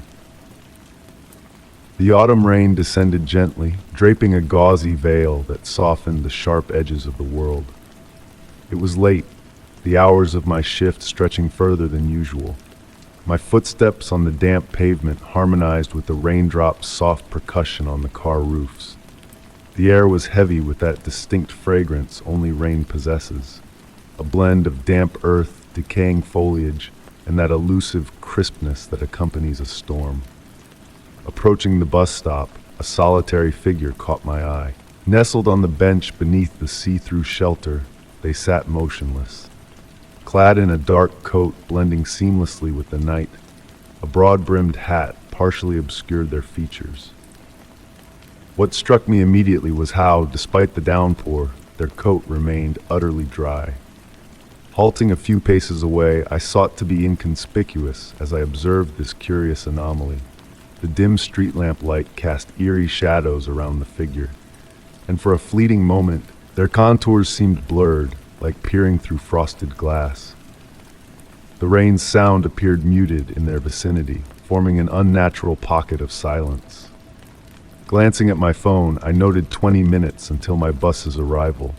The autumn rain descended gently, draping a gauzy veil that softened the sharp edges of the world. It was late, the hours of my shift stretching further than usual. My footsteps on the damp pavement harmonized with the raindrops' soft percussion on the car roofs. The air was heavy with that distinct fragrance only rain possesses, a blend of damp earth, decaying foliage, and that elusive crispness that accompanies a storm. Approaching the bus stop, a solitary figure caught my eye. Nestled on the bench beneath the see-through shelter, they sat motionless. Clad in a dark coat blending seamlessly with the night, a broad-brimmed hat partially obscured their features. What struck me immediately was how, despite the downpour, their coat remained utterly dry. Halting a few paces away, I sought to be inconspicuous as I observed this curious anomaly. The dim street lamp light cast eerie shadows around the figure, and for a fleeting moment, their contours seemed blurred, like peering through frosted glass. The rain's sound appeared muted in their vicinity, forming an unnatural pocket of silence. Glancing at my phone, I noted 20 minutes until my bus's arrival.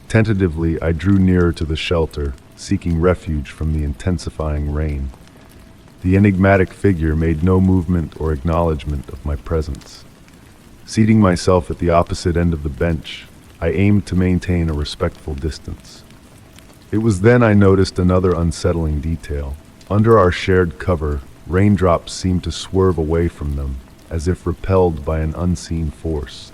Tentatively, I drew nearer to the shelter, seeking refuge from the intensifying rain. The enigmatic figure made no movement or acknowledgement of my presence. Seating myself at the opposite end of the bench, I aimed to maintain a respectful distance. It was then I noticed another unsettling detail. Under our shared cover, raindrops seemed to swerve away from them, as if repelled by an unseen force.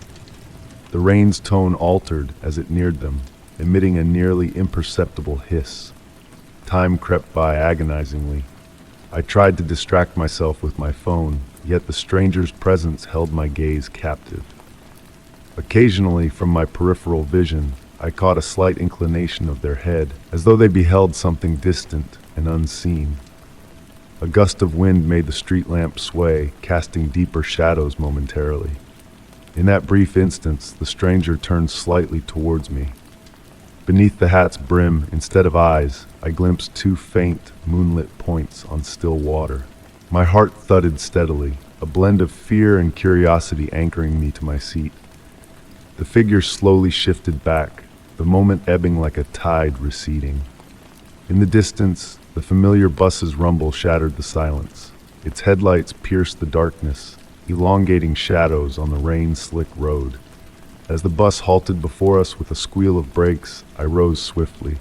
The rain's tone altered as it neared them, emitting a nearly imperceptible hiss. Time crept by agonizingly. I tried to distract myself with my phone, yet the stranger's presence held my gaze captive. Occasionally, from my peripheral vision, I caught a slight inclination of their head, as though they beheld something distant and unseen. A gust of wind made the street lamp sway, casting deeper shadows momentarily. In that brief instance, the stranger turned slightly towards me. Beneath the hat's brim, instead of eyes, I glimpsed two faint, moonlit points on still water. My heart thudded steadily, a blend of fear and curiosity anchoring me to my seat. The figure slowly shifted back, the moment ebbing like a tide receding. In the distance, the familiar bus's rumble shattered the silence. Its headlights pierced the darkness, elongating shadows on the rain-slick road. As the bus halted before us with a squeal of brakes, I rose swiftly.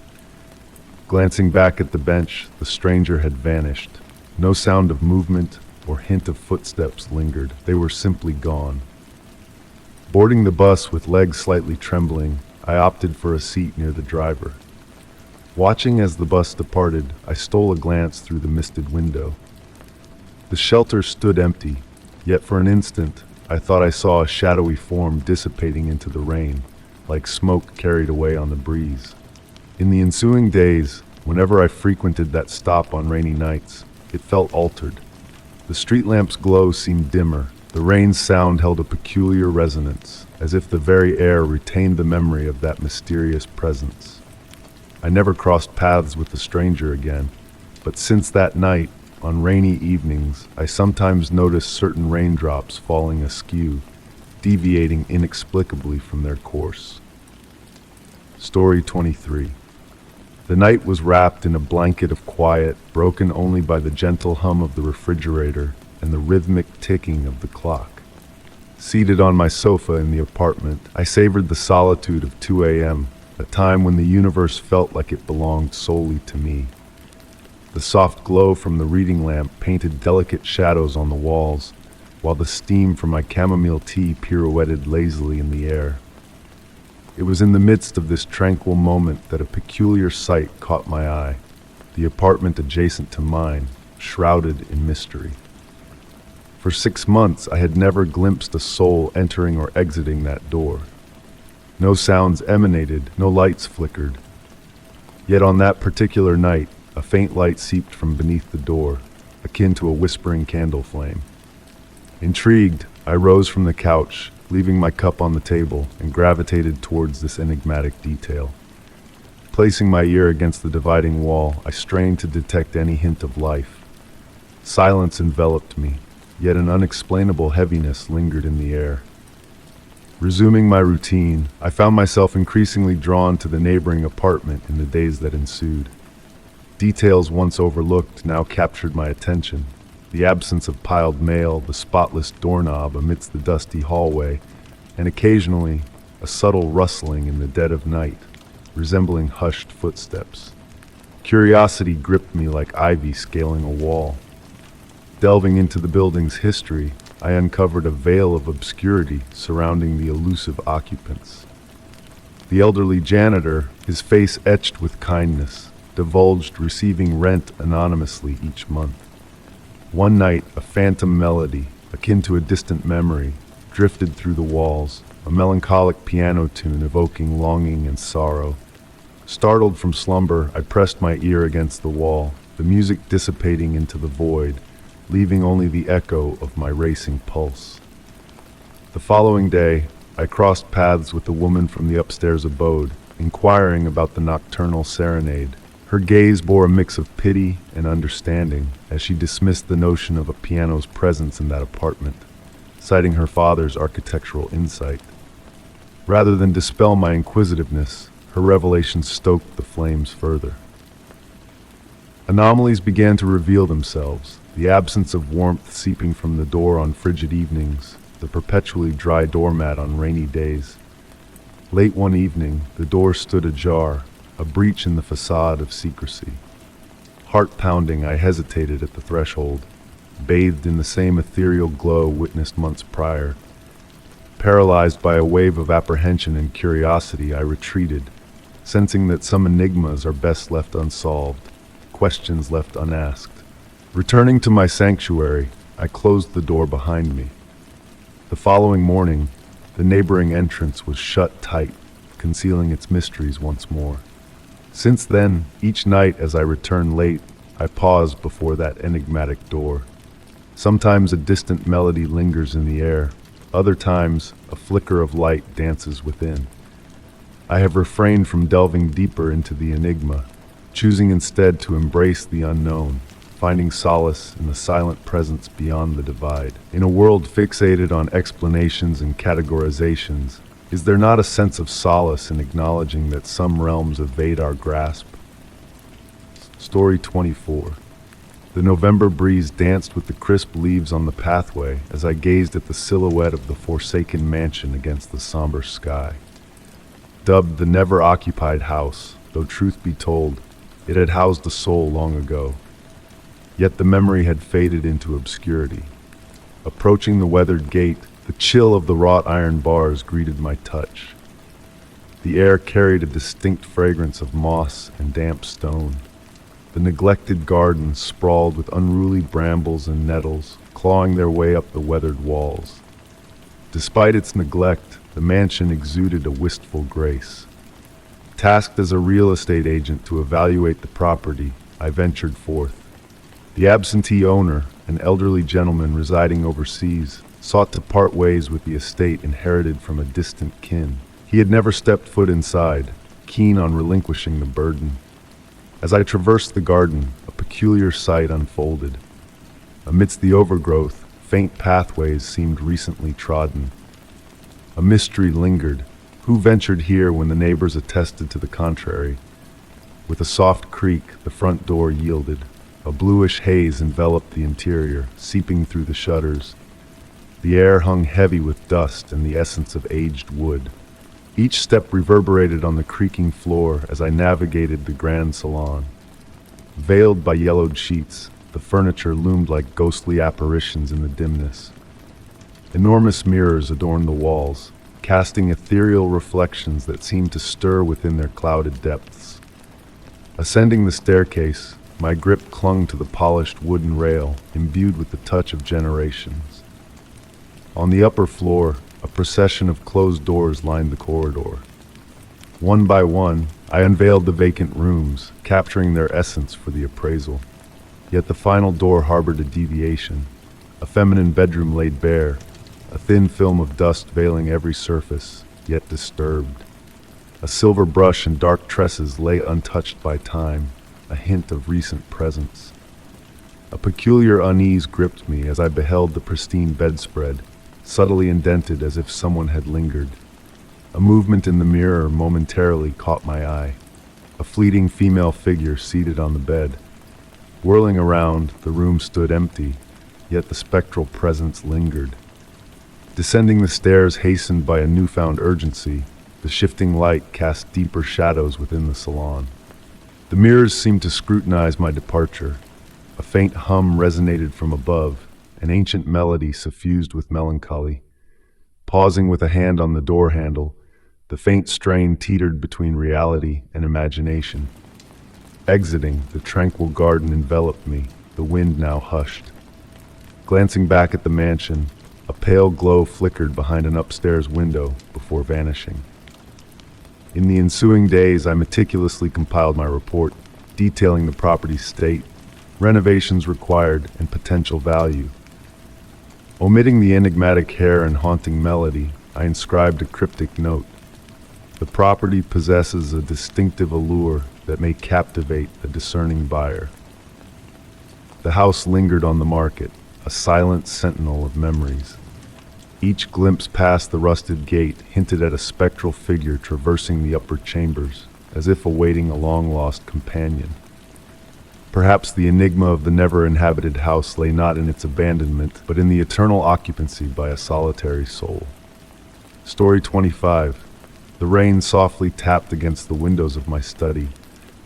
Glancing back at the bench, the stranger had vanished. No sound of movement or hint of footsteps lingered. They were simply gone. Boarding the bus with legs slightly trembling, I opted for a seat near the driver. Watching as the bus departed, I stole a glance through the misted window. The shelter stood empty, yet for an instant, I thought I saw a shadowy form dissipating into the rain, like smoke carried away on the breeze. In the ensuing days, whenever I frequented that stop on rainy nights, it felt altered. The street lamp's glow seemed dimmer. The rain's sound held a peculiar resonance, as if the very air retained the memory of that mysterious presence. I never crossed paths with the stranger again, but since that night, on rainy evenings, I sometimes noticed certain raindrops falling askew, deviating inexplicably from their course. Story 23. The night was wrapped in a blanket of quiet, broken only by the gentle hum of the refrigerator and the rhythmic ticking of the clock. Seated on my sofa in the apartment, I savored the solitude of 2 a.m., a time when the universe felt like it belonged solely to me. The soft glow from the reading lamp painted delicate shadows on the walls, while the steam from my chamomile tea pirouetted lazily in the air. It was in the midst of this tranquil moment that a peculiar sight caught my eye, the apartment adjacent to mine, shrouded in mystery. For 6 months, I had never glimpsed a soul entering or exiting that door. No sounds emanated, no lights flickered. Yet on that particular night, a faint light seeped from beneath the door, akin to a whispering candle flame. Intrigued, I rose from the couch, leaving my cup on the table, and gravitated towards this enigmatic detail. Placing my ear against the dividing wall, I strained to detect any hint of life. Silence enveloped me, yet an unexplainable heaviness lingered in the air. Resuming my routine, I found myself increasingly drawn to the neighboring apartment in the days that ensued. Details once overlooked now captured my attention. The absence of piled mail, the spotless doorknob amidst the dusty hallway, and occasionally a subtle rustling in the dead of night, resembling hushed footsteps. Curiosity gripped me like ivy scaling a wall. Delving into the building's history, I uncovered a veil of obscurity surrounding the elusive occupants. The elderly janitor, his face etched with kindness, divulged receiving rent anonymously each month. One night, a phantom melody, akin to a distant memory, drifted through the walls, a melancholic piano tune evoking longing and sorrow. Startled from slumber, I pressed my ear against the wall, the music dissipating into the void, leaving only the echo of my racing pulse. The following day, I crossed paths with a woman from the upstairs abode, inquiring about the nocturnal serenade. Her gaze bore a mix of pity and understanding as she dismissed the notion of a piano's presence in that apartment, citing her father's architectural insight. Rather than dispel my inquisitiveness, her revelations stoked the flames further. Anomalies began to reveal themselves, the absence of warmth seeping from the door on frigid evenings, the perpetually dry doormat on rainy days. Late one evening, the door stood ajar, a breach in the facade of secrecy. Heart-pounding, I hesitated at the threshold, bathed in the same ethereal glow witnessed months prior. Paralyzed by a wave of apprehension and curiosity, I retreated, sensing that some enigmas are best left unsolved, questions left unasked. Returning to my sanctuary, I closed the door behind me. The following morning, the neighboring entrance was shut tight, concealing its mysteries once more. Since then, each night as I return late, I pause before that enigmatic door. Sometimes a distant melody lingers in the air, other times a flicker of light dances within. I have refrained from delving deeper into the enigma, choosing instead to embrace the unknown, finding solace in the silent presence beyond the divide. In a world fixated on explanations and categorizations, is there not a sense of solace in acknowledging that some realms evade our grasp? Story 24. The November breeze danced with the crisp leaves on the pathway as I gazed at the silhouette of the forsaken mansion against the somber sky. Dubbed the never-occupied house, though truth be told, it had housed a soul long ago. Yet the memory had faded into obscurity. Approaching the weathered gate, the chill of the wrought iron bars greeted my touch. The air carried a distinct fragrance of moss and damp stone. The neglected garden sprawled with unruly brambles and nettles, clawing their way up the weathered walls. Despite its neglect, the mansion exuded a wistful grace. Tasked as a real estate agent to evaluate the property, I ventured forth. The absentee owner, an elderly gentleman residing overseas, sought to part ways with the estate inherited from a distant kin. He had never stepped foot inside, keen on relinquishing the burden. As I traversed the garden, a peculiar sight unfolded. Amidst the overgrowth, faint pathways seemed recently trodden. A mystery lingered. Who ventured here when the neighbors attested to the contrary? With a soft creak, the front door yielded. A bluish haze enveloped the interior, seeping through the shutters. The air hung heavy with dust and the essence of aged wood. Each step reverberated on the creaking floor as I navigated the grand salon. Veiled by yellowed sheets, the furniture loomed like ghostly apparitions in the dimness. Enormous mirrors adorned the walls, casting ethereal reflections that seemed to stir within their clouded depths. Ascending the staircase, my grip clung to the polished wooden rail, imbued with the touch of generations. On the upper floor, a procession of closed doors lined the corridor. One by one, I unveiled the vacant rooms, capturing their essence for the appraisal. Yet the final door harbored a deviation. A feminine bedroom laid bare, a thin film of dust veiling every surface, yet disturbed. A silver brush and dark tresses lay untouched by time, a hint of recent presence. A peculiar unease gripped me as I beheld the pristine bedspread, subtly indented as if someone had lingered. A movement in the mirror momentarily caught my eye. A fleeting female figure seated on the bed. Whirling around, the room stood empty, yet the spectral presence lingered. Descending the stairs hastened by a newfound urgency, the shifting light cast deeper shadows within the salon. The mirrors seemed to scrutinize my departure. A faint hum resonated from above, an ancient melody suffused with melancholy. Pausing with a hand on the door handle, the faint strain teetered between reality and imagination. Exiting, the tranquil garden enveloped me, the wind now hushed. Glancing back at the mansion, a pale glow flickered behind an upstairs window before vanishing. In the ensuing days, I meticulously compiled my report, detailing the property's state, renovations required, and potential value. Omitting the enigmatic hair and haunting melody, I inscribed a cryptic note. The property possesses a distinctive allure that may captivate a discerning buyer. The house lingered on the market, a silent sentinel of memories. Each glimpse past the rusted gate hinted at a spectral figure traversing the upper chambers, as if awaiting a long-lost companion. Perhaps the enigma of the never-inhabited house lay not in its abandonment, but in the eternal occupancy by a solitary soul. Story 25. The rain softly tapped against the windows of my study,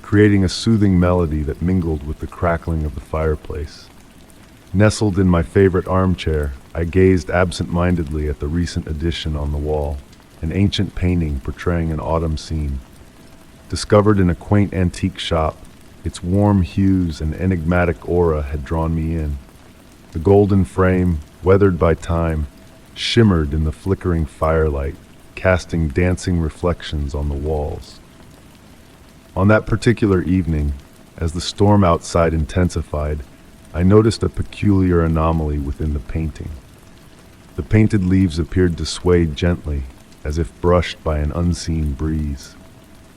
creating a soothing melody that mingled with the crackling of the fireplace. Nestled in my favorite armchair, I gazed absent-mindedly at the recent addition on the wall, an ancient painting portraying an autumn scene. Discovered in a quaint antique shop, its warm hues and enigmatic aura had drawn me in. The golden frame, weathered by time, shimmered in the flickering firelight, casting dancing reflections on the walls. On that particular evening, as the storm outside intensified, I noticed a peculiar anomaly within the painting. The painted leaves appeared to sway gently, as if brushed by an unseen breeze.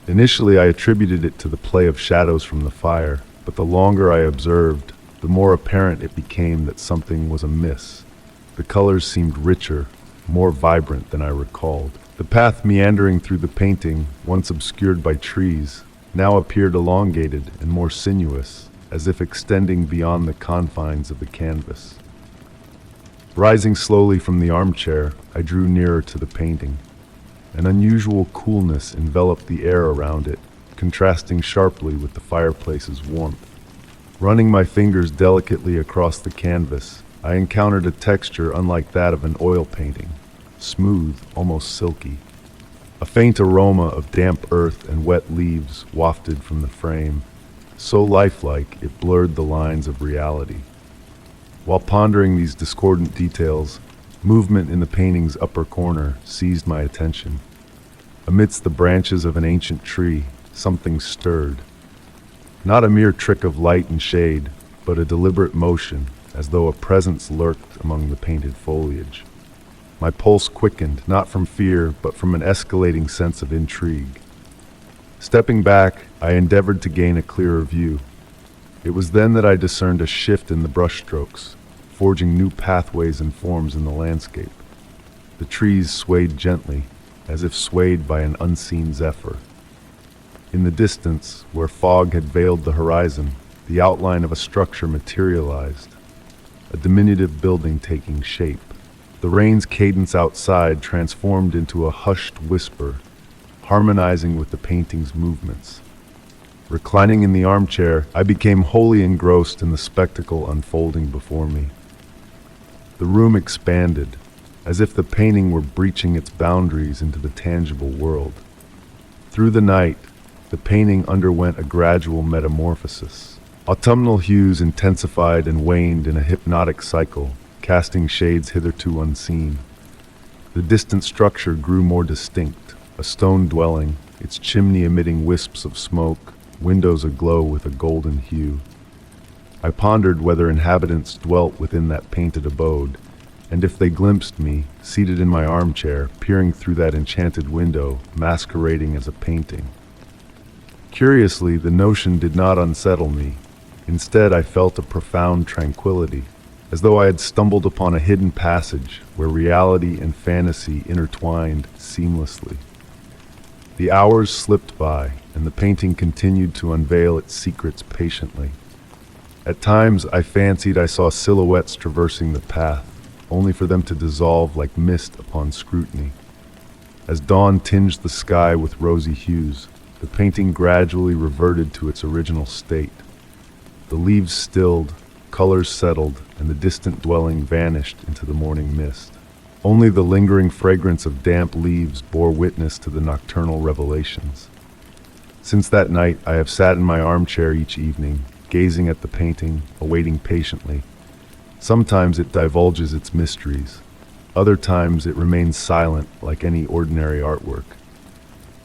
Initially, I attributed it to the play of shadows from the fire, but the longer I observed, the more apparent it became that something was amiss. The colors seemed richer, more vibrant than I recalled. The path meandering through the painting, once obscured by trees, now appeared elongated and more sinuous, as if extending beyond the confines of the canvas. Rising slowly from the armchair, I drew nearer to the painting. An unusual coolness enveloped the air around it, contrasting sharply with the fireplace's warmth. Running my fingers delicately across the canvas, I encountered a texture unlike that of an oil painting, smooth, almost silky. A faint aroma of damp earth and wet leaves wafted from the frame, so lifelike it blurred the lines of reality. While pondering these discordant details, movement in the painting's upper corner seized my attention. Amidst the branches of an ancient tree, something stirred. Not a mere trick of light and shade, but a deliberate motion, as though a presence lurked among the painted foliage. My pulse quickened, not from fear, but from an escalating sense of intrigue. Stepping back, I endeavored to gain a clearer view. It was then that I discerned a shift in the brushstrokes, forging new pathways and forms in the landscape. The trees swayed gently, as if swayed by an unseen zephyr. In the distance, where fog had veiled the horizon, the outline of a structure materialized, a diminutive building taking shape. The rain's cadence outside transformed into a hushed whisper, harmonizing with the painting's movements. Reclining in the armchair, I became wholly engrossed in the spectacle unfolding before me. The room expanded, as if the painting were breaching its boundaries into the tangible world. Through the night, the painting underwent a gradual metamorphosis. Autumnal hues intensified and waned in a hypnotic cycle, casting shades hitherto unseen. The distant structure grew more distinct, a stone dwelling, its chimney emitting wisps of smoke, windows aglow with a golden hue. I pondered whether inhabitants dwelt within that painted abode, and if they glimpsed me, seated in my armchair, peering through that enchanted window, masquerading as a painting. Curiously, the notion did not unsettle me. Instead, I felt a profound tranquility, as though I had stumbled upon a hidden passage where reality and fantasy intertwined seamlessly. The hours slipped by, and the painting continued to unveil its secrets patiently. At times, I fancied I saw silhouettes traversing the path, only for them to dissolve like mist upon scrutiny. As dawn tinged the sky with rosy hues, the painting gradually reverted to its original state. The leaves stilled, colors settled, and the distant dwelling vanished into the morning mist. Only the lingering fragrance of damp leaves bore witness to the nocturnal revelations. Since that night, I have sat in my armchair each evening, gazing at the painting, awaiting patiently. Sometimes it divulges its mysteries. Other times it remains silent like any ordinary artwork.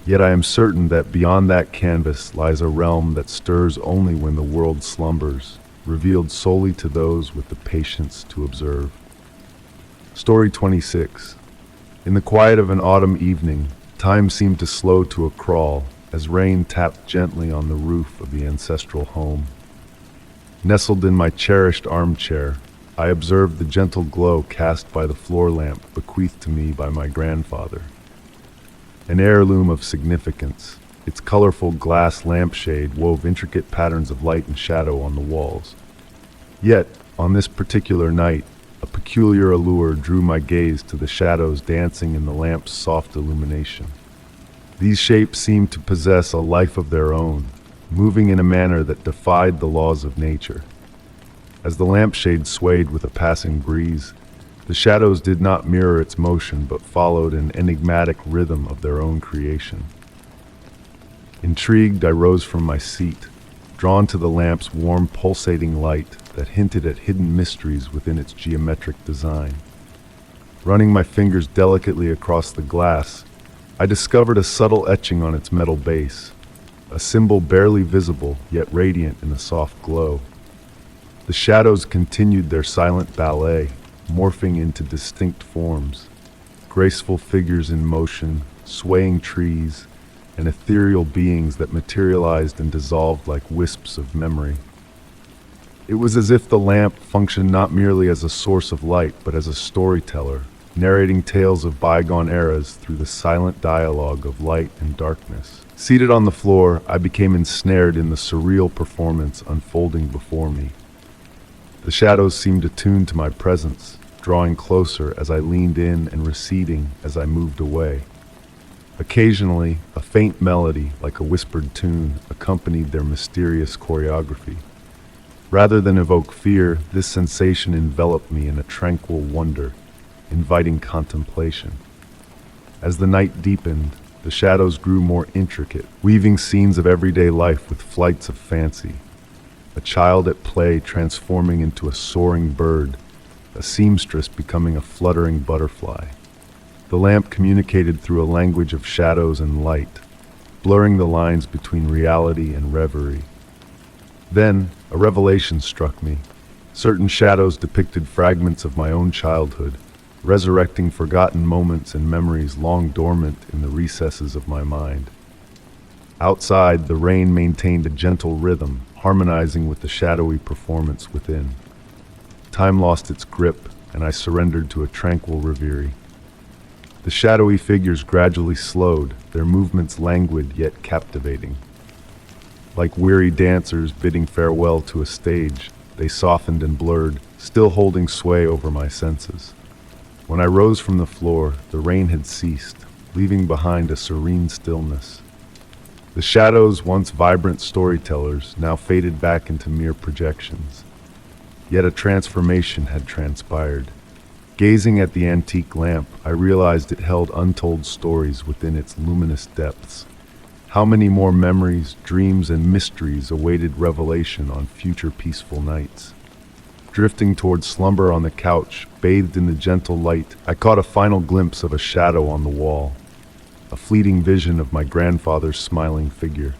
Yet I am certain that beyond that canvas lies a realm that stirs only when the world slumbers, revealed solely to those with the patience to observe. Story 26. In the quiet of an autumn evening, time seemed to slow to a crawl as rain tapped gently on the roof of the ancestral home. Nestled in my cherished armchair, I observed the gentle glow cast by the floor lamp bequeathed to me by my grandfather. An heirloom of significance, its colorful glass lampshade wove intricate patterns of light and shadow on the walls. Yet, on this particular night, a peculiar allure drew my gaze to the shadows dancing in the lamp's soft illumination. These shapes seemed to possess a life of their own, moving in a manner that defied the laws of nature. As the lampshade swayed with a passing breeze, the shadows did not mirror its motion but followed an enigmatic rhythm of their own creation. Intrigued, I rose from my seat, drawn to the lamp's warm, pulsating light that hinted at hidden mysteries within its geometric design. Running my fingers delicately across the glass, I discovered a subtle etching on its metal base, a symbol barely visible yet radiant in the soft glow. The shadows continued their silent ballet, morphing into distinct forms, graceful figures in motion, swaying trees, and ethereal beings that materialized and dissolved like wisps of memory. It was as if the lamp functioned not merely as a source of light, but as a storyteller, narrating tales of bygone eras through the silent dialogue of light and darkness. Seated on the floor, I became ensnared in the surreal performance unfolding before me. The shadows seemed attuned to my presence, drawing closer as I leaned in and receding as I moved away. Occasionally, a faint melody, like a whispered tune, accompanied their mysterious choreography. Rather than evoke fear, this sensation enveloped me in a tranquil wonder, inviting contemplation. As the night deepened, the shadows grew more intricate, weaving scenes of everyday life with flights of fancy. A child at play transforming into a soaring bird, a seamstress becoming a fluttering butterfly. The lamp communicated through a language of shadows and light, blurring the lines between reality and reverie. Then, a revelation struck me. Certain shadows depicted fragments of my own childhood, resurrecting forgotten moments and memories long dormant in the recesses of my mind. Outside, the rain maintained a gentle rhythm, harmonizing with the shadowy performance within. Time lost its grip, and I surrendered to a tranquil reverie. The shadowy figures gradually slowed, their movements languid yet captivating. Like weary dancers bidding farewell to a stage, they softened and blurred, still holding sway over my senses. When I rose from the floor, the rain had ceased, leaving behind a serene stillness. The shadows, once vibrant storytellers, now faded back into mere projections. Yet a transformation had transpired. Gazing at the antique lamp, I realized it held untold stories within its luminous depths. How many more memories, dreams, and mysteries awaited revelation on future peaceful nights? Drifting toward slumber on the couch, bathed in the gentle light, I caught a final glimpse of a shadow on the wall, a fleeting vision of my grandfather's smiling figure.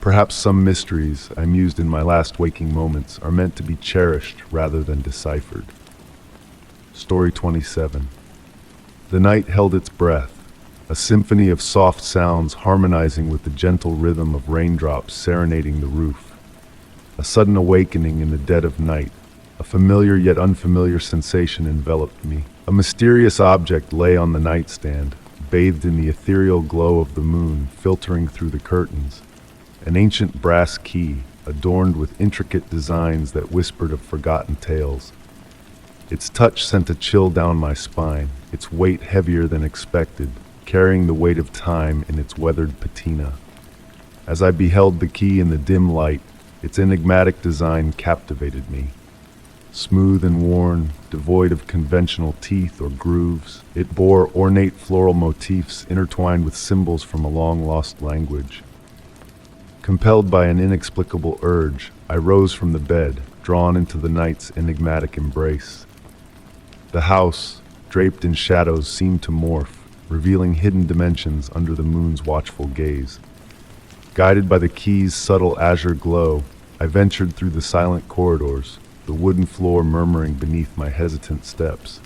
Perhaps some mysteries, I mused in my last waking moments, are meant to be cherished rather than deciphered. Story 27. The night held its breath, a symphony of soft sounds harmonizing with the gentle rhythm of raindrops serenading the roof. A sudden awakening in the dead of night, a familiar yet unfamiliar sensation enveloped me. A mysterious object lay on the nightstand, bathed in the ethereal glow of the moon filtering through the curtains. An ancient brass key, adorned with intricate designs that whispered of forgotten tales. Its touch sent a chill down my spine, its weight heavier than expected, carrying the weight of time in its weathered patina. As I beheld the key in the dim light, its enigmatic design captivated me. Smooth and worn, devoid of conventional teeth or grooves, it bore ornate floral motifs intertwined with symbols from a long-lost language. Compelled by an inexplicable urge, I rose from the bed, drawn into the night's enigmatic embrace. The house, draped in shadows, seemed to morph, revealing hidden dimensions under the moon's watchful gaze. Guided by the key's subtle azure glow, I ventured through the silent corridors, the wooden floor murmuring beneath my hesitant steps.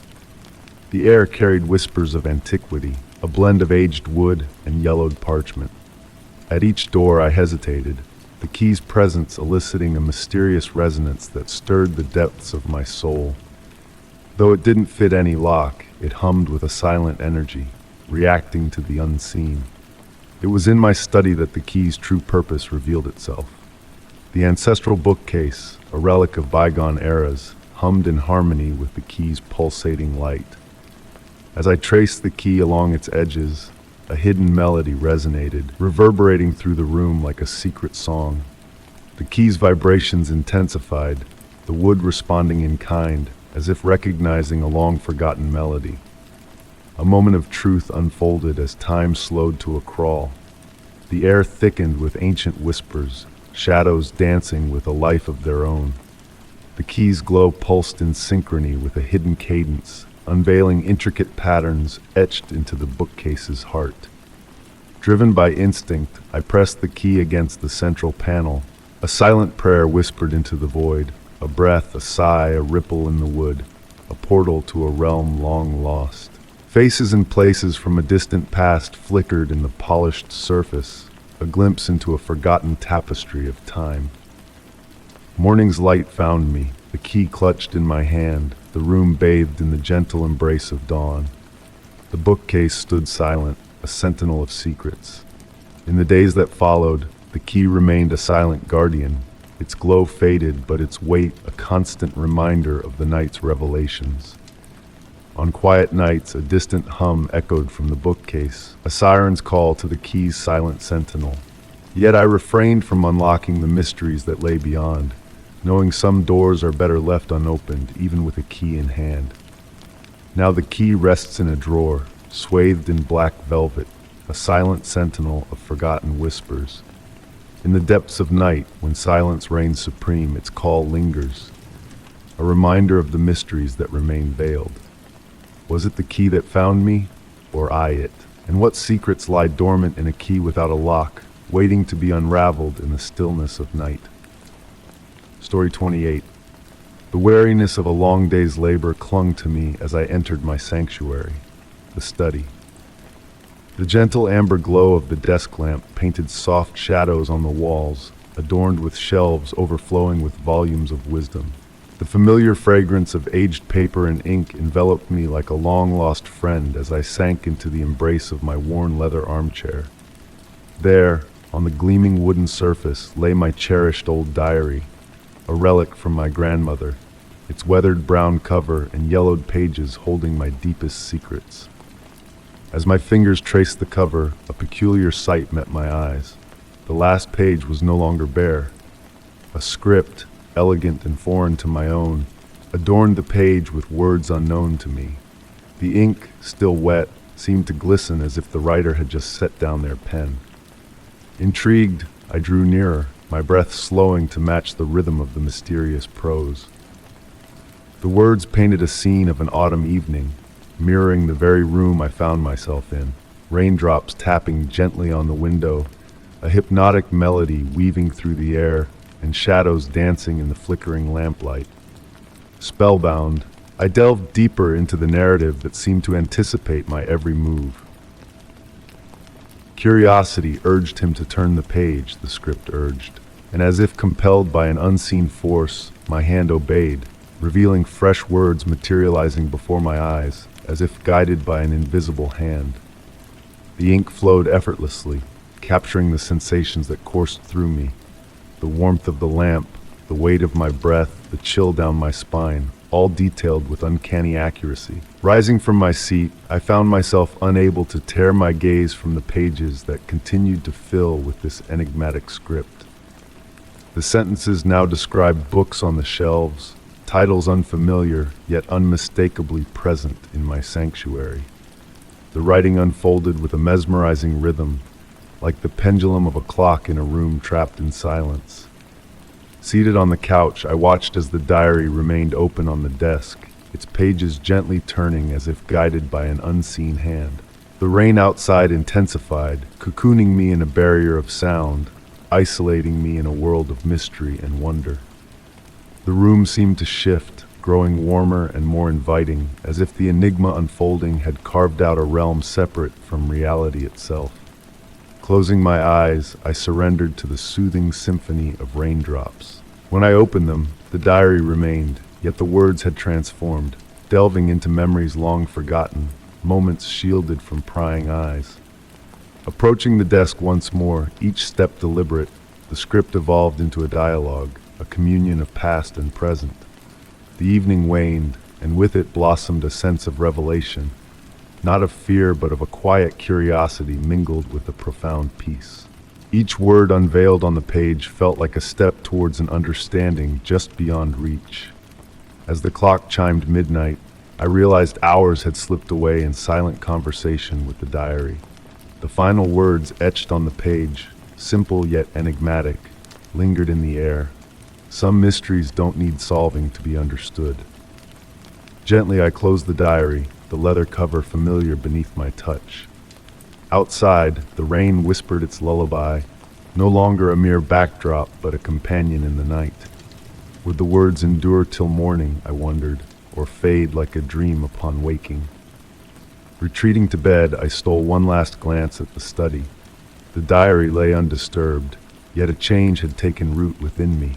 The air carried whispers of antiquity, a blend of aged wood and yellowed parchment. At each door I hesitated, the key's presence eliciting a mysterious resonance that stirred the depths of my soul. Though it didn't fit any lock, it hummed with a silent energy, reacting to the unseen. It was in my study that the key's true purpose revealed itself. The ancestral bookcase, a relic of bygone eras, hummed in harmony with the key's pulsating light. As I traced the key along its edges, a hidden melody resonated, reverberating through the room like a secret song. The key's vibrations intensified, the wood responding in kind, as if recognizing a long-forgotten melody. A moment of truth unfolded as time slowed to a crawl. The air thickened with ancient whispers, shadows dancing with a life of their own. The key's glow pulsed in synchrony with a hidden cadence, unveiling intricate patterns etched into the bookcase's heart. Driven by instinct, I pressed the key against the central panel. A silent prayer whispered into the void, a breath, a sigh, a ripple in the wood, a portal to a realm long lost. Faces and places from a distant past flickered in the polished surface, a glimpse into a forgotten tapestry of time. Morning's light found me, the key clutched in my hand, the room bathed in the gentle embrace of dawn. The bookcase stood silent, a sentinel of secrets. In the days that followed, the key remained a silent guardian, its glow faded, but its weight a constant reminder of the night's revelations. On quiet nights, a distant hum echoed from the bookcase, a siren's call to the key's silent sentinel. Yet I refrained from unlocking the mysteries that lay beyond, knowing some doors are better left unopened, even with a key in hand. Now the key rests in a drawer, swathed in black velvet, a silent sentinel of forgotten whispers. In the depths of night, when silence reigns supreme, its call lingers, a reminder of the mysteries that remain veiled. Was it the key that found me, or I it? And what secrets lie dormant in a key without a lock, waiting to be unraveled in the stillness of night? Story 28. The weariness of a long day's labor clung to me as I entered my sanctuary, the study. The gentle amber glow of the desk lamp painted soft shadows on the walls, adorned with shelves overflowing with volumes of wisdom. The familiar fragrance of aged paper and ink enveloped me like a long-lost friend as I sank into the embrace of my worn leather armchair. There, on the gleaming wooden surface, lay my cherished old diary, a relic from my grandmother, its weathered brown cover and yellowed pages holding my deepest secrets. As my fingers traced the cover, a peculiar sight met my eyes. The last page was no longer bare. A script, elegant and foreign to my own, adorned the page with words unknown to me. The ink, still wet, seemed to glisten as if the writer had just set down their pen. Intrigued, I drew nearer, my breath slowing to match the rhythm of the mysterious prose. The words painted a scene of an autumn evening, mirroring the very room I found myself in, raindrops tapping gently on the window, a hypnotic melody weaving through the air, and shadows dancing in the flickering lamplight. Spellbound, I delved deeper into the narrative that seemed to anticipate my every move. Curiosity urged him to turn the page, the script urged, and as if compelled by an unseen force, my hand obeyed, revealing fresh words materializing before my eyes, as if guided by an invisible hand. The ink flowed effortlessly, capturing the sensations that coursed through me. The warmth of the lamp, the weight of my breath, the chill down my spine, all detailed with uncanny accuracy. Rising from my seat, I found myself unable to tear my gaze from the pages that continued to fill with this enigmatic script. The sentences now described books on the shelves, titles unfamiliar yet unmistakably present in my sanctuary. The writing unfolded with a mesmerizing rhythm, like the pendulum of a clock in a room trapped in silence. Seated on the couch, I watched as the diary remained open on the desk, its pages gently turning as if guided by an unseen hand. The rain outside intensified, cocooning me in a barrier of sound, isolating me in a world of mystery and wonder. The room seemed to shift, growing warmer and more inviting, as if the enigma unfolding had carved out a realm separate from reality itself. Closing my eyes, I surrendered to the soothing symphony of raindrops. When I opened them, the diary remained, yet the words had transformed, delving into memories long forgotten, moments shielded from prying eyes. Approaching the desk once more, each step deliberate, the script evolved into a dialogue, a communion of past and present. The evening waned, and with it blossomed a sense of revelation, not of fear but of a quiet curiosity mingled with a profound peace. Each word unveiled on the page felt like a step towards an understanding just beyond reach. As the clock chimed midnight, I realized hours had slipped away in silent conversation with the diary. The final words etched on the page, simple yet enigmatic, lingered in the air. Some mysteries don't need solving to be understood. Gently I closed the diary, the leather cover familiar beneath my touch. Outside, the rain whispered its lullaby, no longer a mere backdrop but a companion in the night. Would the words endure till morning, I wondered, or fade like a dream upon waking? Retreating to bed, I stole one last glance at the study. The diary lay undisturbed, yet a change had taken root within me.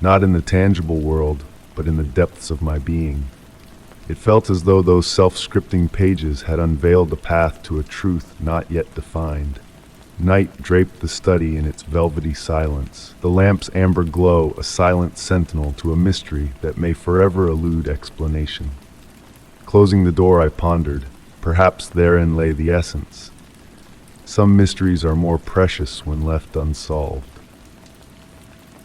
Not in the tangible world, but in the depths of my being. It felt as though those self-scripting pages had unveiled a path to a truth not yet defined. Night draped the study in its velvety silence, the lamp's amber glow a silent sentinel to a mystery that may forever elude explanation. Closing the door, I pondered. Perhaps therein lay the essence. Some mysteries are more precious when left unsolved.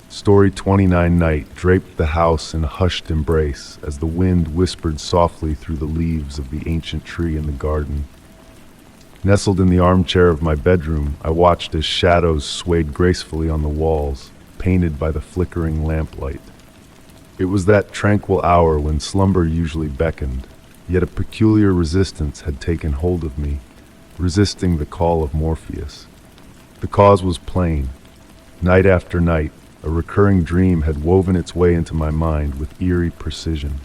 Story 29. Night draped the house in a hushed embrace as the wind whispered softly through the leaves of the ancient tree in the garden. Nestled in the armchair of my bedroom, I watched as shadows swayed gracefully on the walls, painted by the flickering lamplight. It was that tranquil hour when slumber usually beckoned, yet a peculiar resistance had taken hold of me, resisting the call of Morpheus. The cause was plain. Night after night, a recurring dream had woven its way into my mind with eerie precision.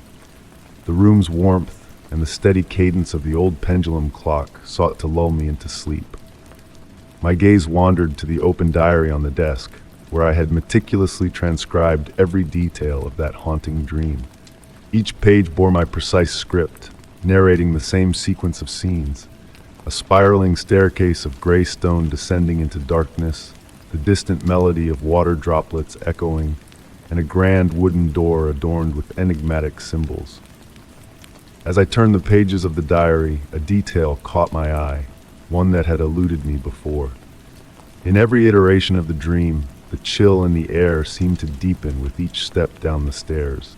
The room's warmth and the steady cadence of the old pendulum clock sought to lull me into sleep. My gaze wandered to the open diary on the desk, where I had meticulously transcribed every detail of that haunting dream. Each page bore my precise script, narrating the same sequence of scenes. A spiraling staircase of gray stone descending into darkness, the distant melody of water droplets echoing, and a grand wooden door adorned with enigmatic symbols. As I turned the pages of the diary, a detail caught my eye, one that had eluded me before. In every iteration of the dream, the chill in the air seemed to deepen with each step down the stairs.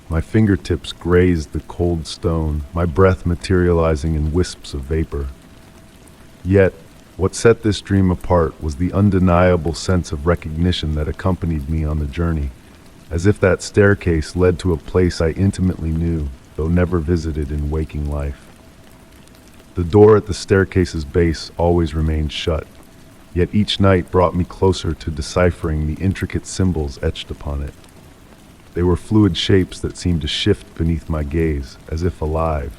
My fingertips grazed the cold stone, my breath materializing in wisps of vapor. Yet, what set this dream apart was the undeniable sense of recognition that accompanied me on the journey, as if that staircase led to a place I intimately knew, though never visited in waking life. The door at the staircase's base always remained shut, yet each night brought me closer to deciphering the intricate symbols etched upon it. They were fluid shapes that seemed to shift beneath my gaze, as if alive.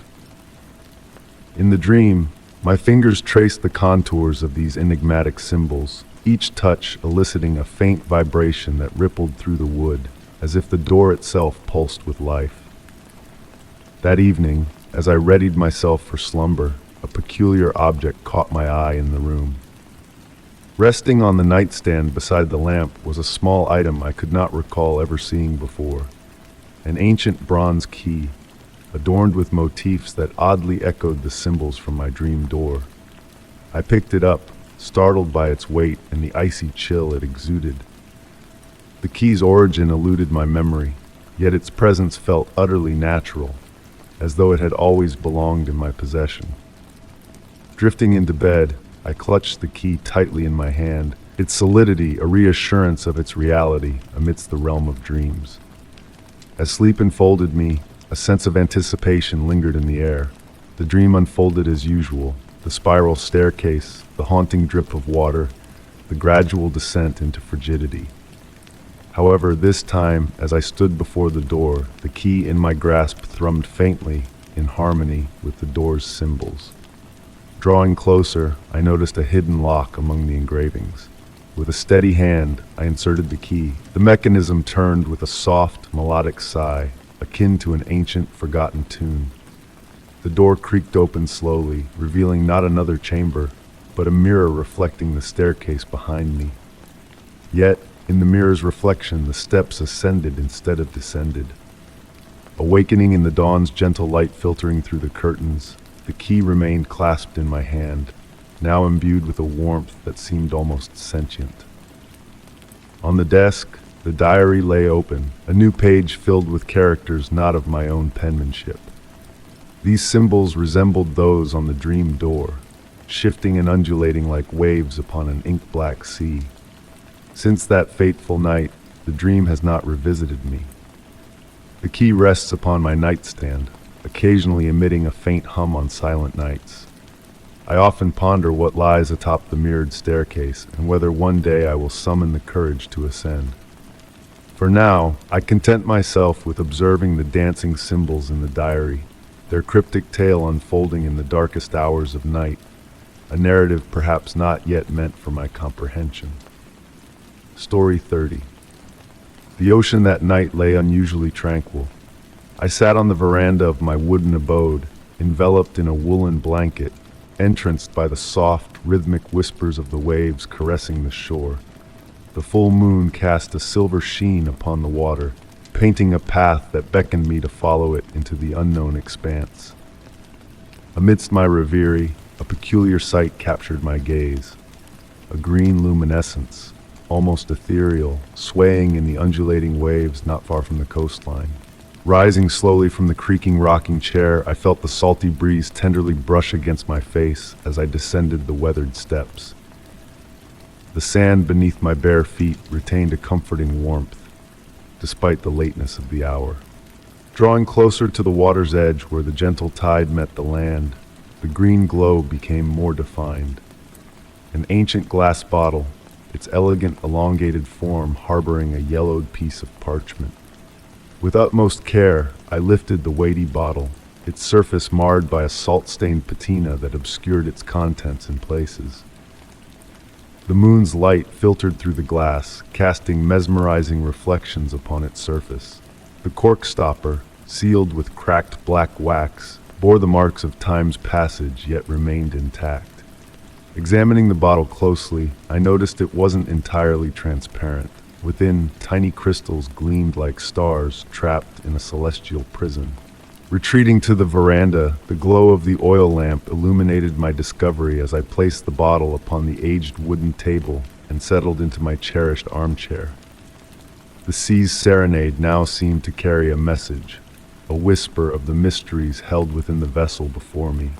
In the dream, my fingers traced the contours of these enigmatic symbols, each touch eliciting a faint vibration that rippled through the wood, as if the door itself pulsed with life. That evening, as I readied myself for slumber, a peculiar object caught my eye in the room. Resting on the nightstand beside the lamp was a small item I could not recall ever seeing before. An ancient bronze key, adorned with motifs that oddly echoed the symbols from my dream door. I picked it up, startled by its weight and the icy chill it exuded. The key's origin eluded my memory, yet its presence felt utterly natural, as though it had always belonged in my possession. Drifting into bed, I clutched the key tightly in my hand, its solidity a reassurance of its reality amidst the realm of dreams. As sleep enfolded me, a sense of anticipation lingered in the air. The dream unfolded as usual, the spiral staircase, the haunting drip of water, the gradual descent into frigidity. However, this time, as I stood before the door, the key in my grasp thrummed faintly, in harmony with the door's symbols. Drawing closer, I noticed a hidden lock among the engravings. With a steady hand, I inserted the key. The mechanism turned with a soft, melodic sigh, akin to an ancient, forgotten tune. The door creaked open slowly, revealing not another chamber, but a mirror reflecting the staircase behind me. Yet, in the mirror's reflection, the steps ascended instead of descended. Awakening in the dawn's gentle light filtering through the curtains, the key remained clasped in my hand, now imbued with a warmth that seemed almost sentient. On the desk, the diary lay open, a new page filled with characters not of my own penmanship. These symbols resembled those on the dream door, shifting and undulating like waves upon an ink-black sea. Since that fateful night, the dream has not revisited me. The key rests upon my nightstand, occasionally emitting a faint hum on silent nights. I often ponder what lies atop the mirrored staircase and whether one day I will summon the courage to ascend. For now, I content myself with observing the dancing symbols in the diary, their cryptic tale unfolding in the darkest hours of night, a narrative perhaps not yet meant for my comprehension. Story 30. The ocean that night lay unusually tranquil. I sat on the veranda of my wooden abode, enveloped in a woolen blanket, entranced by the soft, rhythmic whispers of the waves caressing the shore. The full moon cast a silver sheen upon the water, painting a path that beckoned me to follow it into the unknown expanse. Amidst my reverie, a peculiar sight captured my gaze. A green luminescence, almost ethereal, swaying in the undulating waves not far from the coastline. Rising slowly from the creaking rocking chair, I felt the salty breeze tenderly brush against my face as I descended the weathered steps. The sand beneath my bare feet retained a comforting warmth, despite the lateness of the hour. Drawing closer to the water's edge where the gentle tide met the land, the green glow became more defined. An ancient glass bottle, its elegant elongated form harboring a yellowed piece of parchment. With utmost care, I lifted the weighty bottle, its surface marred by a salt-stained patina that obscured its contents in places. The moon's light filtered through the glass, casting mesmerizing reflections upon its surface. The cork stopper, sealed with cracked black wax, bore the marks of time's passage yet remained intact. Examining the bottle closely, I noticed it wasn't entirely transparent. Within, tiny crystals gleamed like stars trapped in a celestial prison. Retreating to the veranda, the glow of the oil lamp illuminated my discovery as I placed the bottle upon the aged wooden table and settled into my cherished armchair. The sea's serenade now seemed to carry a message, a whisper of the mysteries held within the vessel before me.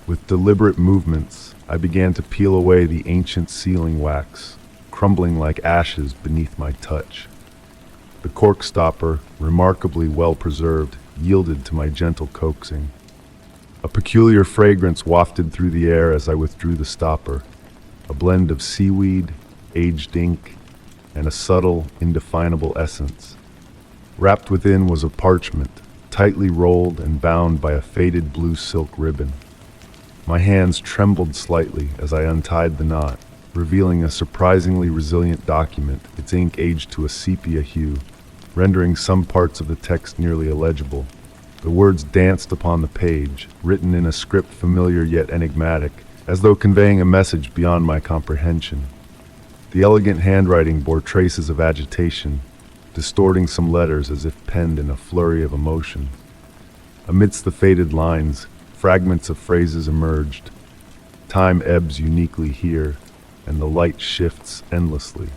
With deliberate movements, I began to peel away the ancient sealing wax, crumbling like ashes beneath my touch. The cork stopper, remarkably well preserved, yielded to my gentle coaxing. A peculiar fragrance wafted through the air as I withdrew the stopper, a blend of seaweed, aged ink, and a subtle, indefinable essence. Wrapped within was a parchment, tightly rolled and bound by a faded blue silk ribbon. My hands trembled slightly as I untied the knot, revealing a surprisingly resilient document, its ink aged to a sepia hue, rendering some parts of the text nearly illegible. The words danced upon the page, written in a script familiar yet enigmatic, as though conveying a message beyond my comprehension. The elegant handwriting bore traces of agitation, distorting some letters as if penned in a flurry of emotion. Amidst the faded lines, fragments of phrases emerged. Time ebbs uniquely here, and the light shifts endlessly.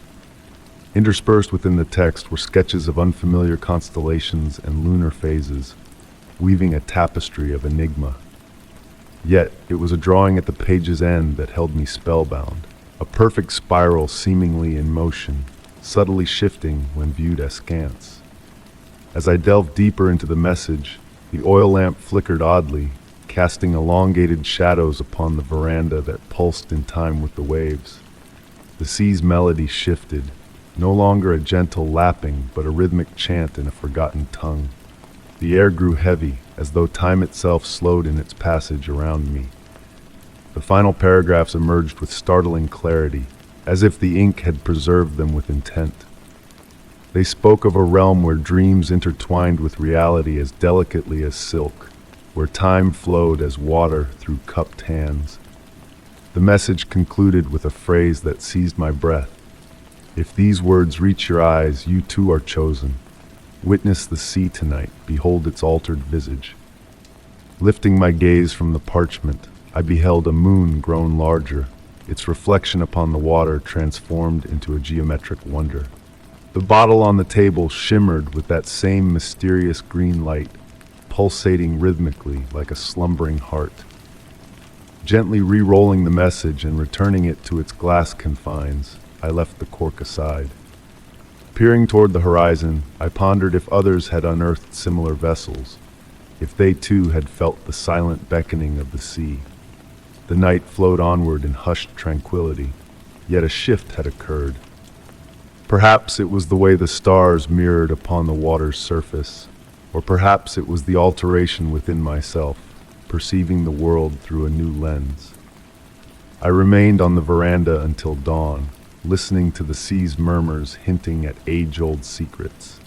Interspersed within the text were sketches of unfamiliar constellations and lunar phases, weaving a tapestry of enigma. Yet, it was a drawing at the page's end that held me spellbound, a perfect spiral seemingly in motion, subtly shifting when viewed askance. As I delved deeper into the message, the oil lamp flickered oddly, casting elongated shadows upon the veranda that pulsed in time with the waves. The sea's melody shifted, no longer a gentle lapping, but a rhythmic chant in a forgotten tongue. The air grew heavy, as though time itself slowed in its passage around me. The final paragraphs emerged with startling clarity, as if the ink had preserved them with intent. They spoke of a realm where dreams intertwined with reality as delicately as silk, where time flowed as water through cupped hands. The message concluded with a phrase that seized my breath. If these words reach your eyes, you too are chosen. Witness the sea tonight, behold its altered visage. Lifting my gaze from the parchment, I beheld a moon grown larger, its reflection upon the water transformed into a geometric wonder. The bottle on the table shimmered with that same mysterious green light, pulsating rhythmically like a slumbering heart. Gently re-rolling the message and returning it to its glass confines, I left the cork aside. Peering toward the horizon, I pondered if others had unearthed similar vessels, if they too had felt the silent beckoning of the sea. The night flowed onward in hushed tranquility, yet a shift had occurred. Perhaps it was the way the stars mirrored upon the water's surface. Or perhaps it was the alteration within myself, perceiving the world through a new lens. I remained on the veranda until dawn, listening to the sea's murmurs hinting at age-old secrets.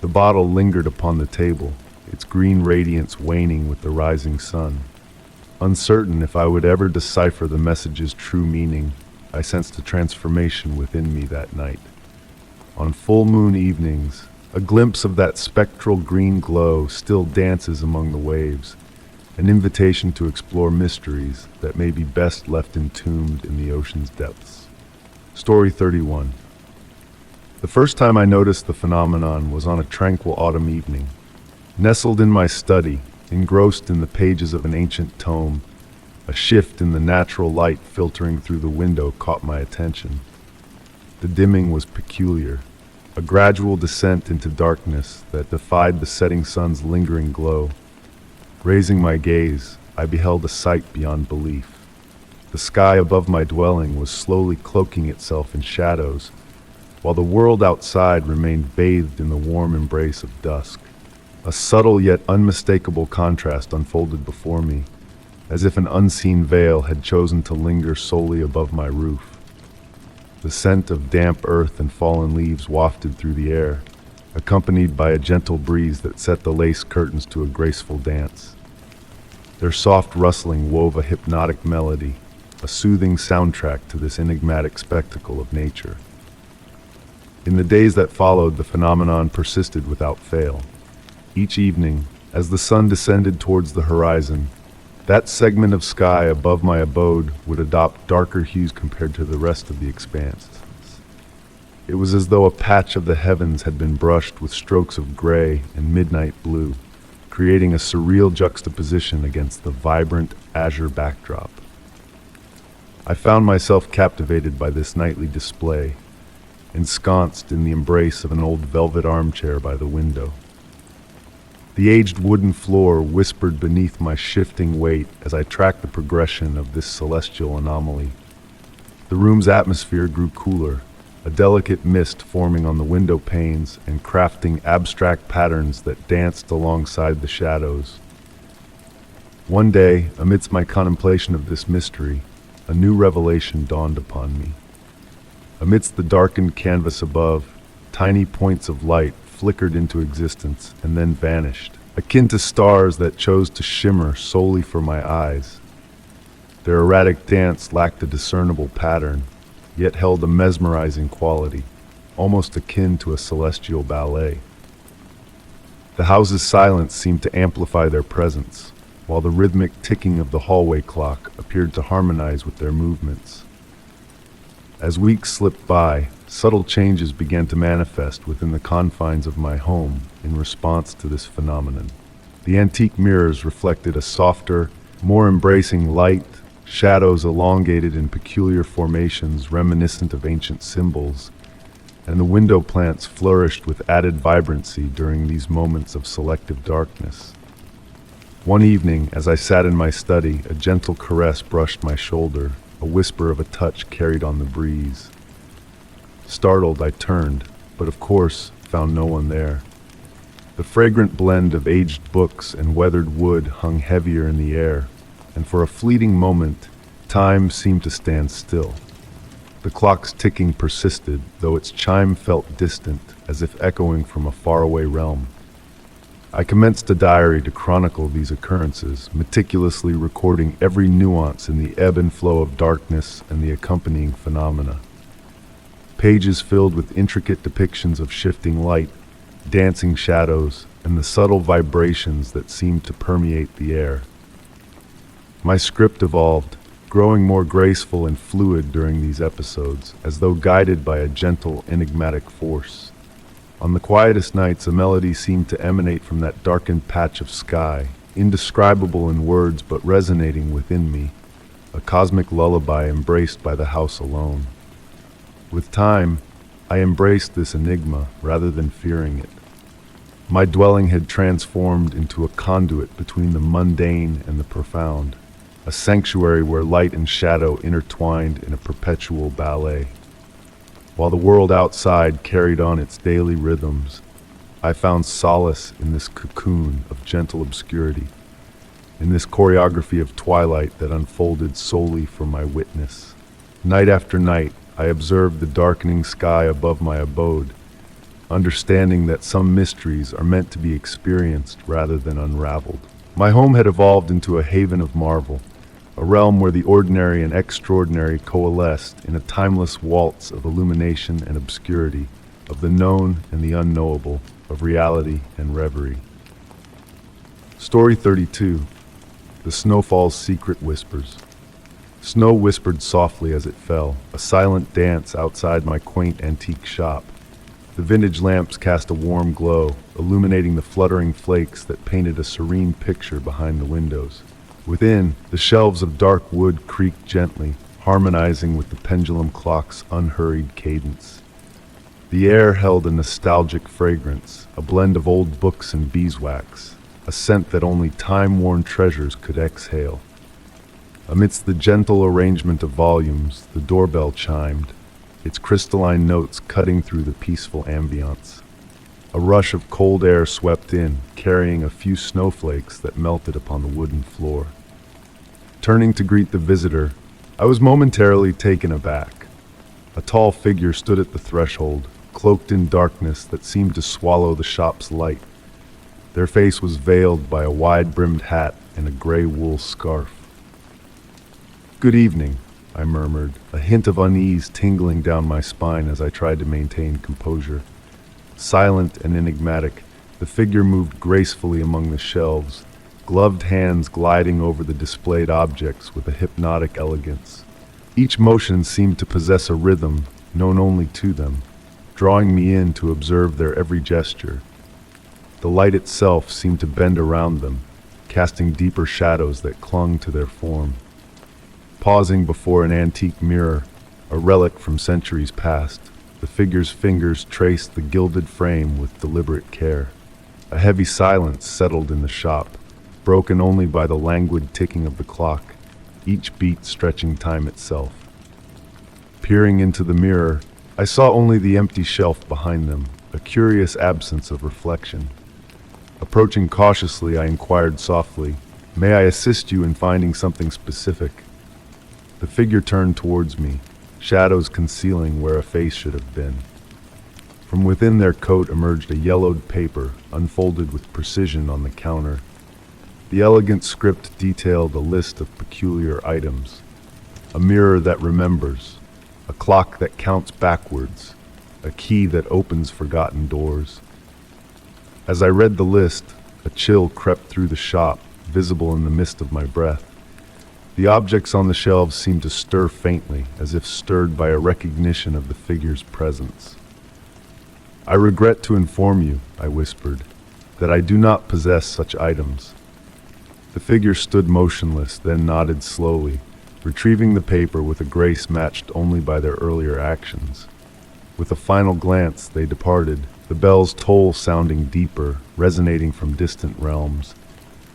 The bottle lingered upon the table, its green radiance waning with the rising sun. Uncertain if I would ever decipher the message's true meaning, I sensed a transformation within me that night. On full moon evenings, a glimpse of that spectral green glow still dances among the waves, an invitation to explore mysteries that may be best left entombed in the ocean's depths. Story 31. The first time I noticed the phenomenon was on a tranquil autumn evening. Nestled in my study, engrossed in the pages of an ancient tome, a shift in the natural light filtering through the window caught my attention. The dimming was peculiar, a gradual descent into darkness that defied the setting sun's lingering glow. Raising my gaze, I beheld a sight beyond belief. The sky above my dwelling was slowly cloaking itself in shadows, while the world outside remained bathed in the warm embrace of dusk. A subtle yet unmistakable contrast unfolded before me, as if an unseen veil had chosen to linger solely above my roof. The scent of damp earth and fallen leaves wafted through the air, accompanied by a gentle breeze that set the lace curtains to a graceful dance. Their soft rustling wove a hypnotic melody, a soothing soundtrack to this enigmatic spectacle of nature. In the days that followed, the phenomenon persisted without fail. Each evening, as the sun descended towards the horizon, that segment of sky above my abode would adopt darker hues compared to the rest of the expanse. It was as though a patch of the heavens had been brushed with strokes of gray and midnight blue, creating a surreal juxtaposition against the vibrant azure backdrop. I found myself captivated by this nightly display, ensconced in the embrace of an old velvet armchair by the window. The aged wooden floor whispered beneath my shifting weight as I tracked the progression of this celestial anomaly. The room's atmosphere grew cooler, a delicate mist forming on the window panes and crafting abstract patterns that danced alongside the shadows. One day, amidst my contemplation of this mystery, a new revelation dawned upon me. Amidst the darkened canvas above, tiny points of light flickered into existence and then vanished, akin to stars that chose to shimmer solely for my eyes. Their erratic dance lacked a discernible pattern, yet held a mesmerizing quality, almost akin to a celestial ballet. The house's silence seemed to amplify their presence, while the rhythmic ticking of the hallway clock appeared to harmonize with their movements. As weeks slipped by, subtle changes began to manifest within the confines of my home in response to this phenomenon. The antique mirrors reflected a softer, more embracing light, shadows elongated in peculiar formations reminiscent of ancient symbols, and the window plants flourished with added vibrancy during these moments of selective darkness. One evening, as I sat in my study, a gentle caress brushed my shoulder, a whisper of a touch carried on the breeze. Startled, I turned, but of course found no one there. The fragrant blend of aged books and weathered wood hung heavier in the air, and for a fleeting moment, time seemed to stand still. The clock's ticking persisted, though its chime felt distant, as if echoing from a faraway realm. I commenced a diary to chronicle these occurrences, meticulously recording every nuance in the ebb and flow of darkness and the accompanying phenomena. Pages filled with intricate depictions of shifting light, dancing shadows, and the subtle vibrations that seemed to permeate the air. My script evolved, growing more graceful and fluid during these episodes, as though guided by a gentle, enigmatic force. On the quietest nights, a melody seemed to emanate from that darkened patch of sky, indescribable in words but resonating within me, a cosmic lullaby embraced by the house alone. With time, I embraced this enigma rather than fearing it. My dwelling had transformed into a conduit between the mundane and the profound, a sanctuary where light and shadow intertwined in a perpetual ballet. While the world outside carried on its daily rhythms, I found solace in this cocoon of gentle obscurity, in this choreography of twilight that unfolded solely for my witness. Night after night, I observed the darkening sky above my abode, understanding that some mysteries are meant to be experienced rather than unraveled. My home had evolved into a haven of marvel, a realm where the ordinary and extraordinary coalesced in a timeless waltz of illumination and obscurity, of the known and the unknowable, of reality and reverie. Story 32. The Snowfall's Secret Whispers. Snow whispered softly as it fell, a silent dance outside my quaint antique shop. The vintage lamps cast a warm glow, illuminating the fluttering flakes that painted a serene picture behind the windows. Within, the shelves of dark wood creaked gently, harmonizing with the pendulum clock's unhurried cadence. The air held a nostalgic fragrance, a blend of old books and beeswax, a scent that only time-worn treasures could exhale. Amidst the gentle arrangement of volumes, the doorbell chimed, its crystalline notes cutting through the peaceful ambience. A rush of cold air swept in, carrying a few snowflakes that melted upon the wooden floor. Turning to greet the visitor, I was momentarily taken aback. A tall figure stood at the threshold, cloaked in darkness that seemed to swallow the shop's light. Their face was veiled by a wide-brimmed hat and a gray wool scarf. "Good evening," I murmured, a hint of unease tingling down my spine as I tried to maintain composure. Silent and enigmatic, the figure moved gracefully among the shelves, gloved hands gliding over the displayed objects with a hypnotic elegance. Each motion seemed to possess a rhythm known only to them, drawing me in to observe their every gesture. The light itself seemed to bend around them, casting deeper shadows that clung to their form. Pausing before an antique mirror, a relic from centuries past, the figure's fingers traced the gilded frame with deliberate care. A heavy silence settled in the shop, broken only by the languid ticking of the clock, each beat stretching time itself. Peering into the mirror, I saw only the empty shelf behind them, a curious absence of reflection. Approaching cautiously, I inquired softly, "May I assist you in finding something specific?" The figure turned towards me, shadows concealing where a face should have been. From within their coat emerged a yellowed paper, unfolded with precision on the counter. The elegant script detailed a list of peculiar items: a mirror that remembers, a clock that counts backwards, a key that opens forgotten doors. As I read the list, a chill crept through the shop, visible in the mist of my breath. The objects on the shelves seemed to stir faintly, as if stirred by a recognition of the figure's presence. "I regret to inform you," I whispered, "that I do not possess such items." The figure stood motionless, then nodded slowly, retrieving the paper with a grace matched only by their earlier actions. With a final glance, they departed, the bell's toll sounding deeper, resonating from distant realms.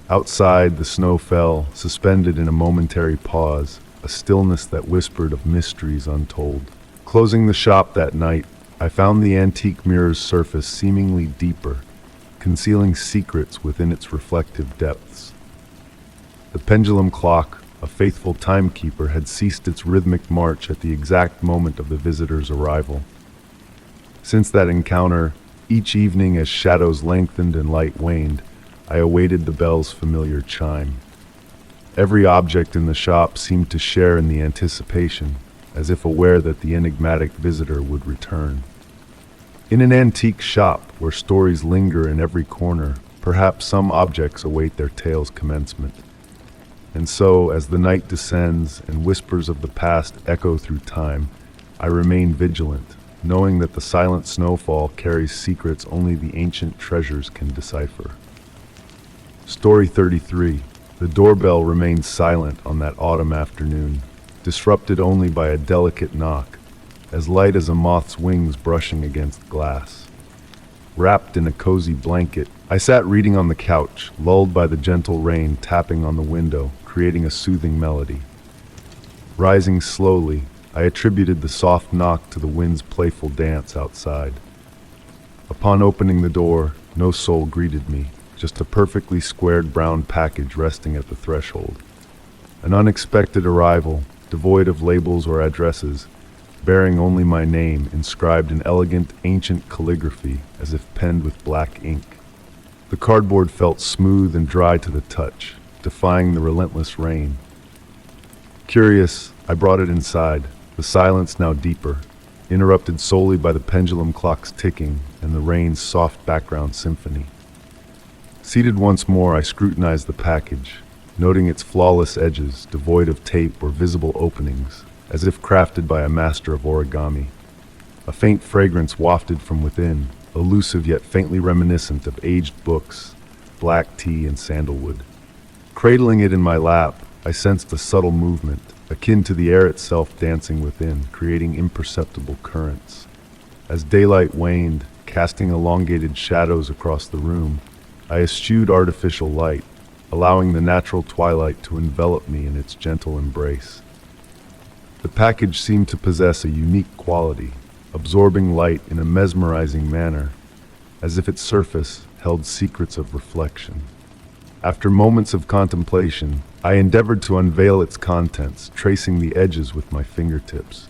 Outside, the snow fell, suspended in a momentary pause, a stillness that whispered of mysteries untold. Closing the shop that night, I found the antique mirror's surface seemingly deeper, concealing secrets within its reflective depths. The pendulum clock, a faithful timekeeper, had ceased its rhythmic march at the exact moment of the visitor's arrival. Since that encounter, each evening as shadows lengthened and light waned, I awaited the bell's familiar chime. Every object in the shop seemed to share in the anticipation, as if aware that the enigmatic visitor would return. In an antique shop where stories linger in every corner, perhaps some objects await their tale's commencement. And so, as the night descends and whispers of the past echo through time, I remain vigilant, knowing that the silent snowfall carries secrets only the ancient treasures can decipher. Story 33. The doorbell remained silent on that autumn afternoon, disrupted only by a delicate knock, as light as a moth's wings brushing against glass. Wrapped in a cozy blanket, I sat reading on the couch, lulled by the gentle rain tapping on the window, creating a soothing melody. Rising slowly, I attributed the soft knock to the wind's playful dance outside. Upon opening the door, No soul greeted me, just a perfectly squared brown package resting at the threshold. An unexpected arrival, devoid of labels or addresses, bearing only my name inscribed in elegant, ancient calligraphy as if penned with black ink. The cardboard felt smooth and dry to the touch, defying the relentless rain. Curious, I brought it inside, the silence now deeper, interrupted solely by the pendulum clock's ticking and the rain's soft background symphony. Seated once more, I scrutinized the package, noting its flawless edges, devoid of tape or visible openings, as if crafted by a master of origami. A faint fragrance wafted from within, elusive yet faintly reminiscent of aged books, black tea, and sandalwood. Cradling it in my lap, I sensed a subtle movement, akin to the air itself dancing within, creating imperceptible currents. As daylight waned, casting elongated shadows across the room, I eschewed artificial light, allowing the natural twilight to envelop me in its gentle embrace. The package seemed to possess a unique quality, absorbing light in a mesmerizing manner, as if its surface held secrets of reflection. After moments of contemplation, I endeavored to unveil its contents, tracing the edges with my fingertips.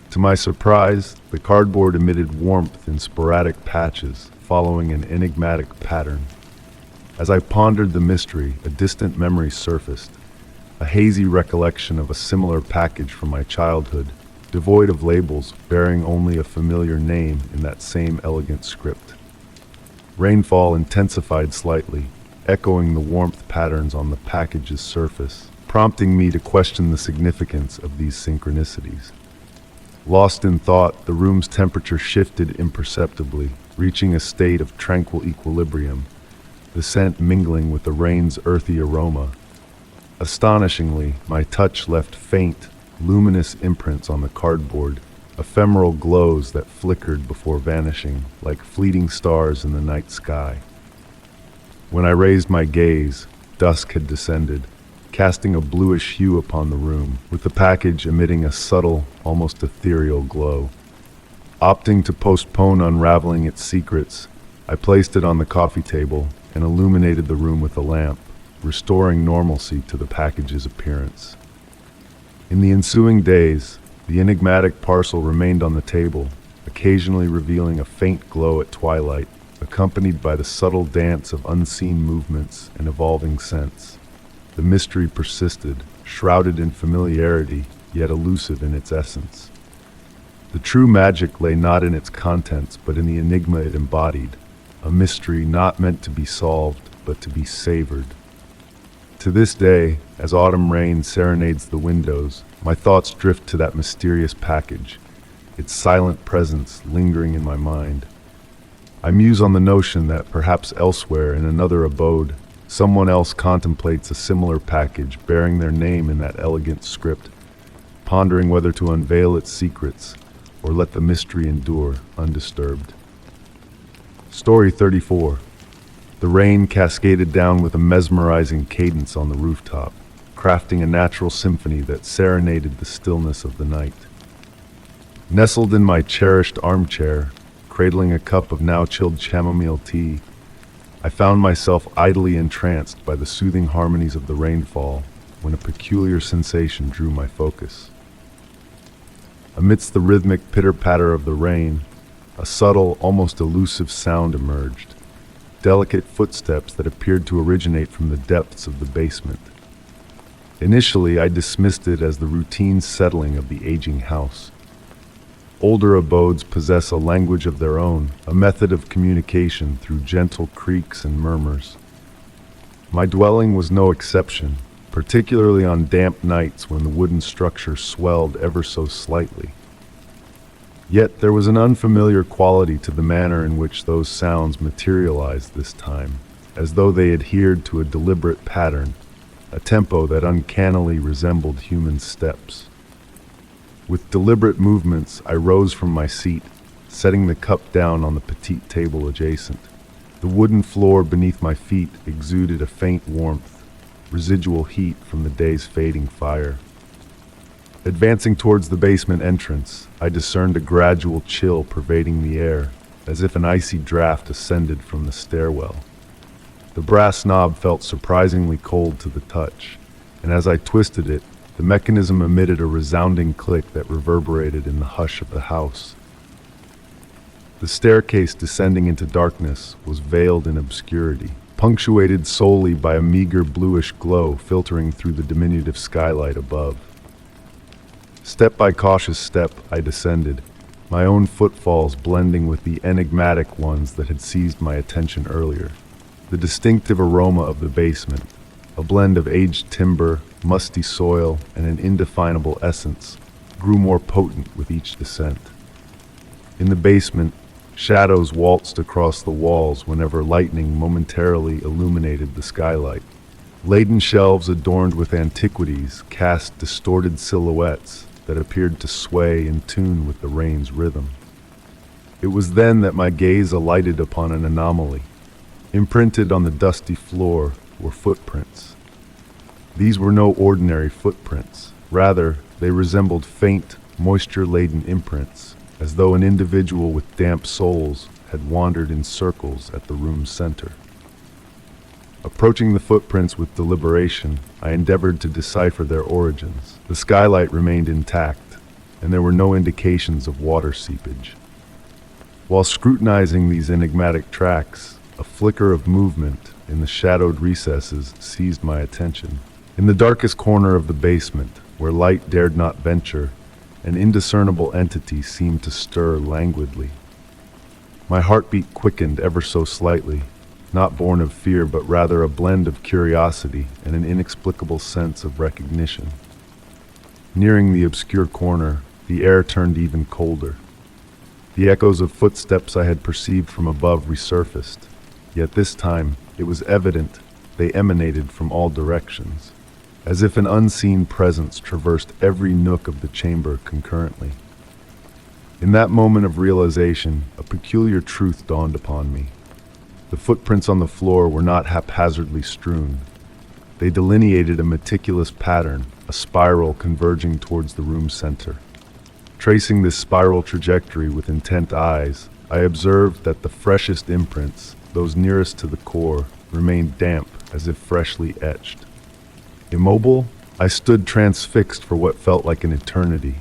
To my surprise, the cardboard emitted warmth in sporadic patches, following an enigmatic pattern. As I pondered the mystery, a distant memory surfaced, a hazy recollection of a similar package from my childhood, devoid of labels, bearing only a familiar name in that same elegant script. Rainfall intensified slightly, echoing the warmth patterns on the package's surface, prompting me to question the significance of these synchronicities. Lost in thought, the room's temperature shifted imperceptibly, reaching a state of tranquil equilibrium, the scent mingling with the rain's earthy aroma. Astonishingly, my touch left faint, luminous imprints on the cardboard, ephemeral glows that flickered before vanishing, like fleeting stars in the night sky. When I raised my gaze, dusk had descended, casting a bluish hue upon the room, with the package emitting a subtle, almost ethereal glow. Opting to postpone unraveling its secrets, I placed it on the coffee table and illuminated the room with a lamp, restoring normalcy to the package's appearance. In the ensuing days, the enigmatic parcel remained on the table, occasionally revealing a faint glow at twilight, accompanied by the subtle dance of unseen movements and evolving scents. The mystery persisted, shrouded in familiarity, yet elusive in its essence. The true magic lay not in its contents, but in the enigma it embodied, a mystery not meant to be solved, but to be savored. To this day, as autumn rain serenades the windows, my thoughts drift to that mysterious package, its silent presence lingering in my mind. I muse on the notion that perhaps elsewhere in another abode, someone else contemplates a similar package bearing their name in that elegant script, pondering whether to unveil its secrets or let the mystery endure undisturbed. Story 34. The rain cascaded down with a mesmerizing cadence on the rooftop, crafting a natural symphony that serenaded the stillness of the night. Nestled in my cherished armchair, cradling a cup of now chilled chamomile tea, I found myself idly entranced by the soothing harmonies of the rainfall when a peculiar sensation drew my focus. Amidst the rhythmic pitter-patter of the rain, a subtle, almost elusive sound emerged. Delicate footsteps that appeared to originate from the depths of the basement. Initially, I dismissed it as the routine settling of the aging house. Older abodes possess a language of their own, a method of communication through gentle creaks and murmurs. My dwelling was no exception, particularly on damp nights when the wooden structure swelled ever so slightly. Yet there was an unfamiliar quality to the manner in which those sounds materialized this time, as though they adhered to a deliberate pattern, a tempo that uncannily resembled human steps. With deliberate movements, I rose from my seat, setting the cup down on the petite table adjacent. The wooden floor beneath my feet exuded a faint warmth, residual heat from the day's fading fire. Advancing towards the basement entrance, I discerned a gradual chill pervading the air, as if an icy draft ascended from the stairwell. The brass knob felt surprisingly cold to the touch, and as I twisted it, the mechanism emitted a resounding click that reverberated in the hush of the house. The staircase descending into darkness was veiled in obscurity, punctuated solely by a meager bluish glow filtering through the diminutive skylight above. Step by cautious step, I descended, my own footfalls blending with the enigmatic ones that had seized my attention earlier. The distinctive aroma of the basement, a blend of aged timber, musty soil, and an indefinable essence, grew more potent with each descent. In the basement, shadows waltzed across the walls whenever lightning momentarily illuminated the skylight. Laden shelves adorned with antiquities cast distorted silhouettes that appeared to sway in tune with the rain's rhythm. It was then that my gaze alighted upon an anomaly. Imprinted on the dusty floor were footprints. These were no ordinary footprints. Rather, they resembled faint, moisture-laden imprints, as though an individual with damp soles had wandered in circles at the room's center. Approaching the footprints with deliberation, I endeavored to decipher their origins. The skylight remained intact, and there were no indications of water seepage. While scrutinizing these enigmatic tracks, a flicker of movement in the shadowed recesses seized my attention. In the darkest corner of the basement, where light dared not venture, an indiscernible entity seemed to stir languidly. My heartbeat quickened ever so slightly, not born of fear but rather a blend of curiosity and an inexplicable sense of recognition. Nearing the obscure corner, the air turned even colder. The echoes of footsteps I had perceived from above resurfaced, yet this time it was evident they emanated from all directions, as if an unseen presence traversed every nook of the chamber concurrently. In that moment of realization, a peculiar truth dawned upon me. The footprints on the floor were not haphazardly strewn. They delineated a meticulous pattern, a spiral converging towards the room's center. Tracing this spiral trajectory with intent eyes, I observed that the freshest imprints, those nearest to the core, remained damp as if freshly etched. Immobile, I stood transfixed for what felt like an eternity,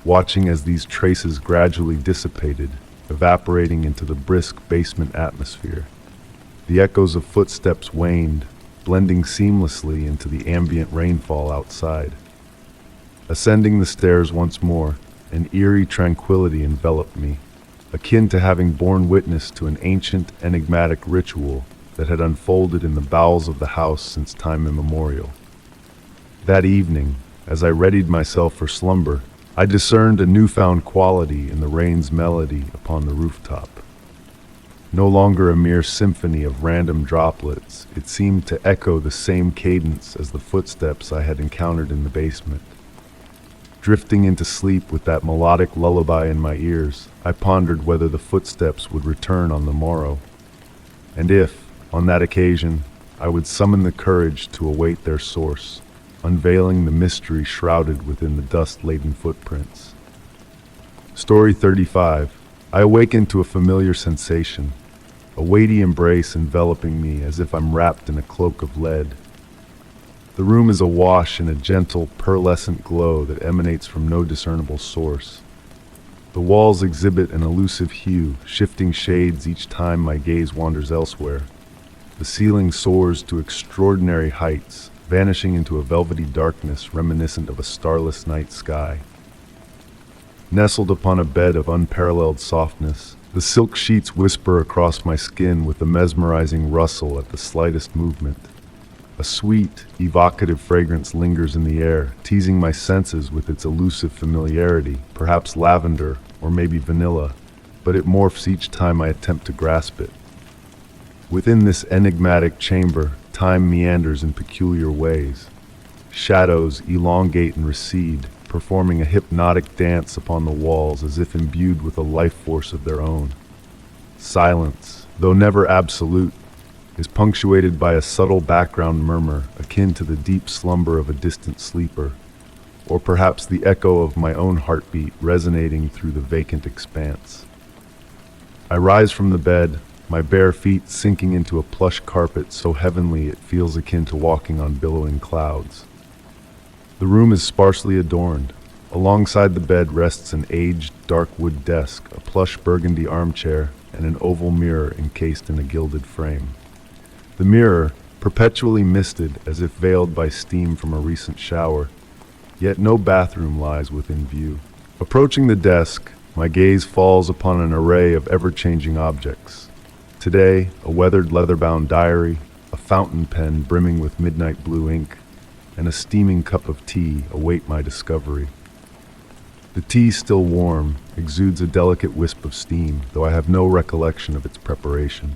watching as these traces gradually dissipated, evaporating into the brisk basement atmosphere. The echoes of footsteps waned, blending seamlessly into the ambient rainfall outside. Ascending the stairs once more, an eerie tranquility enveloped me, akin to having borne witness to an ancient, enigmatic ritual that had unfolded in the bowels of the house since time immemorial. That evening, as I readied myself for slumber, I discerned a newfound quality in the rain's melody upon the rooftop. No longer a mere symphony of random droplets, it seemed to echo the same cadence as the footsteps I had encountered in the basement. Drifting into sleep with that melodic lullaby in my ears, I pondered whether the footsteps would return on the morrow, and if, on that occasion, I would summon the courage to await their source, unveiling the mystery shrouded within the dust-laden footprints. Story 35. I awakened to a familiar sensation, a weighty embrace enveloping me as if I'm wrapped in a cloak of lead. The room is awash in a gentle, pearlescent glow that emanates from no discernible source. The walls exhibit an elusive hue, shifting shades each time my gaze wanders elsewhere. The ceiling soars to extraordinary heights, vanishing into a velvety darkness reminiscent of a starless night sky. Nestled upon a bed of unparalleled softness, the silk sheets whisper across my skin with a mesmerizing rustle at the slightest movement. A sweet, evocative fragrance lingers in the air, teasing my senses with its elusive familiarity, perhaps lavender or maybe vanilla, but it morphs each time I attempt to grasp it. Within this enigmatic chamber, time meanders in peculiar ways. Shadows elongate and recede, performing a hypnotic dance upon the walls as if imbued with a life force of their own. Silence, though never absolute, is punctuated by a subtle background murmur akin to the deep slumber of a distant sleeper, or perhaps the echo of my own heartbeat resonating through the vacant expanse. I rise from the bed, my bare feet sinking into a plush carpet so heavenly it feels akin to walking on billowing clouds. The room is sparsely adorned. Alongside the bed rests an aged, dark wood desk, a plush burgundy armchair, and an oval mirror encased in a gilded frame. The mirror, perpetually misted as if veiled by steam from a recent shower, yet no bathroom lies within view. Approaching the desk, my gaze falls upon an array of ever-changing objects. Today, a weathered leather-bound diary, a fountain pen brimming with midnight blue ink, and a steaming cup of tea await my discovery. The tea, still warm, exudes a delicate wisp of steam, though I have no recollection of its preparation.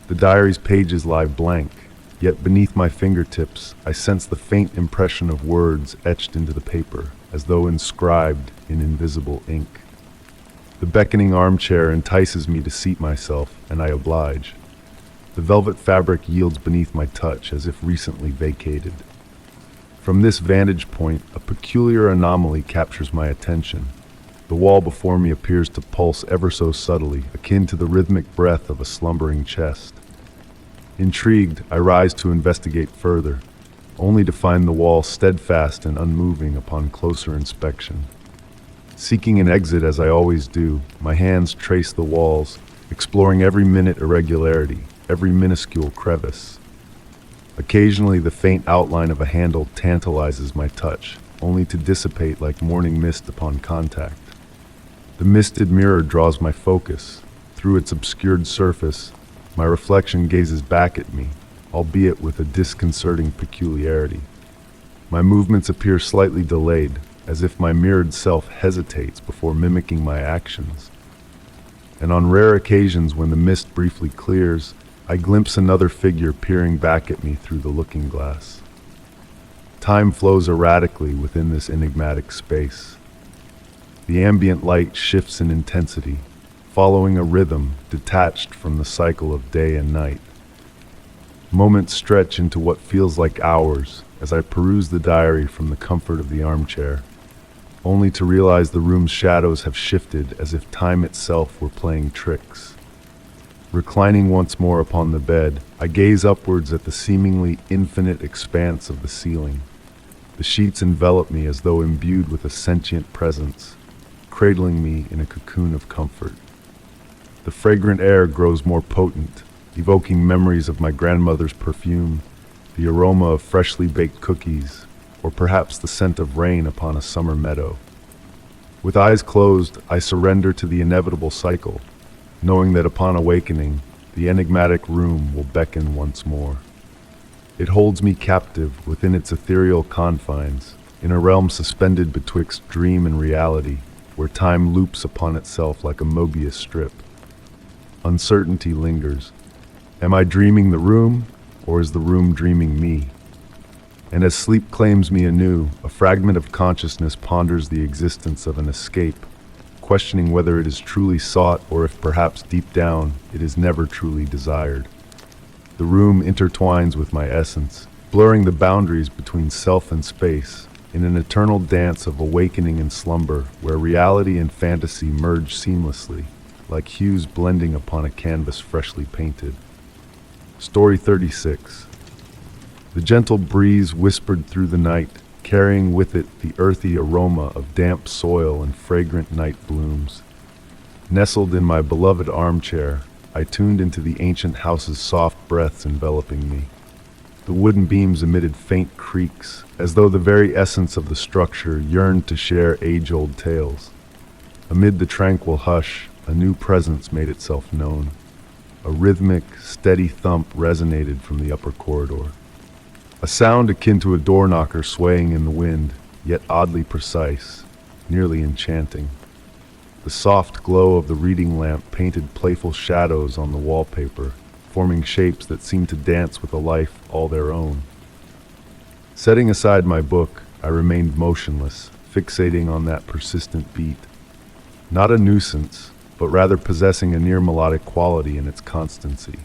The diary's pages lie blank, yet beneath my fingertips I sense the faint impression of words etched into the paper, as though inscribed in invisible ink. The beckoning armchair entices me to seat myself, and I oblige. The velvet fabric yields beneath my touch as if recently vacated. From this vantage point, a peculiar anomaly captures my attention. The wall before me appears to pulse ever so subtly, akin to the rhythmic breath of a slumbering chest. Intrigued, I rise to investigate further, only to find the wall steadfast and unmoving upon closer inspection. Seeking an exit as I always do, my hands trace the walls, exploring every minute irregularity, every minuscule crevice. Occasionally, the faint outline of a handle tantalizes my touch, only to dissipate like morning mist upon contact. The misted mirror draws my focus. Through its obscured surface, my reflection gazes back at me, albeit with a disconcerting peculiarity. My movements appear slightly delayed, as if my mirrored self hesitates before mimicking my actions. And on rare occasions when the mist briefly clears, I glimpse another figure peering back at me through the looking glass. Time flows erratically within this enigmatic space. The ambient light shifts in intensity, following a rhythm detached from the cycle of day and night. Moments stretch into what feels like hours as I peruse the diary from the comfort of the armchair, only to realize the room's shadows have shifted as if time itself were playing tricks. Reclining once more upon the bed, I gaze upwards at the seemingly infinite expanse of the ceiling. The sheets envelop me as though imbued with a sentient presence, cradling me in a cocoon of comfort. The fragrant air grows more potent, evoking memories of my grandmother's perfume, the aroma of freshly baked cookies, or perhaps the scent of rain upon a summer meadow. With eyes closed, I surrender to the inevitable cycle, knowing that upon awakening, the enigmatic room will beckon once more. It holds me captive within its ethereal confines, in a realm suspended betwixt dream and reality, where time loops upon itself like a Mobius strip. Uncertainty lingers. Am I dreaming the room, or is the room dreaming me? And as sleep claims me anew, a fragment of consciousness ponders the existence of an escape, questioning whether it is truly sought or if perhaps deep down it is never truly desired. The room intertwines with my essence, blurring the boundaries between self and space, in an eternal dance of awakening and slumber where reality and fantasy merge seamlessly, like hues blending upon a canvas freshly painted. Story 36. The gentle breeze whispered through the night, carrying with it the earthy aroma of damp soil and fragrant night blooms. Nestled in my beloved armchair, I tuned into the ancient house's soft breaths enveloping me. The wooden beams emitted faint creaks, as though the very essence of the structure yearned to share age-old tales. Amid the tranquil hush, a new presence made itself known. A rhythmic, steady thump resonated from the upper corridor. A sound akin to a door knocker swaying in the wind, yet oddly precise, nearly enchanting. The soft glow of the reading lamp painted playful shadows on the wallpaper, forming shapes that seemed to dance with a life all their own. Setting aside my book, I remained motionless, fixating on that persistent beat. Not a nuisance, but rather possessing a near-melodic quality in its constancy.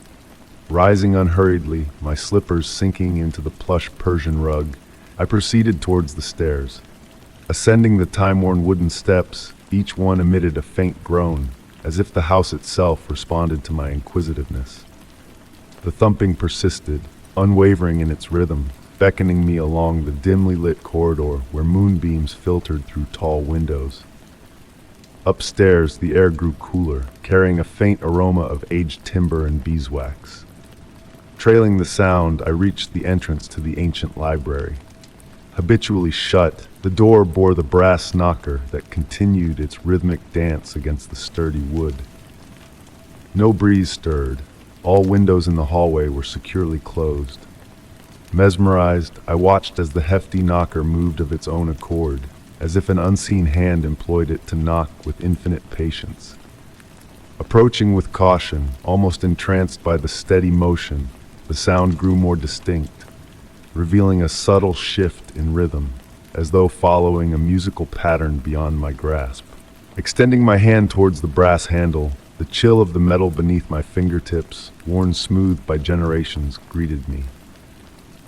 Rising unhurriedly, my slippers sinking into the plush Persian rug, I proceeded towards the stairs. Ascending the time-worn wooden steps, each one emitted a faint groan, as if the house itself responded to my inquisitiveness. The thumping persisted, unwavering in its rhythm, beckoning me along the dimly lit corridor where moonbeams filtered through tall windows. Upstairs, the air grew cooler, carrying a faint aroma of aged timber and beeswax. Trailing the sound, I reached the entrance to the ancient library. Habitually shut, the door bore the brass knocker that continued its rhythmic dance against the sturdy wood. No breeze stirred. All windows in the hallway were securely closed. Mesmerized, I watched as the hefty knocker moved of its own accord, as if an unseen hand employed it to knock with infinite patience. Approaching with caution, almost entranced by the steady motion, the sound grew more distinct, revealing a subtle shift in rhythm, as though following a musical pattern beyond my grasp. Extending my hand towards the brass handle, the chill of the metal beneath my fingertips, worn smooth by generations, greeted me.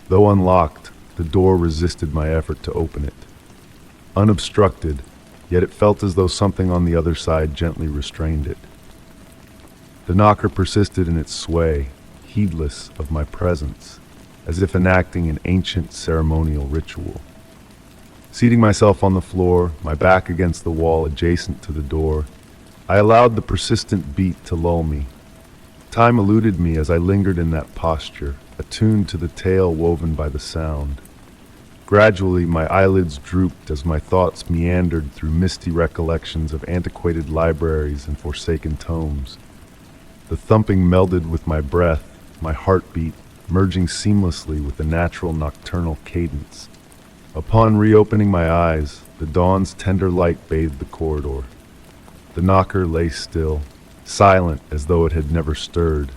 Though unlocked, the door resisted my effort to open it. Unobstructed, yet it felt as though something on the other side gently restrained it. The knocker persisted in its sway, heedless of my presence, as if enacting an ancient ceremonial ritual. Seating myself on the floor, my back against the wall adjacent to the door, I allowed the persistent beat to lull me. Time eluded me as I lingered in that posture, attuned to the tale woven by the sound. Gradually, my eyelids drooped as my thoughts meandered through misty recollections of antiquated libraries and forsaken tomes. The thumping melded with my breath, my heartbeat merging seamlessly with the natural nocturnal cadence. Upon reopening my eyes, the dawn's tender light bathed the corridor. The knocker lay still, silent as though it had never stirred.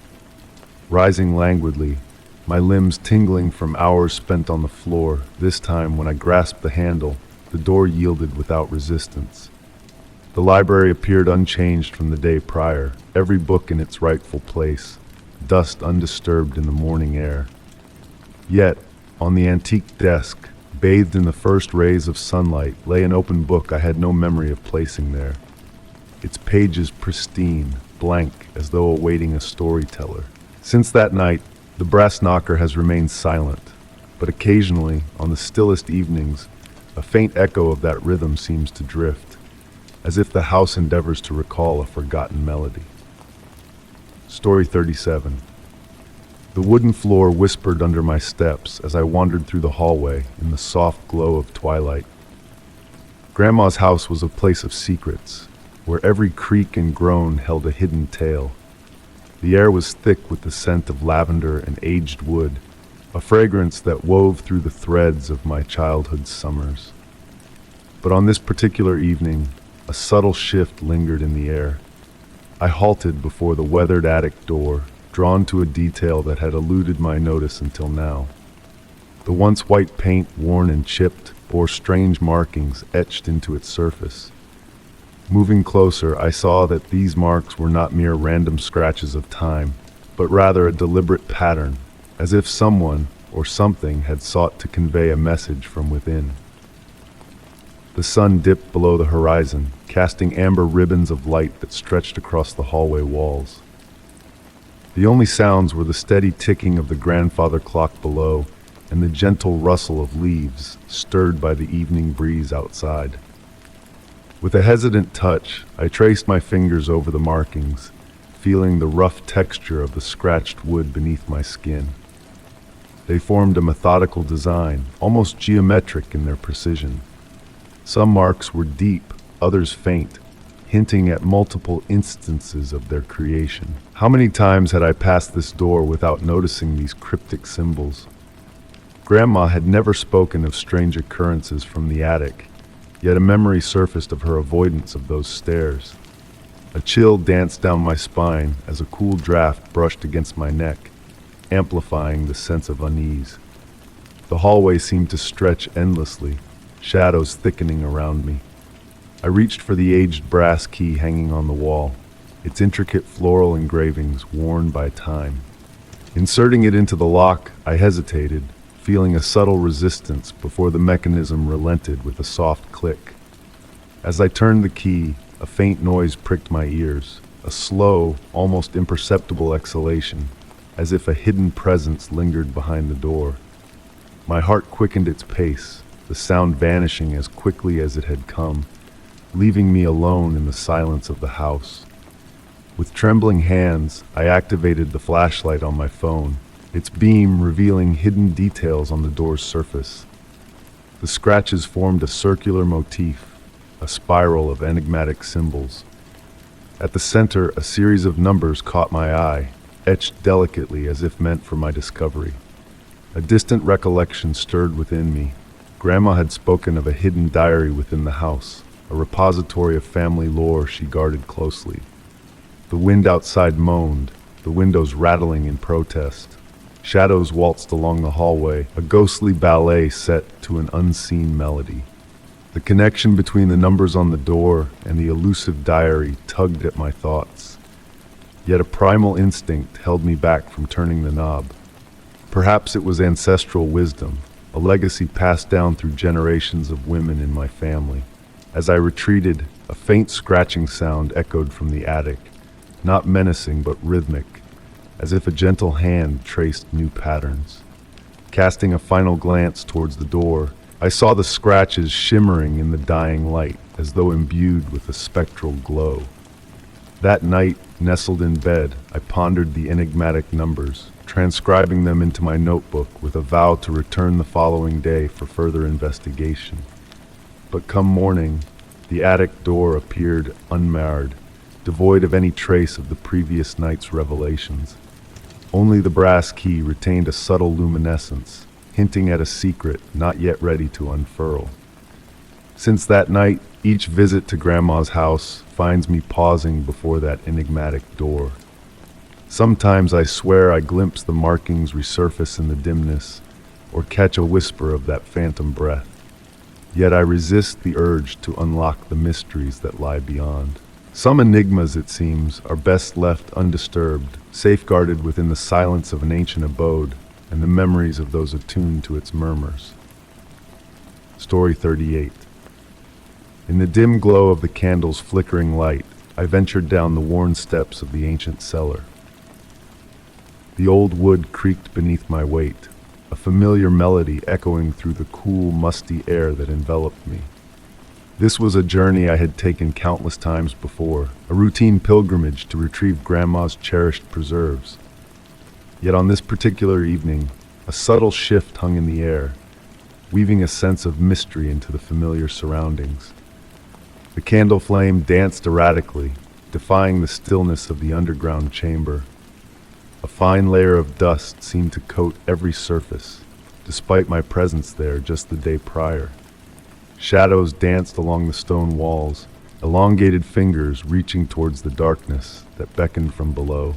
Rising languidly, my limbs tingling from hours spent on the floor, this time when I grasped the handle, the door yielded without resistance. The library appeared unchanged from the day prior, every book in its rightful place, dust undisturbed in the morning air. Yet, on the antique desk, bathed in the first rays of sunlight, lay an open book I had no memory of placing there. Its pages pristine, blank, as though awaiting a storyteller. Since that night, the brass knocker has remained silent, but occasionally, on the stillest evenings, a faint echo of that rhythm seems to drift, as if the house endeavors to recall a forgotten melody. Story 37. The wooden floor whispered under my steps as I wandered through the hallway in the soft glow of twilight. Grandma's house was a place of secrets, where every creak and groan held a hidden tale. The air was thick with the scent of lavender and aged wood, a fragrance that wove through the threads of my childhood's summers. But on this particular evening, a subtle shift lingered in the air. I halted before the weathered attic door, drawn to a detail that had eluded my notice until now. The once white paint, worn and chipped, bore strange markings etched into its surface. Moving closer, I saw that these marks were not mere random scratches of time, but rather a deliberate pattern, as if someone or something had sought to convey a message from within. The sun dipped below the horizon, casting amber ribbons of light that stretched across the hallway walls. The only sounds were the steady ticking of the grandfather clock below and the gentle rustle of leaves stirred by the evening breeze outside. With a hesitant touch, I traced my fingers over the markings, feeling the rough texture of the scratched wood beneath my skin. They formed a methodical design, almost geometric in their precision. Some marks were deep, others faint, hinting at multiple instances of their creation. How many times had I passed this door without noticing these cryptic symbols? Grandma had never spoken of strange occurrences from the attic, yet a memory surfaced of her avoidance of those stairs. A chill danced down my spine as a cool draft brushed against my neck, amplifying the sense of unease. The hallway seemed to stretch endlessly, shadows thickening around me. I reached for the aged brass key hanging on the wall, its intricate floral engravings worn by time. Inserting it into the lock, I hesitated, feeling a subtle resistance before the mechanism relented with a soft click. As I turned the key, a faint noise pricked my ears, a slow, almost imperceptible exhalation, as if a hidden presence lingered behind the door. My heart quickened its pace, the sound vanishing as quickly as it had come, leaving me alone in the silence of the house. With trembling hands, I activated the flashlight on my phone, its beam revealing hidden details on the door's surface. The scratches formed a circular motif, a spiral of enigmatic symbols. At the center, a series of numbers caught my eye, etched delicately as if meant for my discovery. A distant recollection stirred within me. Grandma had spoken of a hidden diary within the house, a repository of family lore she guarded closely. The wind outside moaned, the windows rattling in protest. Shadows waltzed along the hallway, a ghostly ballet set to an unseen melody. The connection between the numbers on the door and the elusive diary tugged at my thoughts. Yet a primal instinct held me back from turning the knob. Perhaps it was ancestral wisdom, a legacy passed down through generations of women in my family. As I retreated, a faint scratching sound echoed from the attic, not menacing but rhythmic, as if a gentle hand traced new patterns. Casting a final glance towards the door, I saw the scratches shimmering in the dying light, as though imbued with a spectral glow. That night, nestled in bed, I pondered the enigmatic numbers, transcribing them into my notebook with a vow to return the following day for further investigation. But come morning, the attic door appeared unmarred, devoid of any trace of the previous night's revelations. Only the brass key retained a subtle luminescence, hinting at a secret not yet ready to unfurl. Since that night, each visit to Grandma's house finds me pausing before that enigmatic door. Sometimes I swear I glimpse the markings resurface in the dimness, or catch a whisper of that phantom breath. Yet I resist the urge to unlock the mysteries that lie beyond. Some enigmas, it seems, are best left undisturbed, safeguarded within the silence of an ancient abode and the memories of those attuned to its murmurs. Story 38. In the dim glow of the candle's flickering light, I ventured down the worn steps of the ancient cellar. The old wood creaked beneath my weight, a familiar melody echoing through the cool, musty air that enveloped me. This was a journey I had taken countless times before, a routine pilgrimage to retrieve Grandma's cherished preserves. Yet on this particular evening, a subtle shift hung in the air, weaving a sense of mystery into the familiar surroundings. The candle flame danced erratically, defying the stillness of the underground chamber. A fine layer of dust seemed to coat every surface, despite my presence there just the day prior. Shadows danced along the stone walls, elongated fingers reaching towards the darkness that beckoned from below.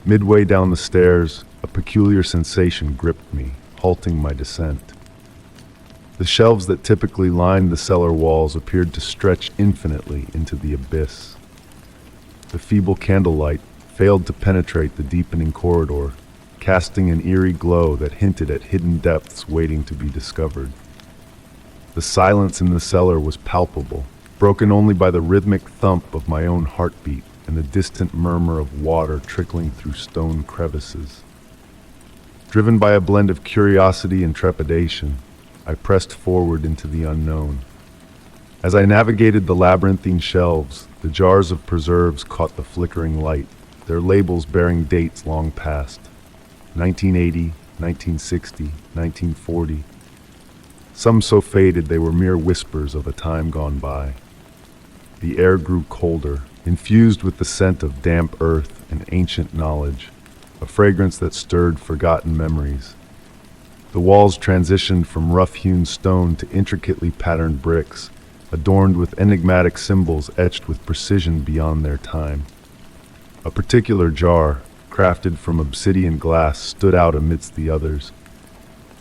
Midway down the stairs, a peculiar sensation gripped me, halting my descent. The shelves that typically lined the cellar walls appeared to stretch infinitely into the abyss. The feeble candlelight failed to penetrate the deepening corridor, casting an eerie glow that hinted at hidden depths waiting to be discovered. The silence in the cellar was palpable, broken only by the rhythmic thump of my own heartbeat and the distant murmur of water trickling through stone crevices. Driven by a blend of curiosity and trepidation, I pressed forward into the unknown. As I navigated the labyrinthine shelves, the jars of preserves caught the flickering light, their labels bearing dates long past: 1980, 1960, 1940. Some so faded they were mere whispers of a time gone by. The air grew colder, infused with the scent of damp earth and ancient knowledge, a fragrance that stirred forgotten memories. The walls transitioned from rough-hewn stone to intricately patterned bricks, adorned with enigmatic symbols etched with precision beyond their time. A particular jar, crafted from obsidian glass, stood out amidst the others.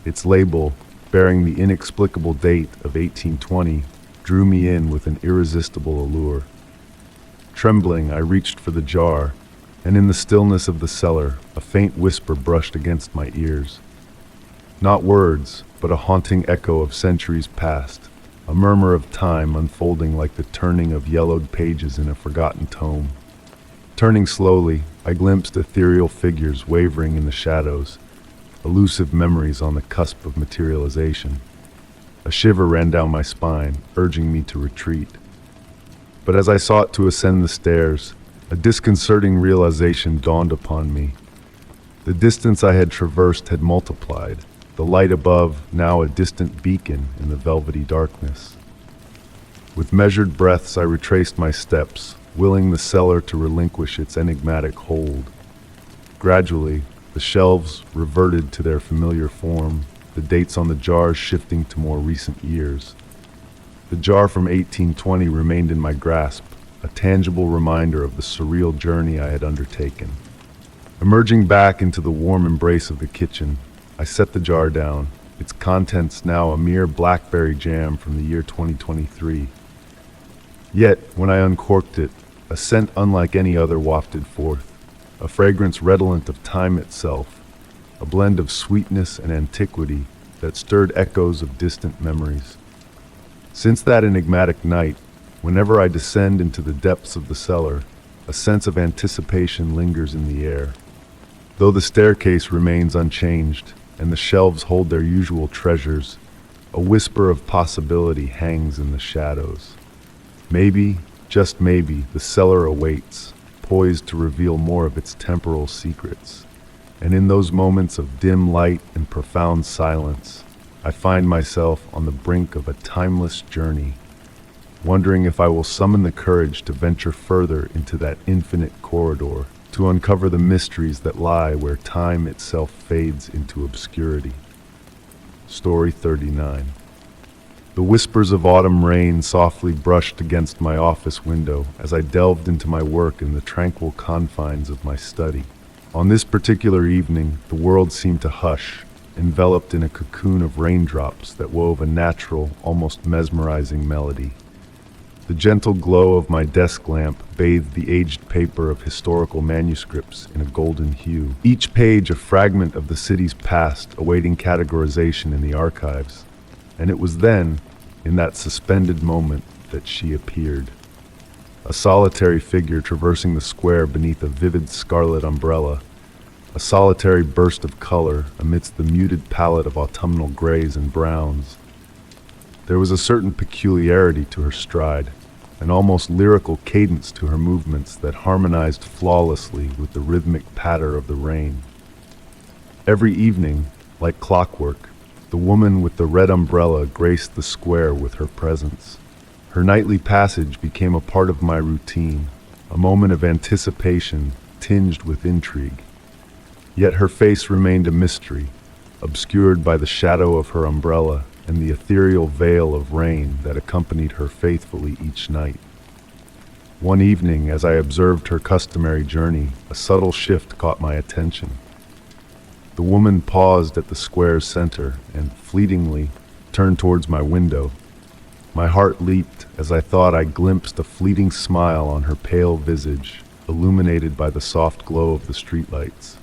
Its label, bearing the inexplicable date of 1820, drew me in with an irresistible allure. Trembling, I reached for the jar, and in the stillness of the cellar, a faint whisper brushed against my ears. Not words, but a haunting echo of centuries past, a murmur of time unfolding like the turning of yellowed pages in a forgotten tome. Turning slowly, I glimpsed ethereal figures wavering in the shadows, elusive memories on the cusp of materialization. A shiver ran down my spine, urging me to retreat. But as I sought to ascend the stairs, a disconcerting realization dawned upon me. The distance I had traversed had multiplied, the light above now a distant beacon in the velvety darkness. With measured breaths, I retraced my steps, willing the cellar to relinquish its enigmatic hold. Gradually, the shelves reverted to their familiar form, the dates on the jars shifting to more recent years. The jar from 1820 remained in my grasp, a tangible reminder of the surreal journey I had undertaken. Emerging back into the warm embrace of the kitchen, I set the jar down, its contents now a mere blackberry jam from the year 2023. Yet, when I uncorked it, a scent unlike any other wafted forth, a fragrance redolent of time itself, a blend of sweetness and antiquity that stirred echoes of distant memories. Since that enigmatic night, whenever I descend into the depths of the cellar, a sense of anticipation lingers in the air. Though the staircase remains unchanged, and the shelves hold their usual treasures, a whisper of possibility hangs in the shadows. Maybe, just maybe, the cellar awaits, poised to reveal more of its temporal secrets. And in those moments of dim light and profound silence, I find myself on the brink of a timeless journey, wondering if I will summon the courage to venture further into that infinite corridor, to uncover the mysteries that lie where time itself fades into obscurity. Story 39. The whispers of autumn rain softly brushed against my office window as I delved into my work in the tranquil confines of my study. On this particular evening, the world seemed to hush, enveloped in a cocoon of raindrops that wove a natural, almost mesmerizing melody. The gentle glow of my desk lamp bathed the aged paper of historical manuscripts in a golden hue, each page a fragment of the city's past awaiting categorization in the archives. And it was then, in that suspended moment, that she appeared. A solitary figure traversing the square beneath a vivid scarlet umbrella, a solitary burst of color amidst the muted palette of autumnal grays and browns. There was a certain peculiarity to her stride, an almost lyrical cadence to her movements that harmonized flawlessly with the rhythmic patter of the rain. Every evening, like clockwork, the woman with the red umbrella graced the square with her presence. Her nightly passage became a part of my routine, a moment of anticipation tinged with intrigue. Yet her face remained a mystery, obscured by the shadow of her umbrella and the ethereal veil of rain that accompanied her faithfully each night. One evening, as I observed her customary journey, a subtle shift caught my attention. The woman paused at the square's center and, fleetingly, turned towards my window. My heart leaped as I thought I glimpsed a fleeting smile on her pale visage, illuminated by the soft glow of the streetlights.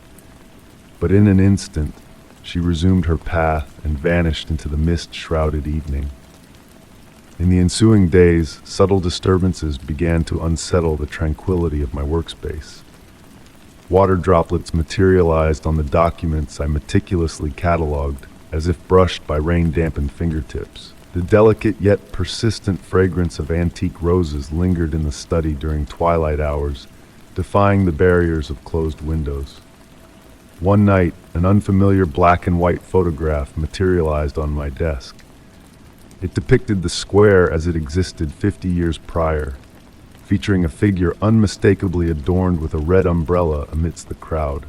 But in an instant, she resumed her path and vanished into the mist-shrouded evening. In the ensuing days, subtle disturbances began to unsettle the tranquility of my workspace. Water droplets materialized on the documents I meticulously cataloged, as if brushed by rain-dampened fingertips. The delicate yet persistent fragrance of antique roses lingered in the study during twilight hours, defying the barriers of closed windows. One night, an unfamiliar black and white photograph materialized on my desk. It depicted the square as it existed 50 years prior, featuring a figure unmistakably adorned with a red umbrella amidst the crowd,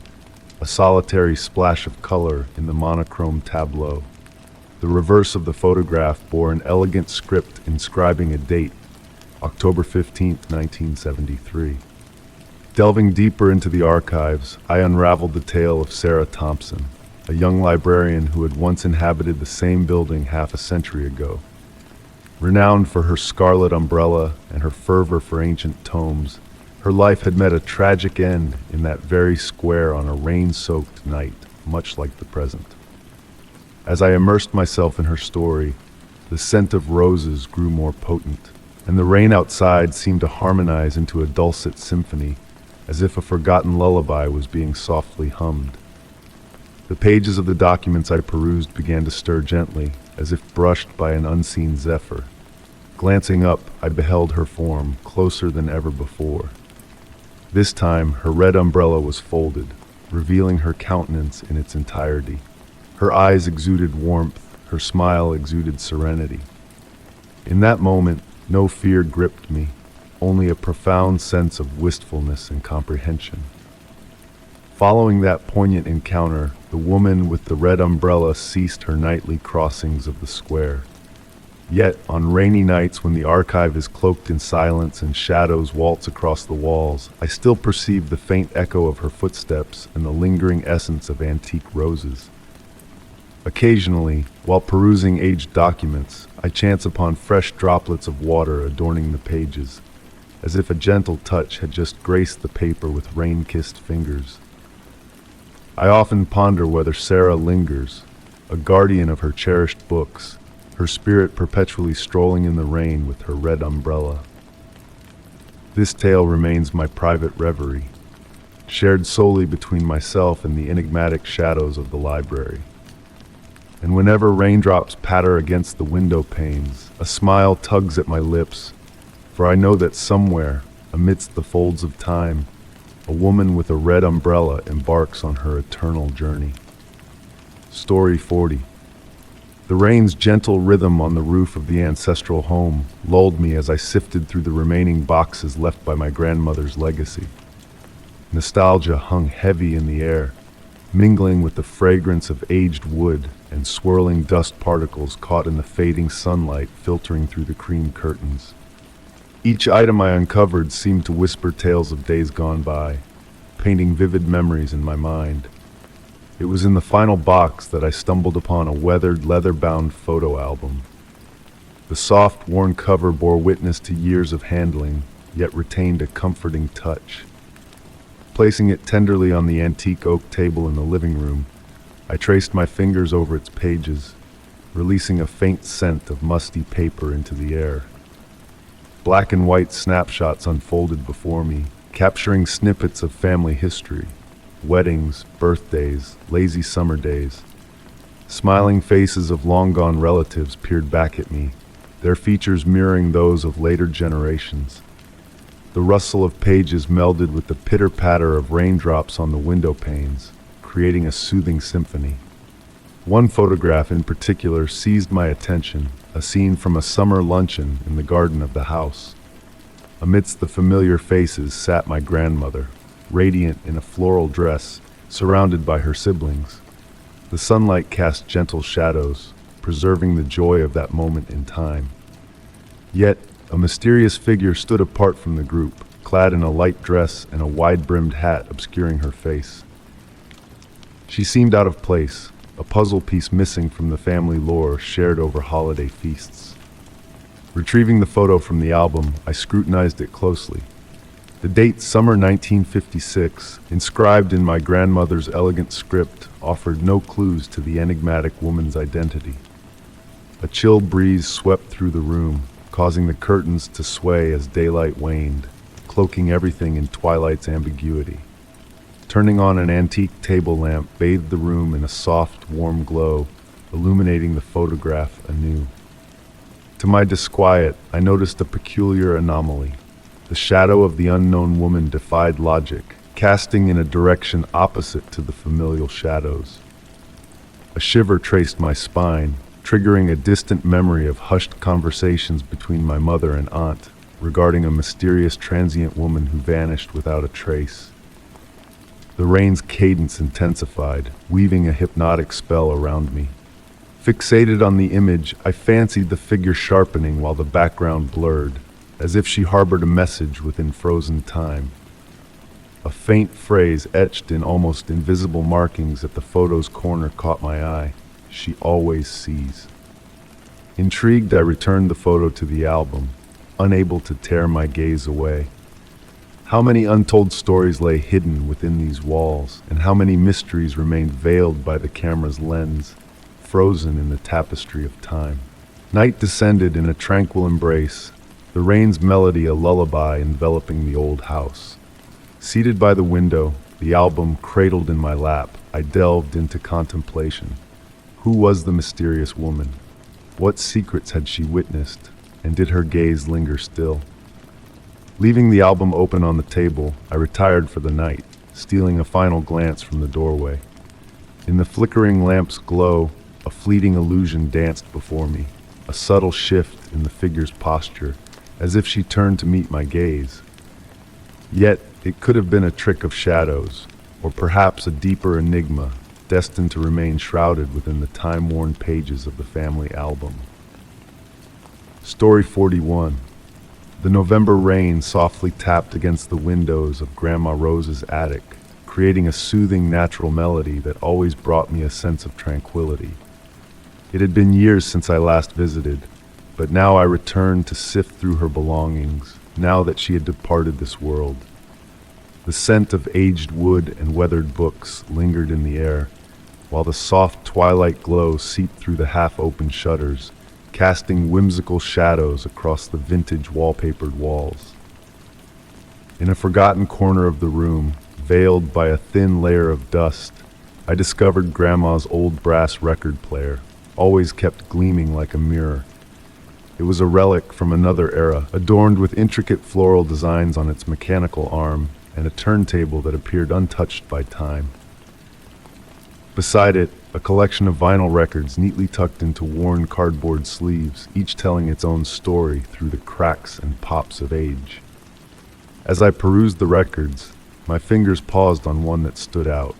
a solitary splash of color in the monochrome tableau. The reverse of the photograph bore an elegant script inscribing a date, October 15, 1973. Delving deeper into the archives, I unraveled the tale of Sarah Thompson, a young librarian who had once inhabited the same building half a century ago. Renowned for her scarlet umbrella and her fervor for ancient tomes, her life had met a tragic end in that very square on a rain-soaked night, much like the present. As I immersed myself in her story, The scent of roses grew more potent, and the rain outside seemed to harmonize into a dulcet symphony, as if a forgotten lullaby was being softly hummed. The pages of the documents I perused began to stir gently, as if brushed by an unseen zephyr. Glancing up, I beheld her form, closer than ever before. This time, her red umbrella was folded, revealing her countenance in its entirety. Her eyes exuded warmth, her smile exuded serenity. In that moment, no fear gripped me, only a profound sense of wistfulness and comprehension. Following that poignant encounter, the woman with the red umbrella ceased her nightly crossings of the square. Yet, on rainy nights when the archive is cloaked in silence and shadows waltz across the walls, I still perceive the faint echo of her footsteps and the lingering essence of antique roses. Occasionally, while perusing aged documents, I chance upon fresh droplets of water adorning the pages, as if a gentle touch had just graced the paper with rain-kissed fingers. I often ponder whether Sarah lingers, a guardian of her cherished books, her spirit perpetually strolling in the rain with her red umbrella. This tale remains my private reverie, shared solely between myself and the enigmatic shadows of the library. And whenever raindrops patter against the window panes, a smile tugs at my lips, for I know that somewhere, amidst the folds of time, a woman with a red umbrella embarks on her eternal journey. Story 40. The rain's gentle rhythm on the roof of the ancestral home lulled me as I sifted through the remaining boxes left by my grandmother's legacy. Nostalgia hung heavy in the air, mingling with the fragrance of aged wood and swirling dust particles caught in the fading sunlight filtering through the cream curtains. Each item I uncovered seemed to whisper tales of days gone by, painting vivid memories in my mind. It was in the final box that I stumbled upon a weathered, leather-bound photo album. The soft, worn cover bore witness to years of handling, yet retained a comforting touch. Placing it tenderly on the antique oak table in the living room, I traced my fingers over its pages, releasing a faint scent of musty paper into the air. Black and white snapshots unfolded before me, capturing snippets of family history, weddings, birthdays, lazy summer days. Smiling faces of long-gone relatives peered back at me, their features mirroring those of later generations. The rustle of pages melded with the pitter-patter of raindrops on the window panes, creating a soothing symphony. One photograph in particular seized my attention, a scene from a summer luncheon in the garden of the house. Amidst the familiar faces sat my grandmother, radiant in a floral dress, surrounded by her siblings. The sunlight cast gentle shadows, preserving the joy of that moment in time. Yet, a mysterious figure stood apart from the group, clad in a light dress and a wide-brimmed hat obscuring her face. She seemed out of place, a puzzle piece missing from the family lore shared over holiday feasts. Retrieving the photo from the album, I scrutinized it closely. The date summer 1956, inscribed in my grandmother's elegant script, offered no clues to the enigmatic woman's identity. A chill breeze swept through the room, causing the curtains to sway as daylight waned, cloaking everything in twilight's ambiguity. Turning on an antique table lamp bathed the room in a soft, warm glow, illuminating the photograph anew. To my disquiet, I noticed a peculiar anomaly. The shadow of the unknown woman defied logic, casting in a direction opposite to the familial shadows. A shiver traced my spine, triggering a distant memory of hushed conversations between my mother and aunt regarding a mysterious transient woman who vanished without a trace. The rain's cadence intensified, weaving a hypnotic spell around me. Fixated on the image, I fancied the figure sharpening while the background blurred, as if she harbored a message within frozen time. A faint phrase etched in almost invisible markings at the photo's corner caught my eye. She always sees. Intrigued, I returned the photo to the album, unable to tear my gaze away. How many untold stories lay hidden within these walls, and how many mysteries remained veiled by the camera's lens, frozen in the tapestry of time. Night descended in a tranquil embrace, the rain's melody a lullaby enveloping the old house. Seated by the window, the album cradled in my lap, I delved into contemplation. Who was the mysterious woman? What secrets had she witnessed, and did her gaze linger still? Leaving the album open on the table, I retired for the night, stealing a final glance from the doorway. In the flickering lamp's glow, a fleeting illusion danced before me, a subtle shift in the figure's posture, as if she turned to meet my gaze. Yet, it could have been a trick of shadows, or perhaps a deeper enigma, destined to remain shrouded within the time-worn pages of the family album. Story 41. The November rain softly tapped against the windows of Grandma Rose's attic, creating a soothing natural melody that always brought me a sense of tranquility. It had been years since I last visited, but now I returned to sift through her belongings, now that she had departed this world. The scent of aged wood and weathered books lingered in the air, while the soft twilight glow seeped through the half-open shutters, casting whimsical shadows across the vintage wallpapered walls. In a forgotten corner of the room, veiled by a thin layer of dust, I discovered Grandma's old brass record player, always kept gleaming like a mirror. It was a relic from another era, adorned with intricate floral designs on its mechanical arm and a turntable that appeared untouched by time. Beside it, a collection of vinyl records neatly tucked into worn cardboard sleeves, each telling its own story through the cracks and pops of age. As I perused the records, my fingers paused on one that stood out.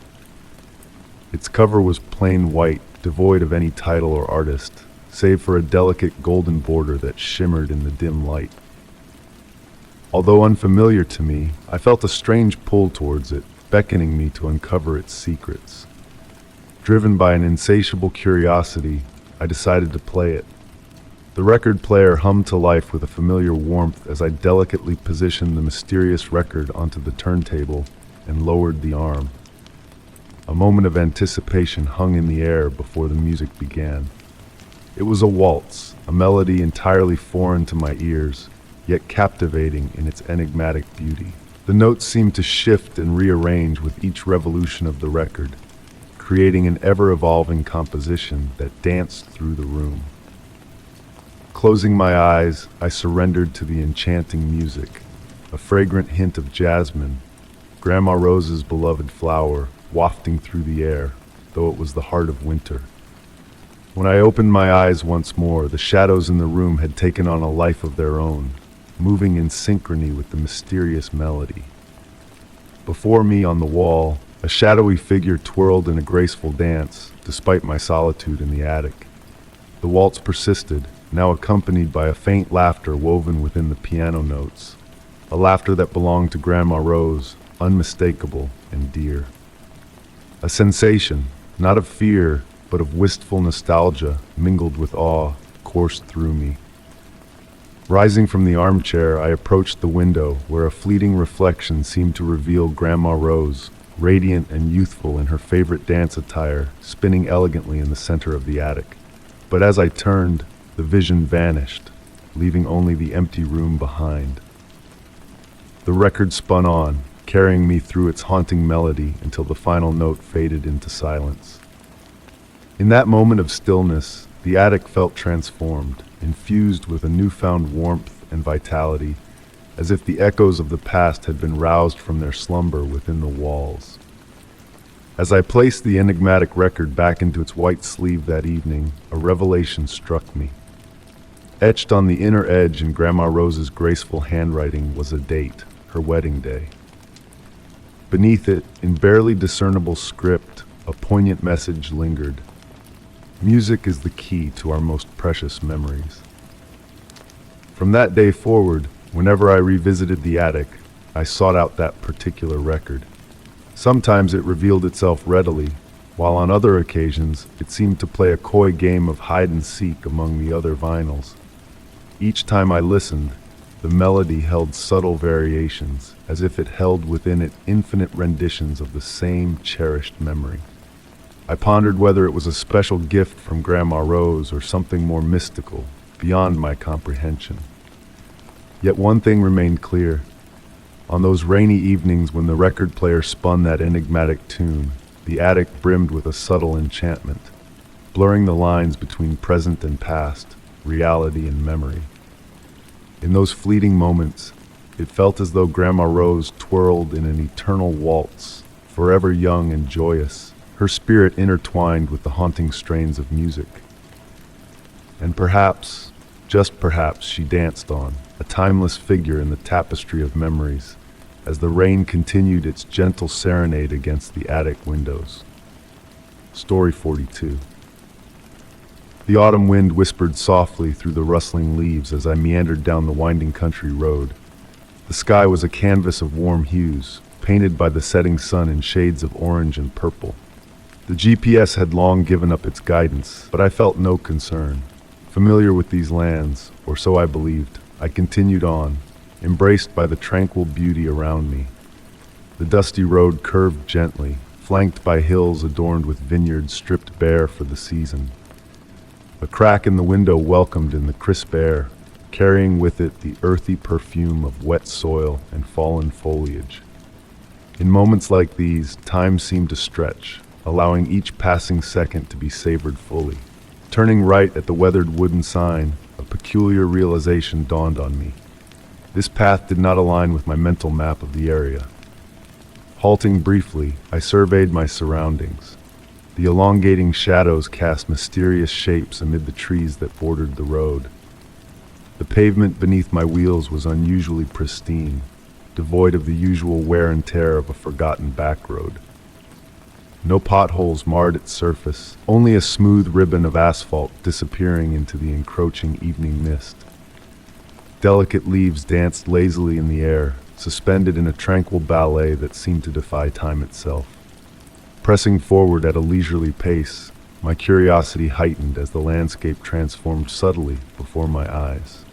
Its cover was plain white, devoid of any title or artist, save for a delicate golden border that shimmered in the dim light. Although unfamiliar to me, I felt a strange pull towards it, beckoning me to uncover its secrets. Driven by an insatiable curiosity, I decided to play it. The record player hummed to life with a familiar warmth as I delicately positioned the mysterious record onto the turntable and lowered the arm. A moment of anticipation hung in the air before the music began. It was a waltz, a melody entirely foreign to my ears, yet captivating in its enigmatic beauty. The notes seemed to shift and rearrange with each revolution of the record, creating an ever-evolving composition that danced through the room. Closing my eyes, I surrendered to the enchanting music, a fragrant hint of jasmine, Grandma Rose's beloved flower, wafting through the air, though it was the heart of winter. When I opened my eyes once more, the shadows in the room had taken on a life of their own, moving in synchrony with the mysterious melody. Before me on the wall, a shadowy figure twirled in a graceful dance, despite my solitude in the attic. The waltz persisted, now accompanied by a faint laughter woven within the piano notes, a laughter that belonged to Grandma Rose, unmistakable and dear. A sensation, not of fear, but of wistful nostalgia, mingled with awe, coursed through me. Rising from the armchair, I approached the window, where a fleeting reflection seemed to reveal Grandma Rose, radiant and youthful in her favorite dance attire, spinning elegantly in the center of the attic. But as I turned, the vision vanished, leaving only the empty room behind. The record spun on, carrying me through its haunting melody until the final note faded into silence. In that moment of stillness, the attic felt transformed, infused with a newfound warmth and vitality, as if the echoes of the past had been roused from their slumber within the walls. As I placed the enigmatic record back into its white sleeve that evening, a revelation struck me. Etched on the inner edge in Grandma Rose's graceful handwriting was a date, her wedding day. Beneath it, in barely discernible script, a poignant message lingered. Music is the key to our most precious memories. From that day forward, whenever I revisited the attic, I sought out that particular record. Sometimes it revealed itself readily, while on other occasions it seemed to play a coy game of hide and seek among the other vinyls. Each time I listened, the melody held subtle variations, as if it held within it infinite renditions of the same cherished memory. I pondered whether it was a special gift from Grandma Rose or something more mystical, beyond my comprehension. Yet one thing remained clear. On those rainy evenings when the record player spun that enigmatic tune, the attic brimmed with a subtle enchantment, blurring the lines between present and past, reality and memory. In those fleeting moments, it felt as though Grandma Rose twirled in an eternal waltz, forever young and joyous, her spirit intertwined with the haunting strains of music. And perhaps, just perhaps, she danced on, a timeless figure in the tapestry of memories, as the rain continued its gentle serenade against the attic windows. Story 42. The autumn wind whispered softly through the rustling leaves as I meandered down the winding country road. The sky was a canvas of warm hues, painted by the setting sun in shades of orange and purple. The GPS had long given up its guidance, but I felt no concern. Familiar with these lands, or so I believed, I continued on, embraced by the tranquil beauty around me. The dusty road curved gently, flanked by hills adorned with vineyards stripped bare for the season. A crack in the window welcomed in the crisp air, carrying with it the earthy perfume of wet soil and fallen foliage. In moments like these, time seemed to stretch, allowing each passing second to be savored fully. Turning right at the weathered wooden sign, a peculiar realization dawned on me. This path did not align with my mental map of the area. Halting briefly, I surveyed my surroundings. The elongating shadows cast mysterious shapes amid the trees that bordered the road. The pavement beneath my wheels was unusually pristine, devoid of the usual wear and tear of a forgotten back road. No potholes marred its surface, only a smooth ribbon of asphalt disappearing into the encroaching evening mist. Delicate leaves danced lazily in the air, suspended in a tranquil ballet that seemed to defy time itself. Pressing forward at a leisurely pace, my curiosity heightened as the landscape transformed subtly before my eyes.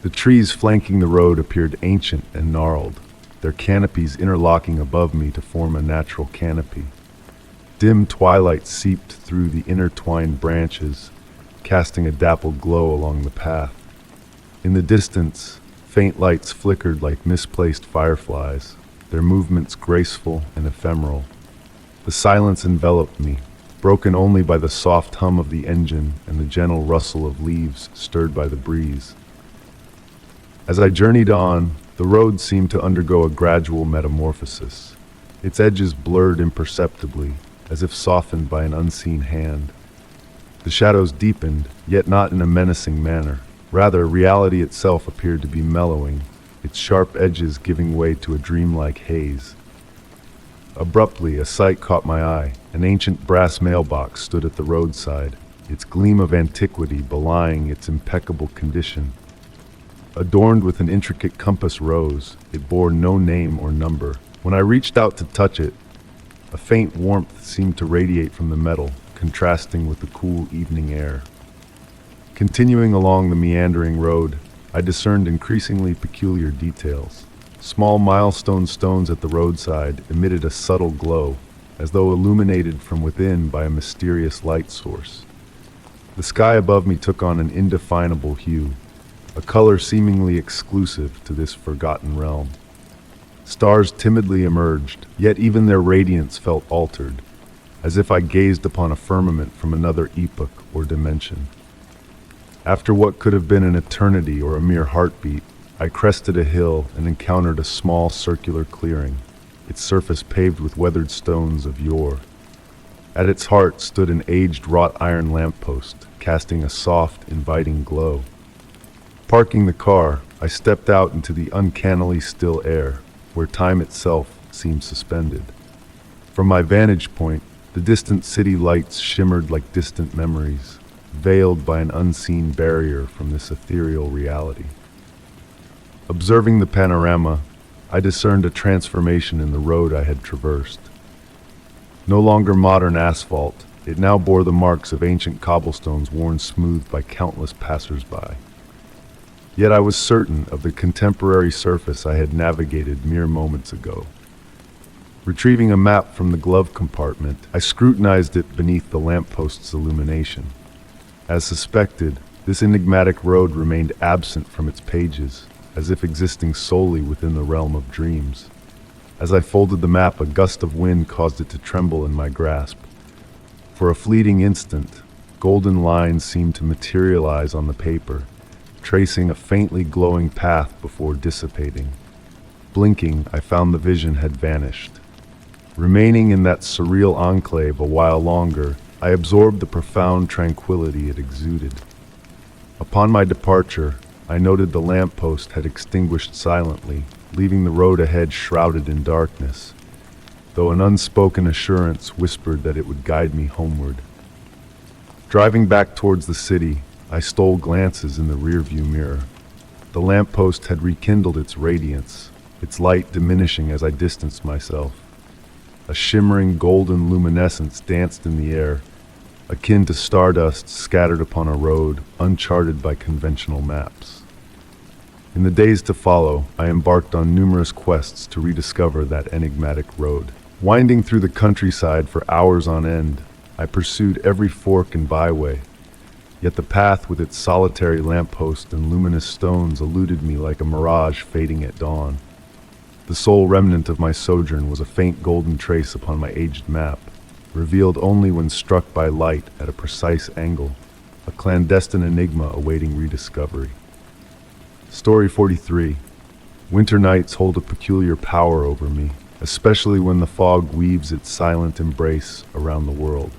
The trees flanking the road appeared ancient and gnarled, their canopies interlocking above me to form a natural canopy. Dim twilight seeped through the intertwined branches, casting a dappled glow along the path. In the distance, faint lights flickered like misplaced fireflies, their movements graceful and ephemeral. The silence enveloped me, broken only by the soft hum of the engine and the gentle rustle of leaves stirred by the breeze. As I journeyed on, the road seemed to undergo a gradual metamorphosis. Its edges blurred imperceptibly, as if softened by an unseen hand. The shadows deepened, yet not in a menacing manner. Rather, reality itself appeared to be mellowing, its sharp edges giving way to a dreamlike haze. Abruptly, a sight caught my eye. An ancient brass mailbox stood at the roadside, its gleam of antiquity belying its impeccable condition. Adorned with an intricate compass rose, it bore no name or number. When I reached out to touch it, a faint warmth seemed to radiate from the metal, contrasting with the cool evening air. Continuing along the meandering road, I discerned increasingly peculiar details. Small milestone stones at the roadside emitted a subtle glow, as though illuminated from within by a mysterious light source. The sky above me took on an indefinable hue, a color seemingly exclusive to this forgotten realm. Stars timidly emerged, yet even their radiance felt altered, as if I gazed upon a firmament from another epoch or dimension. After what could have been an eternity or a mere heartbeat, I crested a hill and encountered a small circular clearing, its surface paved with weathered stones of yore. At its heart stood an aged wrought iron lamppost, casting a soft, inviting glow. Parking the car, I stepped out into the uncannily still air, where time itself seemed suspended. From my vantage point, the distant city lights shimmered like distant memories, veiled by an unseen barrier from this ethereal reality. Observing the panorama, I discerned a transformation in the road I had traversed. No longer modern asphalt, it now bore the marks of ancient cobblestones worn smooth by countless passers-by. Yet I was certain of the contemporary surface I had navigated mere moments ago. Retrieving a map from the glove compartment, I scrutinized it beneath the lamppost's illumination. As suspected, This enigmatic road remained absent from its pages, as if existing solely within the realm of dreams. As I folded the map, a gust of wind caused it to tremble in my grasp. For a fleeting instant, golden lines seemed to materialize on the paper, tracing a faintly glowing path before dissipating. Blinking, I found the vision had vanished. Remaining in that surreal enclave a while longer, I absorbed the profound tranquility it exuded. Upon my departure, I noted the lamppost had extinguished silently, leaving the road ahead shrouded in darkness, though an unspoken assurance whispered that it would guide me homeward. Driving back towards the city, I stole glances in the rearview mirror. The lamppost had rekindled its radiance, its light diminishing as I distanced myself. A shimmering golden luminescence danced in the air, akin to stardust scattered upon a road uncharted by conventional maps. In the days to follow, I embarked on numerous quests to rediscover that enigmatic road. Winding through the countryside for hours on end, I pursued every fork and byway, yet the path with its solitary lamppost and luminous stones eluded me like a mirage fading at dawn. The sole remnant of my sojourn was a faint golden trace upon my aged map, revealed only when struck by light at a precise angle, a clandestine enigma awaiting rediscovery. Story 43. Winter nights hold a peculiar power over me, especially when the fog weaves its silent embrace around the world.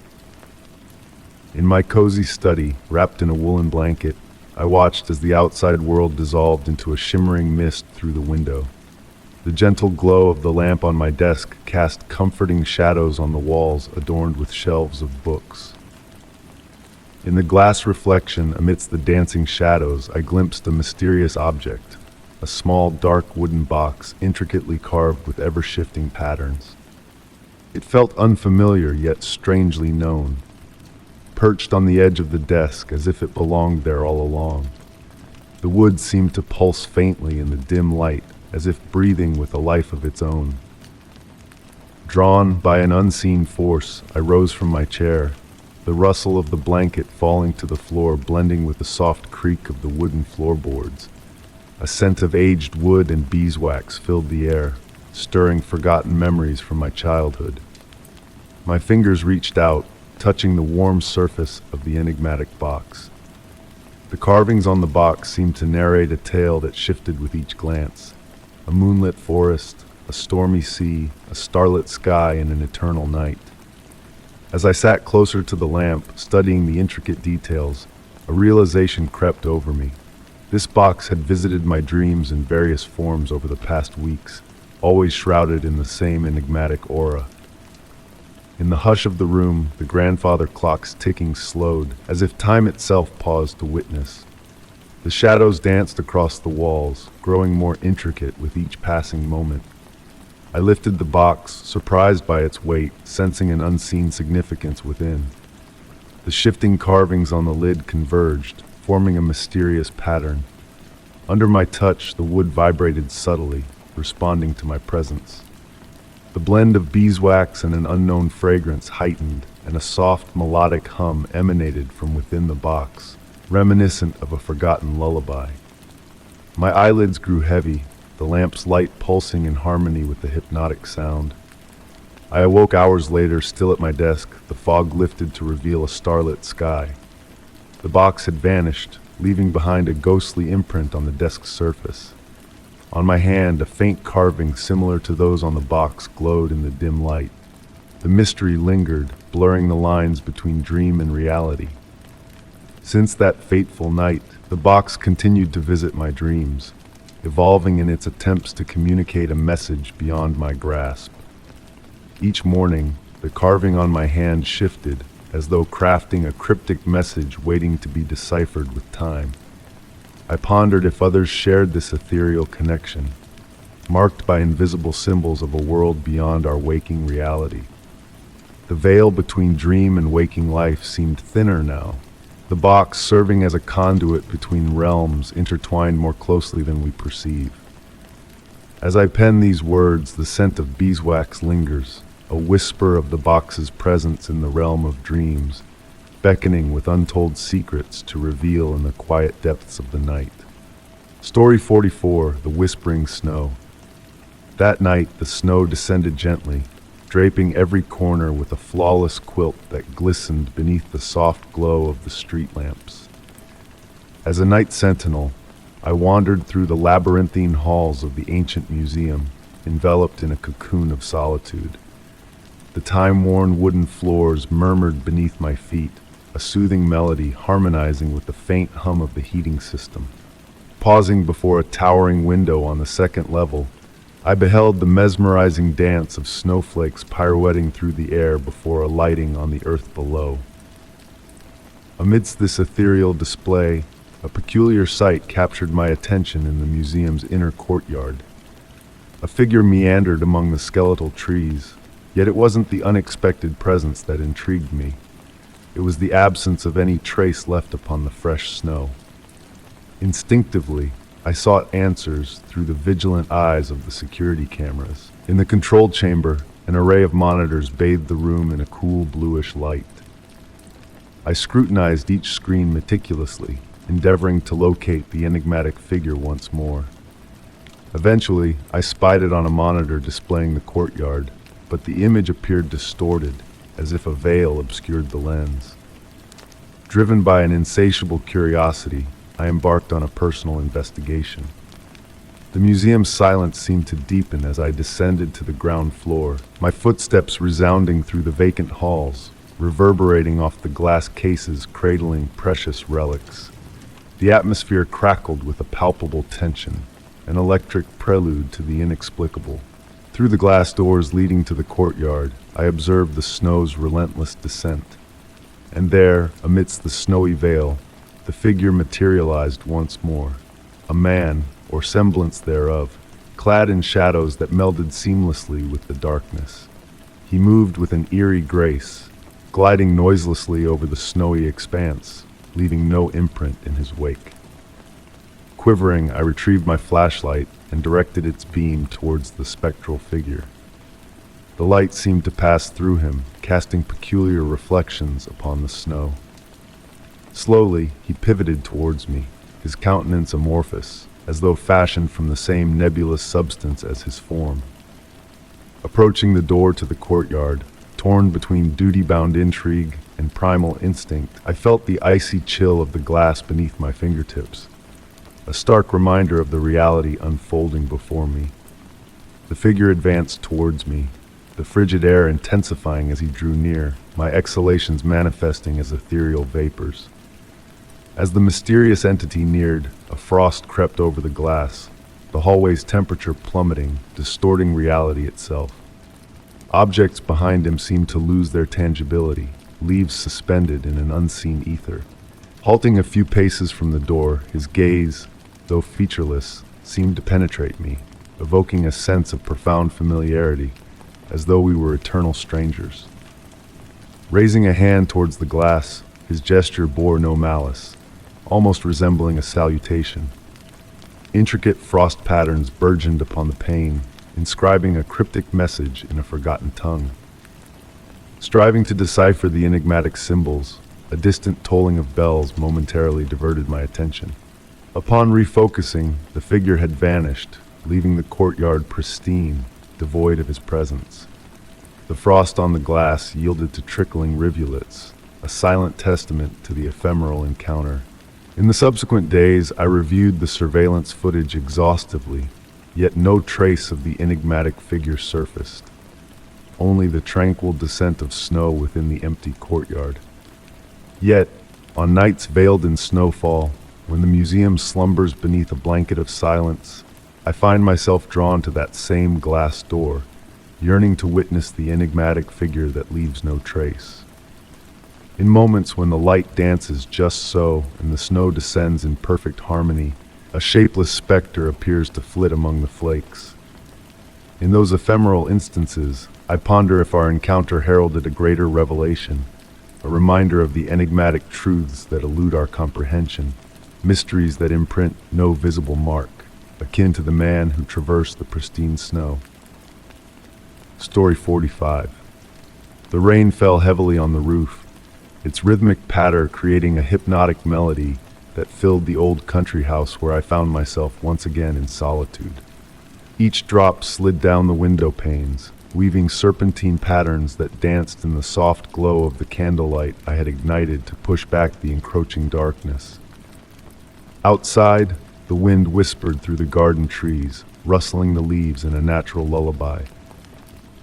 In my cozy study, wrapped in a woolen blanket, I watched as the outside world dissolved into a shimmering mist through the window. The gentle glow of the lamp on my desk cast comforting shadows on the walls adorned with shelves of books. In the glass reflection amidst the dancing shadows, I glimpsed a mysterious object, a small dark wooden box intricately carved with ever-shifting patterns. It felt unfamiliar yet strangely known, perched on the edge of the desk as if it belonged there all along. The wood seemed to pulse faintly in the dim light, as if breathing with a life of its own. Drawn by an unseen force, I rose from my chair, the rustle of the blanket falling to the floor blending with the soft creak of the wooden floorboards. A scent of aged wood and beeswax filled the air, stirring forgotten memories from my childhood. My fingers reached out, touching the warm surface of the enigmatic box. The carvings on the box seemed to narrate a tale that shifted with each glance. A moonlit forest, a stormy sea, a starlit sky, and an eternal night. As I sat closer to the lamp, studying the intricate details, a realization crept over me. This box had visited my dreams in various forms over the past weeks, always shrouded in the same enigmatic aura. In the hush of the room, the grandfather clock's ticking slowed, as if time itself paused to witness. The shadows danced across the walls, growing more intricate with each passing moment. I lifted the box, surprised by its weight, sensing an unseen significance within. The shifting carvings on the lid converged, forming a mysterious pattern. Under my touch, the wood vibrated subtly, responding to my presence. The blend of beeswax and an unknown fragrance heightened, and a soft melodic hum emanated from within the box, reminiscent of a forgotten lullaby. My eyelids grew heavy, the lamp's light pulsing in harmony with the hypnotic sound. I awoke hours later, still at my desk, the fog lifted to reveal a starlit sky. The box had vanished, leaving behind a ghostly imprint on the desk's surface. On my hand, a faint carving similar to those on the box glowed in the dim light. The mystery lingered, blurring the lines between dream and reality. Since that fateful night, the box continued to visit my dreams, evolving in its attempts to communicate a message beyond my grasp. Each morning, the carving on my hand shifted, as though crafting a cryptic message waiting to be deciphered with time. I pondered if others shared this ethereal connection, marked by invisible symbols of a world beyond our waking reality. The veil between dream and waking life seemed thinner now, the box serving as a conduit between realms intertwined more closely than we perceive. As I pen these words, the scent of beeswax lingers, a whisper of the box's presence in the realm of dreams, beckoning with untold secrets to reveal in the quiet depths of the night. Story 44, The Whispering Snow. That night, the snow descended gently, draping every corner with a flawless quilt that glistened beneath the soft glow of the street lamps. As a night sentinel, I wandered through the labyrinthine halls of the ancient museum, enveloped in a cocoon of solitude. The time-worn wooden floors murmured beneath my feet, a soothing melody harmonizing with the faint hum of the heating system. Pausing before a towering window on the second level, I beheld the mesmerizing dance of snowflakes pirouetting through the air before alighting on the earth below. Amidst this ethereal display, a peculiar sight captured my attention in the museum's inner courtyard. A figure meandered among the skeletal trees, yet it wasn't the unexpected presence that intrigued me. It was the absence of any trace left upon the fresh snow. Instinctively, I sought answers through the vigilant eyes of the security cameras. In the control chamber, an array of monitors bathed the room in a cool bluish light. I scrutinized each screen meticulously, endeavoring to locate the enigmatic figure once more. Eventually, I spied it on a monitor displaying the courtyard, but the image appeared distorted, as if a veil obscured the lens. Driven by an insatiable curiosity, I embarked on a personal investigation. The museum's silence seemed to deepen as I descended to the ground floor, my footsteps resounding through the vacant halls, reverberating off the glass cases cradling precious relics. The atmosphere crackled with a palpable tension, an electric prelude to the inexplicable. Through the glass doors leading to the courtyard, I observed the snow's relentless descent. And there, amidst the snowy veil, the figure materialized once more. A man, or semblance thereof, clad in shadows that melded seamlessly with the darkness. He moved with an eerie grace, gliding noiselessly over the snowy expanse, leaving no imprint in his wake. Quivering, I retrieved my flashlight and directed its beam towards the spectral figure. The light seemed to pass through him, casting peculiar reflections upon the snow. Slowly, he pivoted towards me, his countenance amorphous, as though fashioned from the same nebulous substance as his form. Approaching the door to the courtyard, torn between duty-bound intrigue and primal instinct, I felt the icy chill of the glass beneath my fingertips, a stark reminder of the reality unfolding before me. The figure advanced towards me, the frigid air intensifying as he drew near, my exhalations manifesting as ethereal vapors. As the mysterious entity neared, a frost crept over the glass, the hallway's temperature plummeting, distorting reality itself. Objects behind him seemed to lose their tangibility, leaves suspended in an unseen ether. Halting a few paces from the door, his gaze, though featureless, seemed to penetrate me, evoking a sense of profound familiarity, as though we were eternal strangers. Raising a hand towards the glass, his gesture bore no malice, almost resembling a salutation. Intricate frost patterns burgeoned upon the pane, inscribing a cryptic message in a forgotten tongue. Striving to decipher the enigmatic symbols, a distant tolling of bells momentarily diverted my attention. Upon refocusing, the figure had vanished, leaving the courtyard pristine, devoid of his presence. The frost on the glass yielded to trickling rivulets, a silent testament to the ephemeral encounter. In the subsequent days, I reviewed the surveillance footage exhaustively, yet no trace of the enigmatic figure surfaced. Only the tranquil descent of snow within the empty courtyard. Yet, on nights veiled in snowfall, when the museum slumbers beneath a blanket of silence, I find myself drawn to that same glass door, yearning to witness the enigmatic figure that leaves no trace. In moments when the light dances just so and the snow descends in perfect harmony, a shapeless specter appears to flit among the flakes. In those ephemeral instances, I ponder if our encounter heralded a greater revelation, a reminder of the enigmatic truths that elude our comprehension, mysteries that imprint no visible mark, akin to the man who traversed the pristine snow. Story 45. The rain fell heavily on the roof, its rhythmic patter creating a hypnotic melody that filled the old country house where I found myself once again in solitude. Each drop slid down the window panes, weaving serpentine patterns that danced in the soft glow of the candlelight I had ignited to push back the encroaching darkness. Outside, the wind whispered through the garden trees, rustling the leaves in a natural lullaby.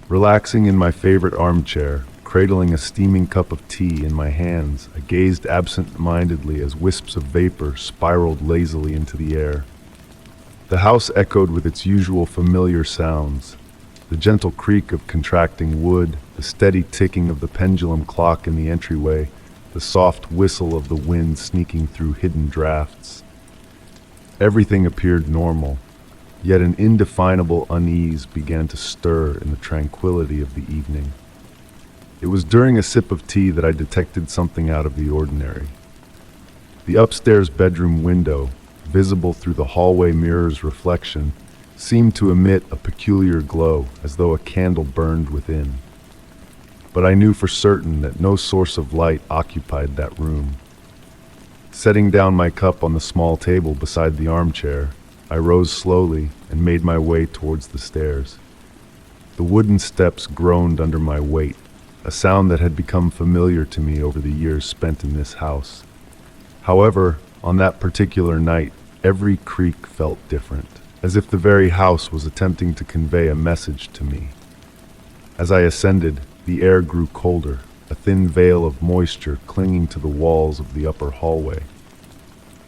Relaxing in my favorite armchair, cradling a steaming cup of tea in my hands, I gazed absent-mindedly as wisps of vapor spiraled lazily into the air. The house echoed with its usual familiar sounds, the gentle creak of contracting wood, the steady ticking of the pendulum clock in the entryway, the soft whistle of the wind sneaking through hidden drafts. Everything appeared normal, yet an indefinable unease began to stir in the tranquility of the evening. It was during a sip of tea that I detected something out of the ordinary. The upstairs bedroom window, visible through the hallway mirror's reflection, seemed to emit a peculiar glow, as though a candle burned within. But I knew for certain that no source of light occupied that room. Setting down my cup on the small table beside the armchair, I rose slowly and made my way towards the stairs. The wooden steps groaned under my weight, a sound that had become familiar to me over the years spent in this house. However, on that particular night, every creak felt different, as if the very house was attempting to convey a message to me. As I ascended, the air grew colder, a thin veil of moisture clinging to the walls of the upper hallway.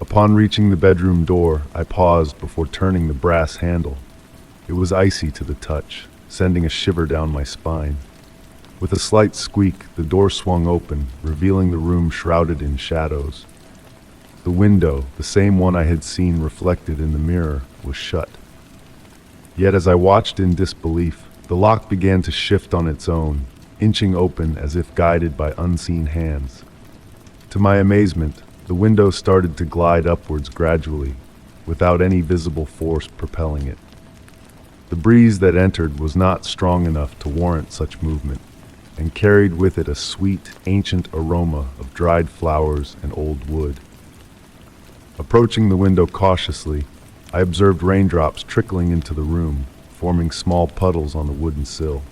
Upon reaching the bedroom door, I paused before turning the brass handle. It was icy to the touch, sending a shiver down my spine. With a slight squeak, the door swung open, revealing the room shrouded in shadows. The window, the same one I had seen reflected in the mirror, was shut. Yet as I watched in disbelief, the lock began to shift on its own, inching open as if guided by unseen hands. To my amazement, the window started to glide upwards gradually, without any visible force propelling it. The breeze that entered was not strong enough to warrant such movement, and carried with it a sweet, ancient aroma of dried flowers and old wood. Approaching the window cautiously, I observed raindrops trickling into the room, forming small puddles on the wooden sill.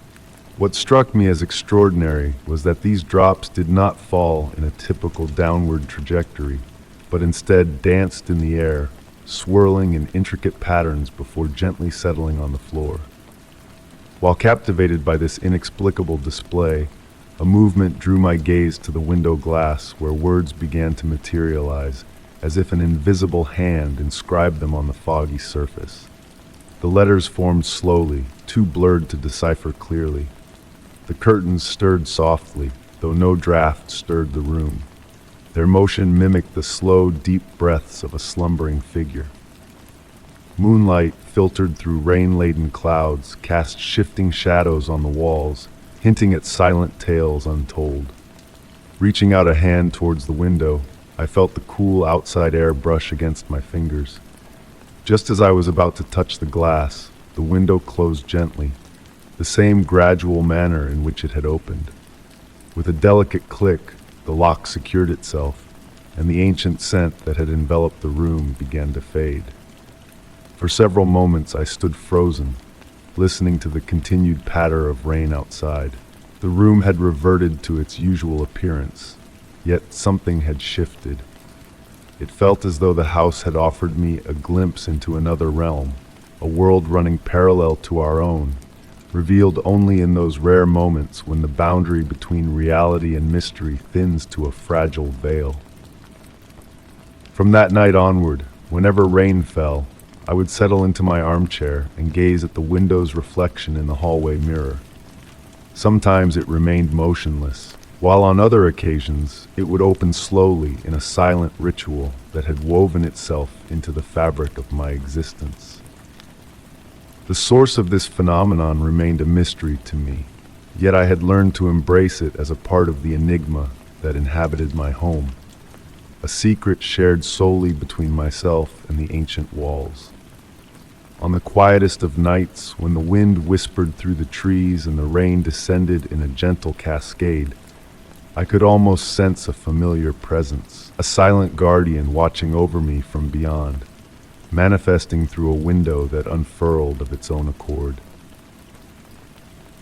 What struck me as extraordinary was that these drops did not fall in a typical downward trajectory, but instead danced in the air, swirling in intricate patterns before gently settling on the floor. While captivated by this inexplicable display, a movement drew my gaze to the window glass where words began to materialize, as if an invisible hand inscribed them on the foggy surface. The letters formed slowly, too blurred to decipher clearly. The curtains stirred softly, though no draft stirred the room. Their motion mimicked the slow, deep breaths of a slumbering figure. Moonlight, filtered through rain-laden clouds, cast shifting shadows on the walls, hinting at silent tales untold. Reaching out a hand towards the window, I felt the cool outside air brush against my fingers. Just as I was about to touch the glass, the window closed gently, the same gradual manner in which it had opened. With a delicate click, the lock secured itself, and the ancient scent that had enveloped the room began to fade. For several moments I stood frozen, listening to the continued patter of rain outside. The room had reverted to its usual appearance, yet something had shifted. It felt as though the house had offered me a glimpse into another realm, a world running parallel to our own, revealed only in those rare moments when the boundary between reality and mystery thins to a fragile veil. From that night onward, whenever rain fell, I would settle into my armchair and gaze at the window's reflection in the hallway mirror. Sometimes it remained motionless, while on other occasions it would open slowly in a silent ritual that had woven itself into the fabric of my existence. The source of this phenomenon remained a mystery to me, yet I had learned to embrace it as a part of the enigma that inhabited my home, a secret shared solely between myself and the ancient walls. On the quietest of nights, when the wind whispered through the trees and the rain descended in a gentle cascade, I could almost sense a familiar presence, a silent guardian watching over me from beyond, manifesting through a window that unfurled of its own accord.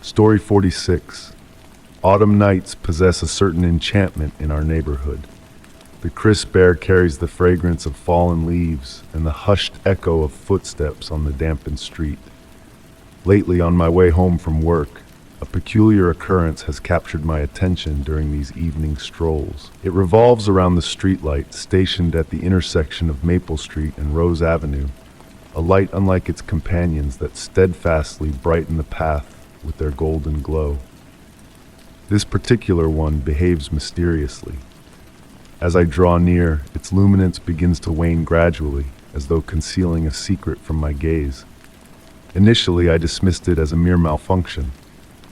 Story 46. Autumn nights possess a certain enchantment in our neighborhood. The crisp air carries the fragrance of fallen leaves and the hushed echo of footsteps on the dampened street. Lately, on my way home from work, a peculiar occurrence has captured my attention during these evening strolls. It revolves around the streetlight stationed at the intersection of Maple Street and Rose Avenue, a light unlike its companions that steadfastly brighten the path with their golden glow. This particular one behaves mysteriously. As I draw near, its luminance begins to wane gradually, as though concealing a secret from my gaze. Initially, I dismissed it as a mere malfunction,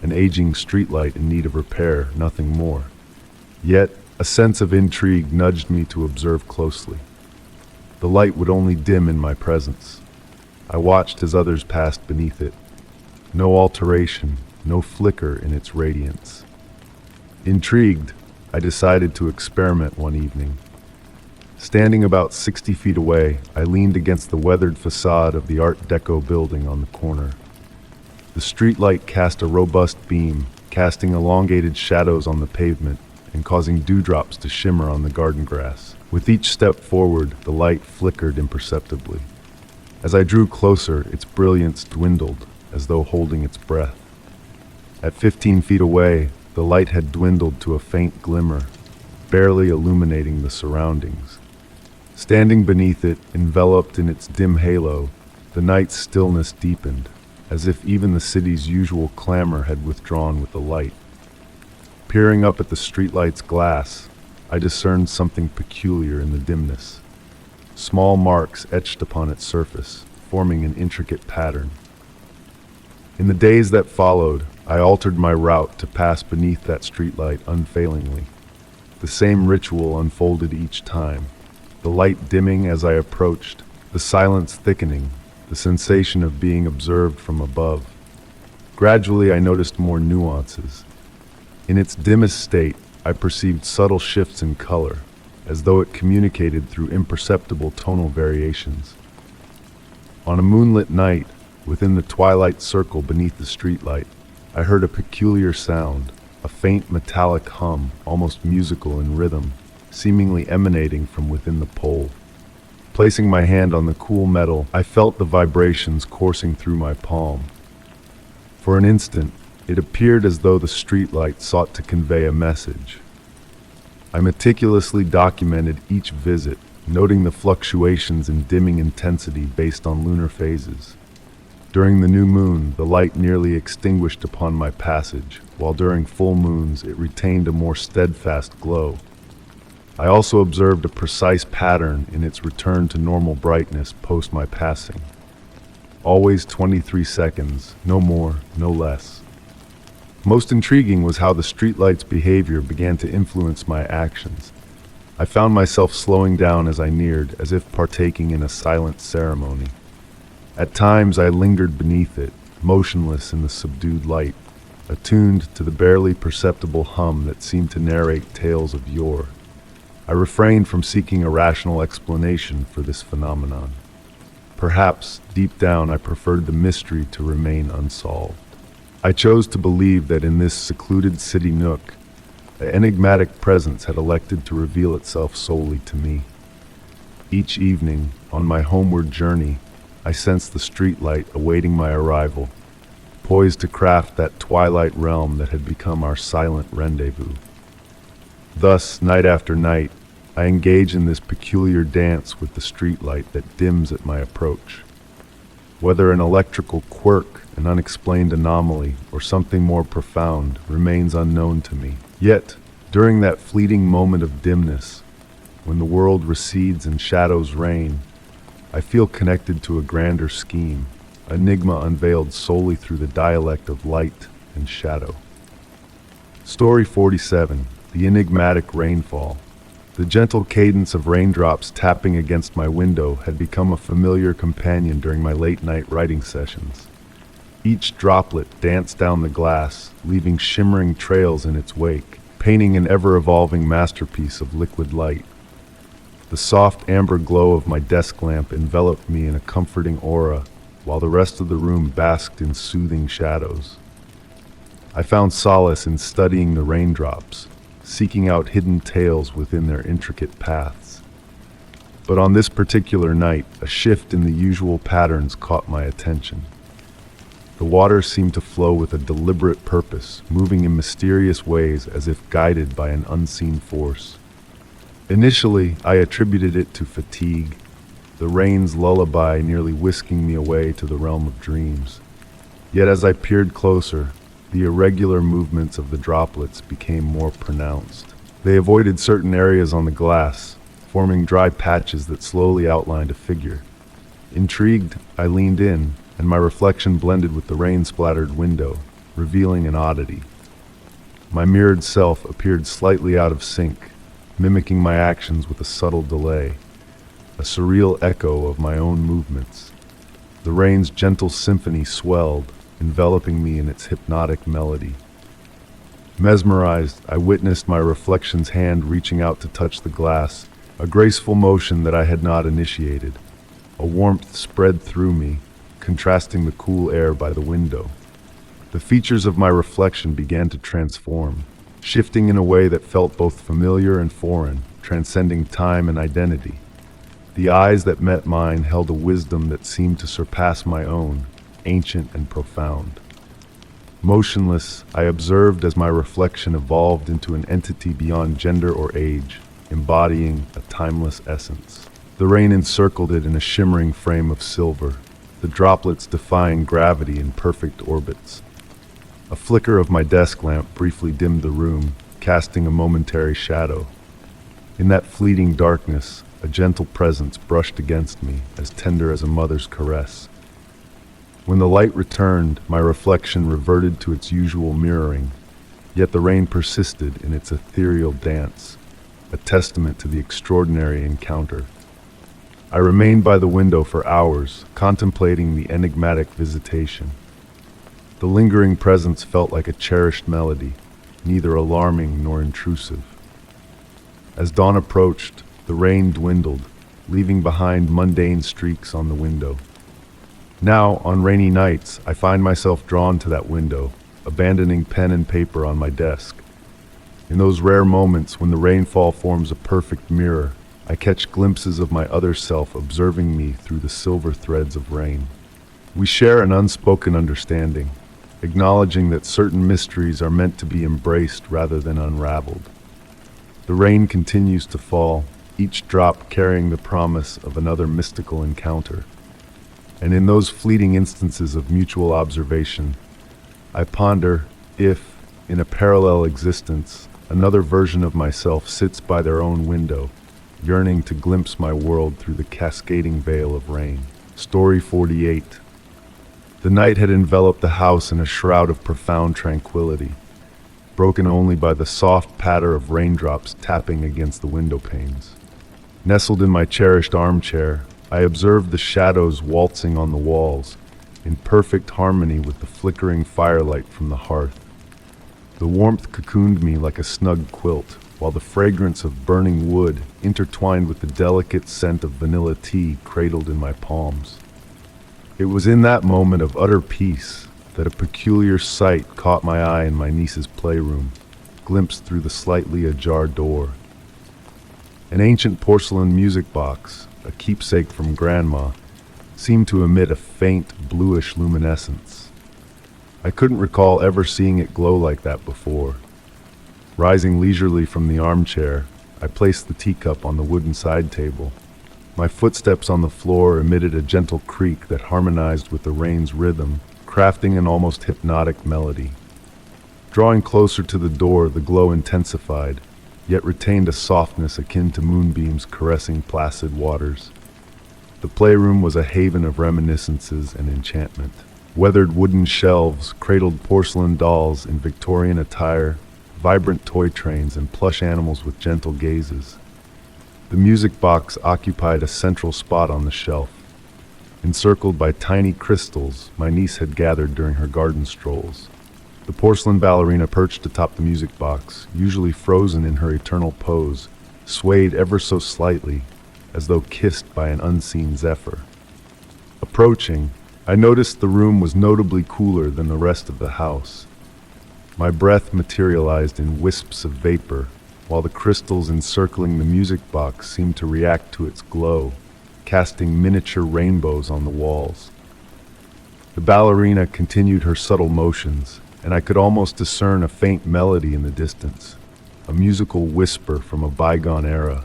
an aging streetlight in need of repair, nothing more. Yet, a sense of intrigue nudged me to observe closely. The light would only dim in my presence. I watched as others passed beneath it. No alteration, no flicker in its radiance. Intrigued, I decided to experiment one evening. Standing about 60 feet away, I leaned against the weathered facade of the Art Deco building on the corner. The streetlight cast a robust beam, casting elongated shadows on the pavement and causing dewdrops to shimmer on the garden grass. With each step forward, the light flickered imperceptibly. As I drew closer, its brilliance dwindled, as though holding its breath. At 15 feet away, the light had dwindled to a faint glimmer, barely illuminating the surroundings. Standing beneath it, enveloped in its dim halo, the night's stillness deepened, as if even the city's usual clamor had withdrawn with the light. Peering up at the streetlight's glass, I discerned something peculiar in the dimness. Small marks etched upon its surface, forming an intricate pattern. In the days that followed, I altered my route to pass beneath that streetlight unfailingly. The same ritual unfolded each time, the light dimming as I approached, the silence thickening, the sensation of being observed from above. Gradually, I noticed more nuances. In its dimmest state, I perceived subtle shifts in color, as though it communicated through imperceptible tonal variations. On a moonlit night, within the twilight circle beneath the streetlight, I heard a peculiar sound, a faint metallic hum, almost musical in rhythm, seemingly emanating from within the pole. Placing my hand on the cool metal, I felt the vibrations coursing through my palm. For an instant, it appeared as though the streetlight sought to convey a message. I meticulously documented each visit, noting the fluctuations in dimming intensity based on lunar phases. During the new moon, the light nearly extinguished upon my passage, while during full moons it retained a more steadfast glow. I also observed a precise pattern in its return to normal brightness post my passing. Always 23 seconds, no more, no less. Most intriguing was how the streetlight's behavior began to influence my actions. I found myself slowing down as I neared, as if partaking in a silent ceremony. At times I lingered beneath it, motionless in the subdued light, attuned to the barely perceptible hum that seemed to narrate tales of yore. I refrained from seeking a rational explanation for this phenomenon. Perhaps, deep down, I preferred the mystery to remain unsolved. I chose to believe that in this secluded city nook, an enigmatic presence had elected to reveal itself solely to me. Each evening, on my homeward journey, I sensed the streetlight awaiting my arrival, poised to craft that twilight realm that had become our silent rendezvous. Thus, night after night, I engage in this peculiar dance with the streetlight that dims at my approach. Whether an electrical quirk, an unexplained anomaly, or something more profound remains unknown to me. Yet, during that fleeting moment of dimness, when the world recedes and shadows reign, I feel connected to a grander scheme, enigma unveiled solely through the dialect of light and shadow. Story 47. The enigmatic rainfall. The gentle cadence of raindrops tapping against my window had become a familiar companion during my late-night writing sessions. Each droplet danced down the glass, leaving shimmering trails in its wake, painting an ever-evolving masterpiece of liquid light. The soft amber glow of my desk lamp enveloped me in a comforting aura, while the rest of the room basked in soothing shadows. I found solace in studying the raindrops, seeking out hidden tales within their intricate paths. But on this particular night, a shift in the usual patterns caught my attention. The water seemed to flow with a deliberate purpose, moving in mysterious ways as if guided by an unseen force. Initially, I attributed it to fatigue, the rain's lullaby nearly whisking me away to the realm of dreams. Yet as I peered closer, the irregular movements of the droplets became more pronounced. They avoided certain areas on the glass, forming dry patches that slowly outlined a figure. Intrigued, I leaned in, and my reflection blended with the rain-splattered window, revealing an oddity. My mirrored self appeared slightly out of sync, mimicking my actions with a subtle delay, a surreal echo of my own movements. The rain's gentle symphony swelled, enveloping me in its hypnotic melody. Mesmerized, I witnessed my reflection's hand reaching out to touch the glass, a graceful motion that I had not initiated. A warmth spread through me, contrasting the cool air by the window. The features of my reflection began to transform, shifting in a way that felt both familiar and foreign, transcending time and identity. The eyes that met mine held a wisdom that seemed to surpass my own, ancient and profound. Motionless, I observed as my reflection evolved into an entity beyond gender or age, embodying a timeless essence. The rain encircled it in a shimmering frame of silver, the droplets defying gravity in perfect orbits. A flicker of my desk lamp briefly dimmed the room, casting a momentary shadow. In that fleeting darkness, a gentle presence brushed against me, as tender as a mother's caress. When the light returned, my reflection reverted to its usual mirroring, yet the rain persisted in its ethereal dance, a testament to the extraordinary encounter. I remained by the window for hours, contemplating the enigmatic visitation. The lingering presence felt like a cherished melody, neither alarming nor intrusive. As dawn approached, the rain dwindled, leaving behind mundane streaks on the window. Now, on rainy nights, I find myself drawn to that window, abandoning pen and paper on my desk. In those rare moments when the rainfall forms a perfect mirror, I catch glimpses of my other self observing me through the silver threads of rain. We share an unspoken understanding, acknowledging that certain mysteries are meant to be embraced rather than unraveled. The rain continues to fall, each drop carrying the promise of another mystical encounter. And in those fleeting instances of mutual observation, I ponder if, in a parallel existence, another version of myself sits by their own window, yearning to glimpse my world through the cascading veil of rain. Story 48. The night had enveloped the house in a shroud of profound tranquility, broken only by the soft patter of raindrops tapping against the window panes. Nestled in my cherished armchair, I observed the shadows waltzing on the walls, in perfect harmony with the flickering firelight from the hearth. The warmth cocooned me like a snug quilt, while the fragrance of burning wood intertwined with the delicate scent of vanilla tea cradled in my palms. It was in that moment of utter peace that a peculiar sight caught my eye in my niece's playroom, glimpsed through the slightly ajar door. An ancient porcelain music box, a keepsake from Grandma, seemed to emit a faint bluish luminescence. I couldn't recall ever seeing it glow like that before. Rising leisurely from the armchair, I placed the teacup on the wooden side table. My footsteps on the floor emitted a gentle creak that harmonized with the rain's rhythm, crafting an almost hypnotic melody. Drawing closer to the door, the glow intensified, yet retained a softness akin to moonbeams caressing placid waters. The playroom was a haven of reminiscences and enchantment. Weathered wooden shelves cradled porcelain dolls in Victorian attire, vibrant toy trains, and plush animals with gentle gazes. The music box occupied a central spot on the shelf. Encircled by tiny crystals my niece had gathered during her garden strolls. The porcelain ballerina perched atop the music box, usually frozen in her eternal pose, swayed ever so slightly, as though kissed by an unseen zephyr. Approaching, I noticed the room was notably cooler than the rest of the house. My breath materialized in wisps of vapor, while the crystals encircling the music box seemed to react to its glow, casting miniature rainbows on the walls. The ballerina continued her subtle motions, and I could almost discern a faint melody in the distance, a musical whisper from a bygone era.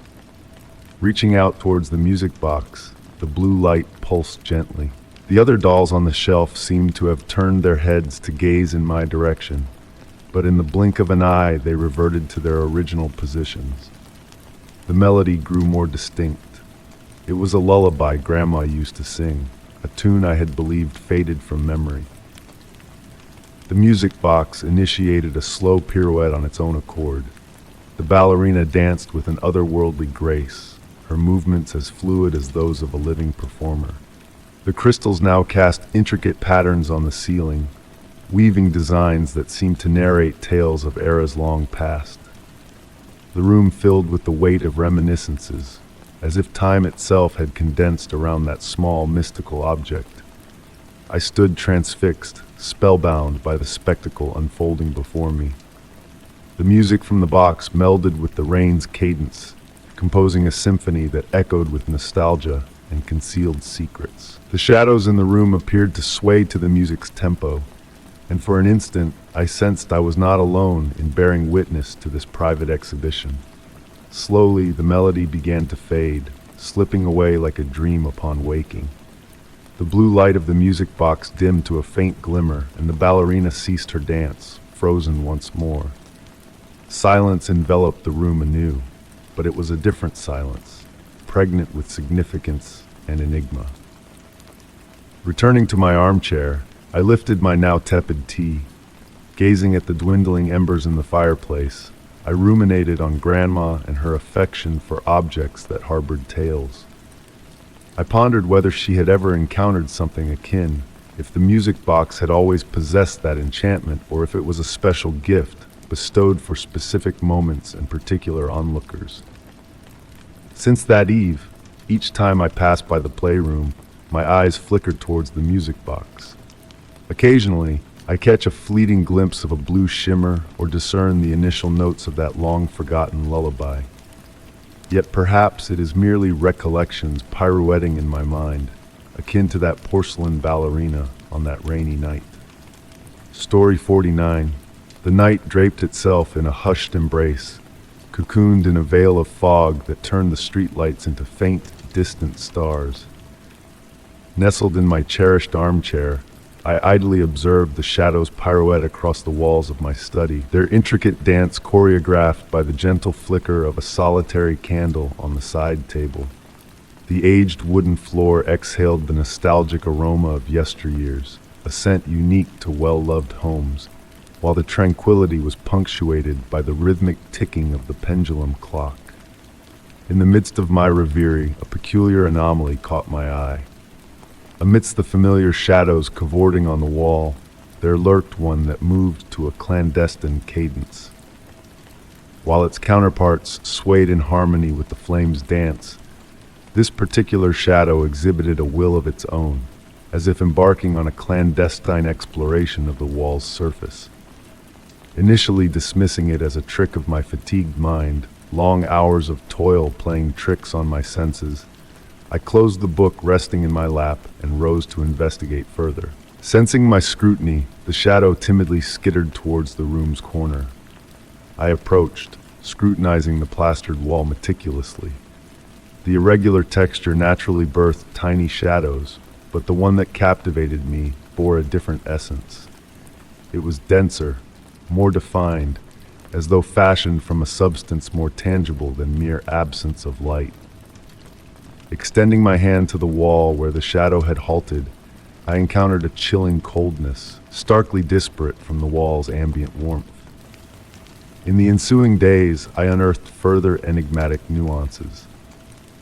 Reaching out towards the music box, the blue light pulsed gently. The other dolls on the shelf seemed to have turned their heads to gaze in my direction, but in the blink of an eye they reverted to their original positions. The melody grew more distinct. It was a lullaby Grandma used to sing, a tune I had believed faded from memory. The music box initiated a slow pirouette on its own accord. The ballerina danced with an otherworldly grace, her movements as fluid as those of a living performer. The crystals now cast intricate patterns on the ceiling, weaving designs that seemed to narrate tales of eras long past. The room filled with the weight of reminiscences, as if time itself had condensed around that small mystical object. I stood transfixed, spellbound by the spectacle unfolding before me. The music from the box melded with the rain's cadence, composing a symphony that echoed with nostalgia and concealed secrets. The shadows in the room appeared to sway to the music's tempo, and for an instant I sensed I was not alone in bearing witness to this private exhibition. Slowly the melody began to fade, slipping away like a dream upon waking. The blue light of the music box dimmed to a faint glimmer, and the ballerina ceased her dance, frozen once more. Silence enveloped the room anew, but it was a different silence, pregnant with significance and enigma. Returning to my armchair, I lifted my now tepid tea. Gazing at the dwindling embers in the fireplace, I ruminated on Grandma and her affection for objects that harbored tales. I pondered whether she had ever encountered something akin, if the music box had always possessed that enchantment, or if it was a special gift bestowed for specific moments and particular onlookers. Since that eve, each time I passed by the playroom, my eyes flickered towards the music box. Occasionally, I catch a fleeting glimpse of a blue shimmer or discern the initial notes of that long-forgotten lullaby. Yet perhaps it is merely recollections pirouetting in my mind, akin to that porcelain ballerina on that rainy night. Story 49. The night draped itself in a hushed embrace, cocooned in a veil of fog that turned the streetlights into faint, distant stars. Nestled in my cherished armchair, I idly observed the shadows pirouette across the walls of my study, their intricate dance choreographed by the gentle flicker of a solitary candle on the side table. The aged wooden floor exhaled the nostalgic aroma of yesteryears, a scent unique to well-loved homes, while the tranquility was punctuated by the rhythmic ticking of the pendulum clock. In the midst of my reverie, a peculiar anomaly caught my eye. Amidst the familiar shadows cavorting on the wall, there lurked one that moved to a clandestine cadence. While its counterparts swayed in harmony with the flame's dance, this particular shadow exhibited a will of its own, as if embarking on a clandestine exploration of the wall's surface. Initially dismissing it as a trick of my fatigued mind, long hours of toil playing tricks on my senses, I closed the book resting in my lap and rose to investigate further. Sensing my scrutiny, the shadow timidly skittered towards the room's corner. I approached, scrutinizing the plastered wall meticulously. The irregular texture naturally birthed tiny shadows, but the one that captivated me bore a different essence. It was denser, more defined, as though fashioned from a substance more tangible than mere absence of light. Extending my hand to the wall where the shadow had halted, I encountered a chilling coldness, starkly disparate from the wall's ambient warmth. In the ensuing days, I unearthed further enigmatic nuances.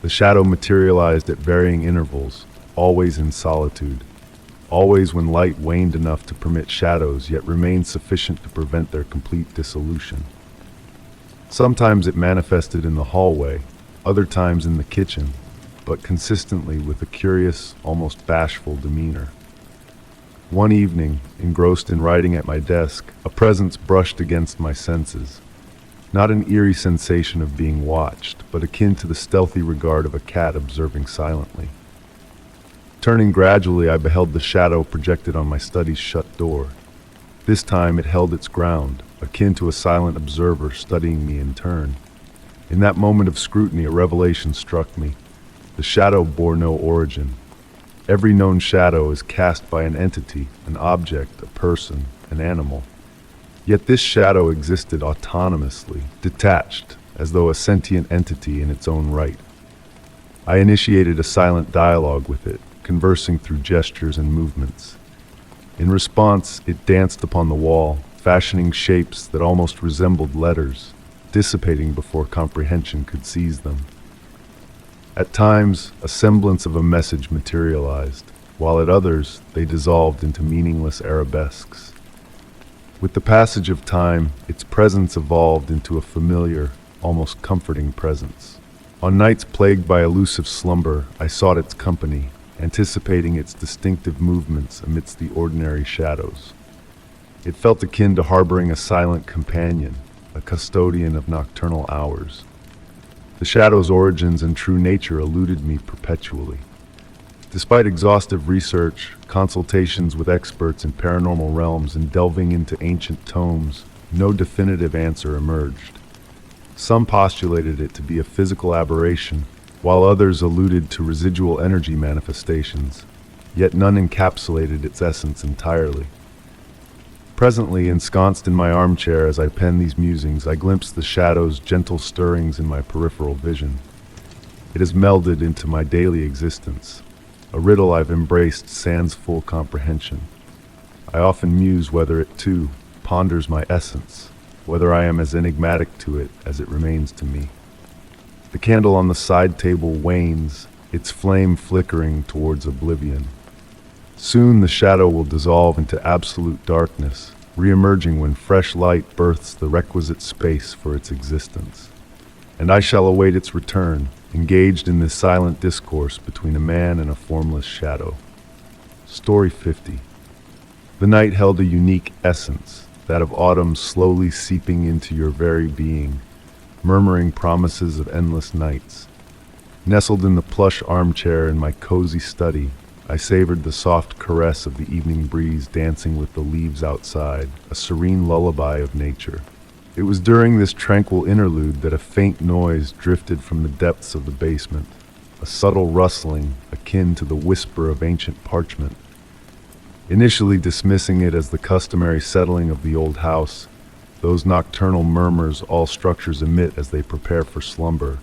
The shadow materialized at varying intervals, always in solitude. always when light waned enough to permit shadows yet remained sufficient to prevent their complete dissolution. Sometimes it manifested in the hallway, other times in the kitchen, but consistently with a curious, almost bashful demeanor. One evening, engrossed in writing at my desk, a presence brushed against my senses. Not an eerie sensation of being watched, but akin to the stealthy regard of a cat observing silently. Turning gradually, I beheld the shadow projected on my study's shut door. This time it held its ground, akin to a silent observer studying me in turn. In that moment of scrutiny, a revelation struck me. The shadow bore no origin. Every known shadow is cast by an entity, an object, a person, an animal. Yet this shadow existed autonomously, detached, as though a sentient entity in its own right. I initiated a silent dialogue with it, conversing through gestures and movements. In response, it danced upon the wall, fashioning shapes that almost resembled letters, dissipating before comprehension could seize them. At times, a semblance of a message materialized, while at others, they dissolved into meaningless arabesques. With the passage of time, its presence evolved into a familiar, almost comforting presence. On nights plagued by elusive slumber, I sought its company, anticipating its distinctive movements amidst the ordinary shadows. It felt akin to harboring a silent companion, a custodian of nocturnal hours. The shadow's origins and true nature eluded me perpetually. Despite exhaustive research, consultations with experts in paranormal realms, and delving into ancient tomes, no definitive answer emerged. Some postulated it to be a physical aberration, while others alluded to residual energy manifestations, yet none encapsulated its essence entirely. Presently, ensconced in my armchair as I pen these musings, I glimpse the shadow's gentle stirrings in my peripheral vision. It has melded into my daily existence, a riddle I've embraced sans full comprehension. I often muse whether it, too, ponders my essence, whether I am as enigmatic to it as it remains to me. The candle on the side table wanes, its flame flickering towards oblivion. Soon the shadow will dissolve into absolute darkness, re-emerging when fresh light births the requisite space for its existence. And I shall await its return, engaged in this silent discourse between a man and a formless shadow. Story 50. The night held a unique essence, that of autumn slowly seeping into your very being, murmuring promises of endless nights. Nestled in the plush armchair in my cozy study, I savored the soft caress of the evening breeze dancing with the leaves outside, a serene lullaby of nature. It was during this tranquil interlude that a faint noise drifted from the depths of the basement, a subtle rustling akin to the whisper of ancient parchment. Initially dismissing it as the customary settling of the old house, those nocturnal murmurs all structures emit as they prepare for slumber,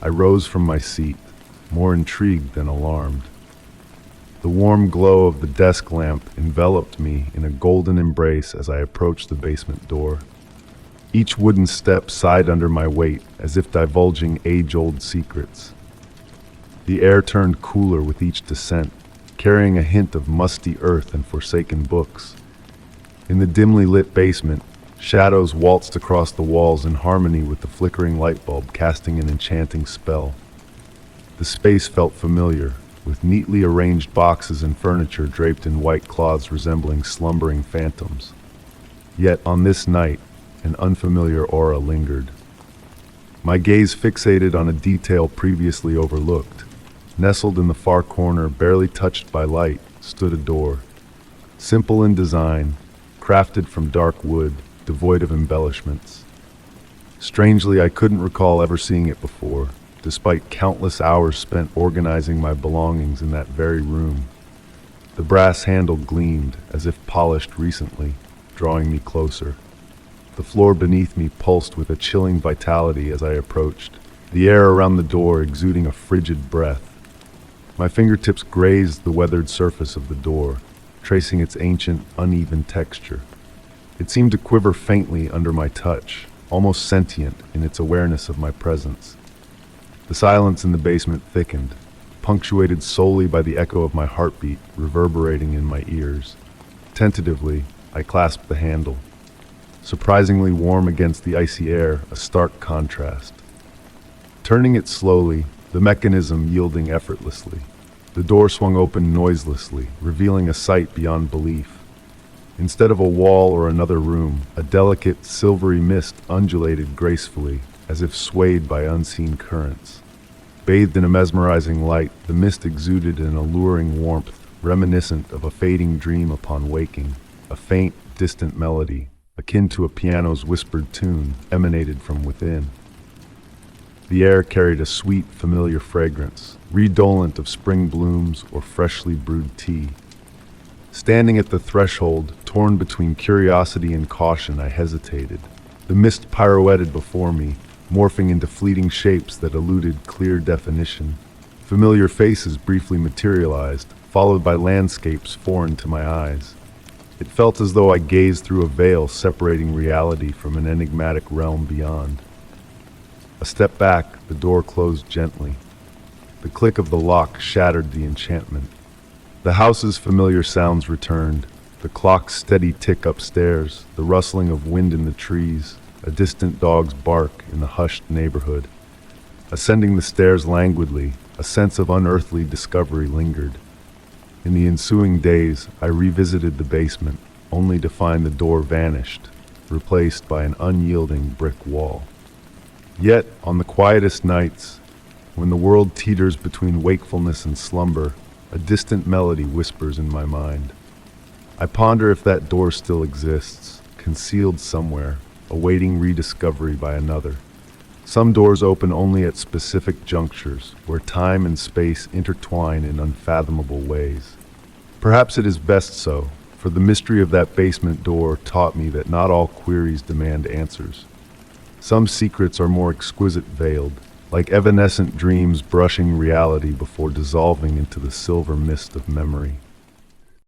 I rose from my seat, more intrigued than alarmed. The warm glow of the desk lamp enveloped me in a golden embrace as I approached the basement door. Each wooden step sighed under my weight, as if divulging age-old secrets. The air turned cooler with each descent, carrying a hint of musty earth and forsaken books. In the dimly lit basement, shadows waltzed across the walls in harmony with the flickering light bulb, casting an enchanting spell. The space felt familiar, with neatly arranged boxes and furniture draped in white cloths resembling slumbering phantoms. Yet on this night, an unfamiliar aura lingered. My gaze fixated on a detail previously overlooked. Nestled in the far corner, barely touched by light, stood a door. Simple in design, crafted from dark wood, devoid of embellishments. Strangely, I couldn't recall ever seeing it before, despite countless hours spent organizing my belongings in that very room. The brass handle gleamed, as if polished recently, drawing me closer. The floor beneath me pulsed with a chilling vitality as I approached, the air around the door exuding a frigid breath. My fingertips grazed the weathered surface of the door, tracing its ancient, uneven texture. It seemed to quiver faintly under my touch, almost sentient in its awareness of my presence. The silence in the basement thickened, punctuated solely by the echo of my heartbeat reverberating in my ears. Tentatively, I clasped the handle. Surprisingly warm against the icy air, a stark contrast. Turning it slowly, the mechanism yielding effortlessly. The door swung open noiselessly, revealing a sight beyond belief. Instead of a wall or another room, a delicate, silvery mist undulated gracefully, as if swayed by unseen currents. Bathed in a mesmerizing light, the mist exuded an alluring warmth, reminiscent of a fading dream upon waking. A faint, distant melody, akin to a piano's whispered tune, emanated from within. The air carried a sweet, familiar fragrance, redolent of spring blooms or freshly brewed tea. Standing at the threshold, torn between curiosity and caution, I hesitated. The mist pirouetted before me, morphing into fleeting shapes that eluded clear definition. Familiar faces briefly materialized, followed by landscapes foreign to my eyes. It felt as though I gazed through a veil separating reality from an enigmatic realm beyond. A step back, the door closed gently. The click of the lock shattered the enchantment. The house's familiar sounds returned, the clock's steady tick upstairs, the rustling of wind in the trees, a distant dog's bark in the hushed neighborhood. Ascending the stairs languidly, a sense of unearthly discovery lingered. In the ensuing days, I revisited the basement, only to find the door vanished, replaced by an unyielding brick wall. Yet, on the quietest nights, when the world teeters between wakefulness and slumber, a distant melody whispers in my mind. I ponder if that door still exists, concealed somewhere, awaiting rediscovery by another. Some doors open only at specific junctures, where time and space intertwine in unfathomable ways. Perhaps it is best so, for the mystery of that basement door taught me that not all queries demand answers. Some secrets are more exquisite veiled, like evanescent dreams brushing reality before dissolving into the silver mist of memory.